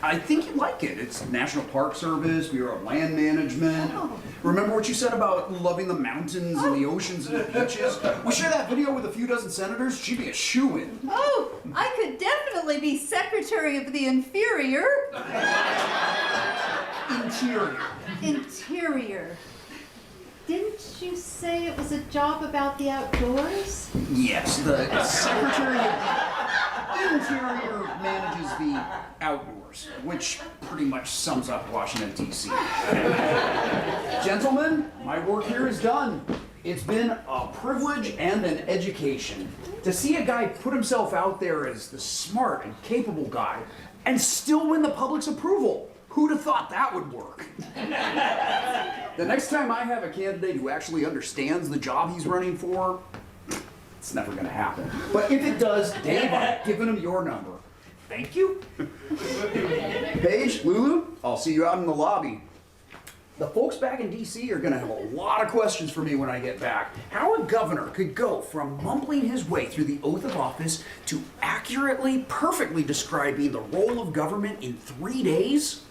E: I think you'd like it. It's National Park Service, Bureau of Land Management.
C: Oh.
E: Remember what you said about loving the mountains and the oceans and the beaches? We share that video with a few dozen senators. She'd be a shoo-in.
C: Oh, I could definitely be Secretary of the Inferior.
E: Interior.
C: Interior. Didn't you say it was a job about the outdoors?
E: Yes, the Secretary of the Interior manages the outdoors, which pretty much sums up Washington, D.C. Gentlemen, my work here is done. It's been a privilege and an education to see a guy put himself out there as the smart and capable guy and still win the public's approval. Who'd have thought that would work? The next time I have a candidate who actually understands the job he's running for, it's never gonna happen. But if it does, Dave, I've given him your number. Thank you. Paige, Lulu, I'll see you out in the lobby. The folks back in DC are gonna have a lot of questions for me when I get back. How a governor could go from mumbling his way through the oath of office to accurately, perfectly describing the role of government in 3 days?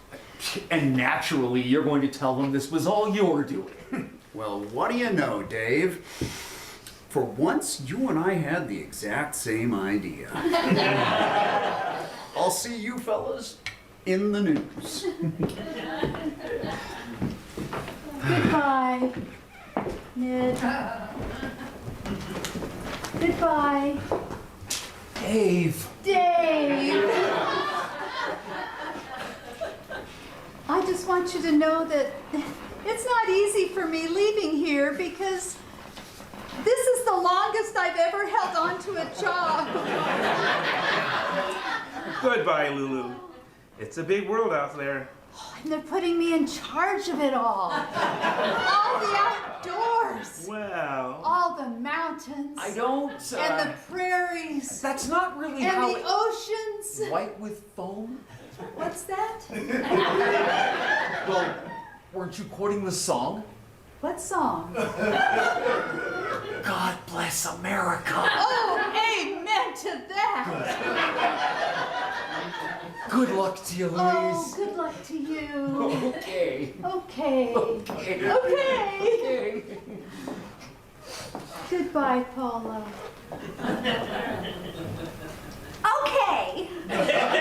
B: And naturally, you're going to tell them this was all your doing.
E: Well, what do you know, Dave? For once, you and I had the exact same idea. I'll see you fellas in the news.
C: Goodbye, Ned. Goodbye,
B: Dave.
C: Dave. I just want you to know that it's not easy for me leaving here because this is the longest I've ever held on to a job.
F: Goodbye, Lulu. It's a big world out there.
C: And they're putting me in charge of it all. All the outdoors.
F: Well,
C: All the mountains.
B: I don't.
C: And the prairies.
B: That's not really
C: And
B: how
C: the oceans.
B: White with foam?
C: What's that?
B: Well, weren't you quoting the song?
C: What song?
B: God bless America.
C: Oh, amen to that.
B: Good luck to you, Louise.
C: Oh, good luck to you.
B: Okay.
C: Okay.
B: Okay.
C: Okay. Goodbye, Paula.
A: Okay.
C: Okay.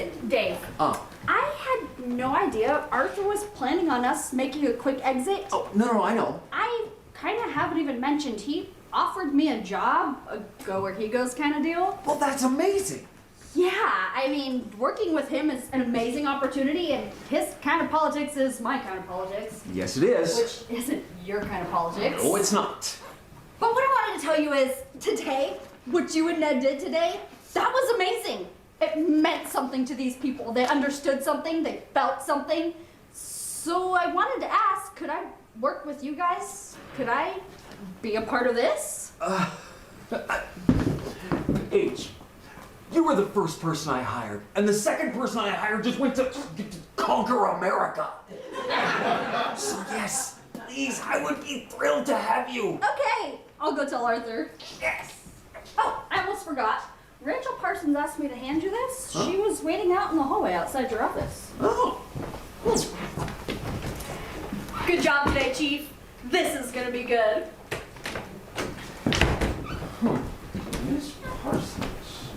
A: Listen, Dave.
B: Oh.
A: I had no idea Arthur was planning on us making a quick exit.
B: Oh, no, I know.
A: I kind of haven't even mentioned he offered me a job, a go where he goes kind of deal.
B: Well, that's amazing.
A: Yeah, I mean, working with him is an amazing opportunity, and his kind of politics is my kind of politics.
B: Yes, it is.
A: Which isn't your kind of politics.
B: No, it's not.
A: But what I wanted to tell you is, today, what you and Ned did today, that was amazing. It meant something to these people. They understood something, they felt something. So I wanted to ask, could I work with you guys? Could I be a part of this?
B: H, you were the first person I hired, and the second person I hired just went to conquer America. So yes, please, I would be thrilled to have you.
A: Okay, I'll go tell Arthur.
B: Yes.
A: Oh, I almost forgot. Rachel Parsons asked me to hand you this.
B: Huh?
A: She was waiting out in the hallway outside your office.
B: Oh.
A: Good job today, Chief. This is gonna be good.
B: Miss Parsons.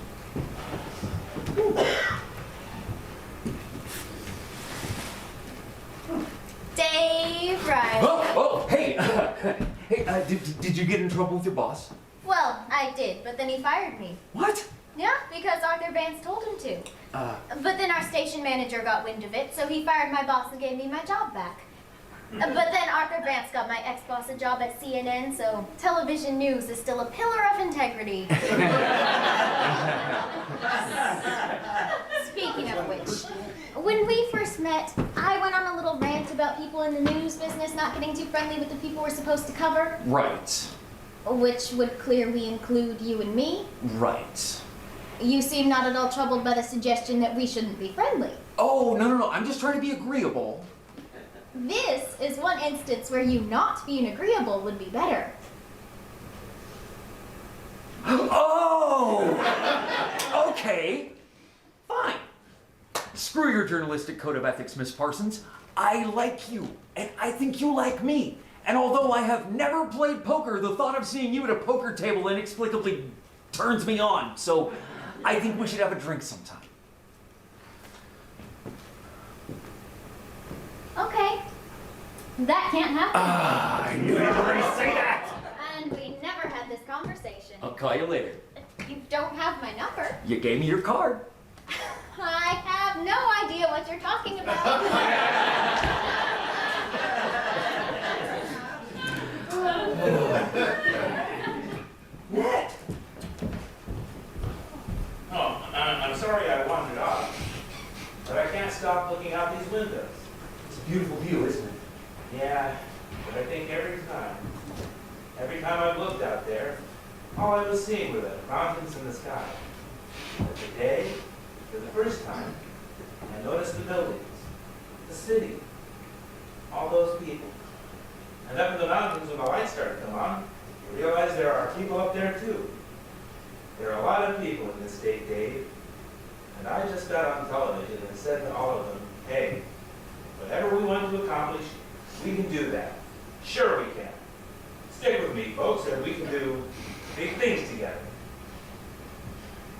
G: Dave Riley.
B: Oh, hey, hey, did you get in trouble with your boss?
G: Well, I did, but then he fired me.
B: What?
G: Yeah, because Arthur Vance told him to. But then our station manager got wind of it, so he fired my boss and gave me my job back. But then Arthur Vance got my ex-boss a job at CNN, so television news is still a pillar of integrity. Speaking of which, when we first met, I went on a little rant about people in the news business not getting too friendly with the people we're supposed to cover.
B: Right.
G: Which would clearly include you and me.
B: Right.
G: You seem not at all troubled by the suggestion that we shouldn't be friendly.
B: Oh, no, I'm just trying to be agreeable.
G: This is one instance where you not being agreeable would be better.
B: Oh! Okay. Fine. Screw your journalistic code of ethics, Miss Parsons. I like you, and I think you like me. And although I have never played poker, the thought of seeing you at a poker table inexplicably turns me on. So I think we should have a drink sometime.
G: Okay. That can't happen.
B: I knew you were going to say that.
G: And we never had this conversation.
B: I'll call you later.
G: You don't have my number.
B: You gave me your card.
G: I have no idea what you're talking about.
B: Ned.
F: Oh, I'm sorry I wandered off, but I can't stop looking out these windows.
B: It's a beautiful view, isn't it?
F: Yeah, but I think every time I've looked out there, all I was seeing were the mountains and the sky. But today, for the first time, I noticed the buildings, the city, all those people. And up in the mountains, when the lights started to come on, you realize there are people up there too. There are a lot of people in this state, Dave. And I just got on television and said to all of them, hey, whatever we want to accomplish, we can do that. Sure we can. Stick with me, folks, and we can do big things together.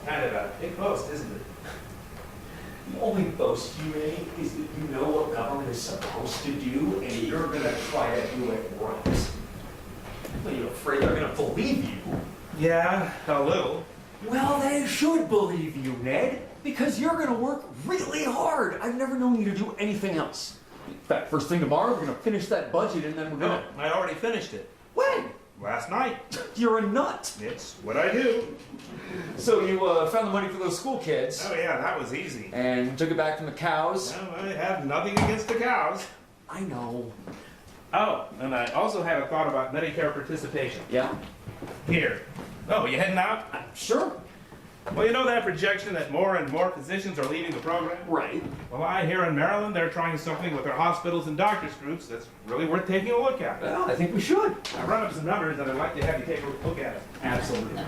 F: Kind of a big boast, isn't it?
B: The only boast you make is that you know what government is supposed to do, and you're going to try to do it right. Are you afraid they're going to believe you?
F: Yeah, a little.
B: Well, they should believe you, Ned, because you're going to work really hard. I've never known you to do anything else. In fact, first thing tomorrow, we're going to finish that budget, and then we're going to...
F: I already finished it.
B: When?
F: Last night.
B: You're a nut.
F: It's what I do.
B: So you found the money for those school kids.
F: Oh yeah, that was easy.
B: And took it back from the cows.
F: Well, I have nothing against the cows.
B: I know.
F: Oh, and I also had a thought about Medicare participation.
B: Yeah?
F: Here. Oh, you heading out?
B: Sure.
F: Well, you know that projection that more and more physicians are leaving the program?
B: Right.
F: Well, I hear in Maryland they're trying something with their hospitals and doctors groups that's really worth taking a look at.
B: Well, I think we should.
F: I run up some numbers and I'd like to have you take a look at it.
B: Absolutely.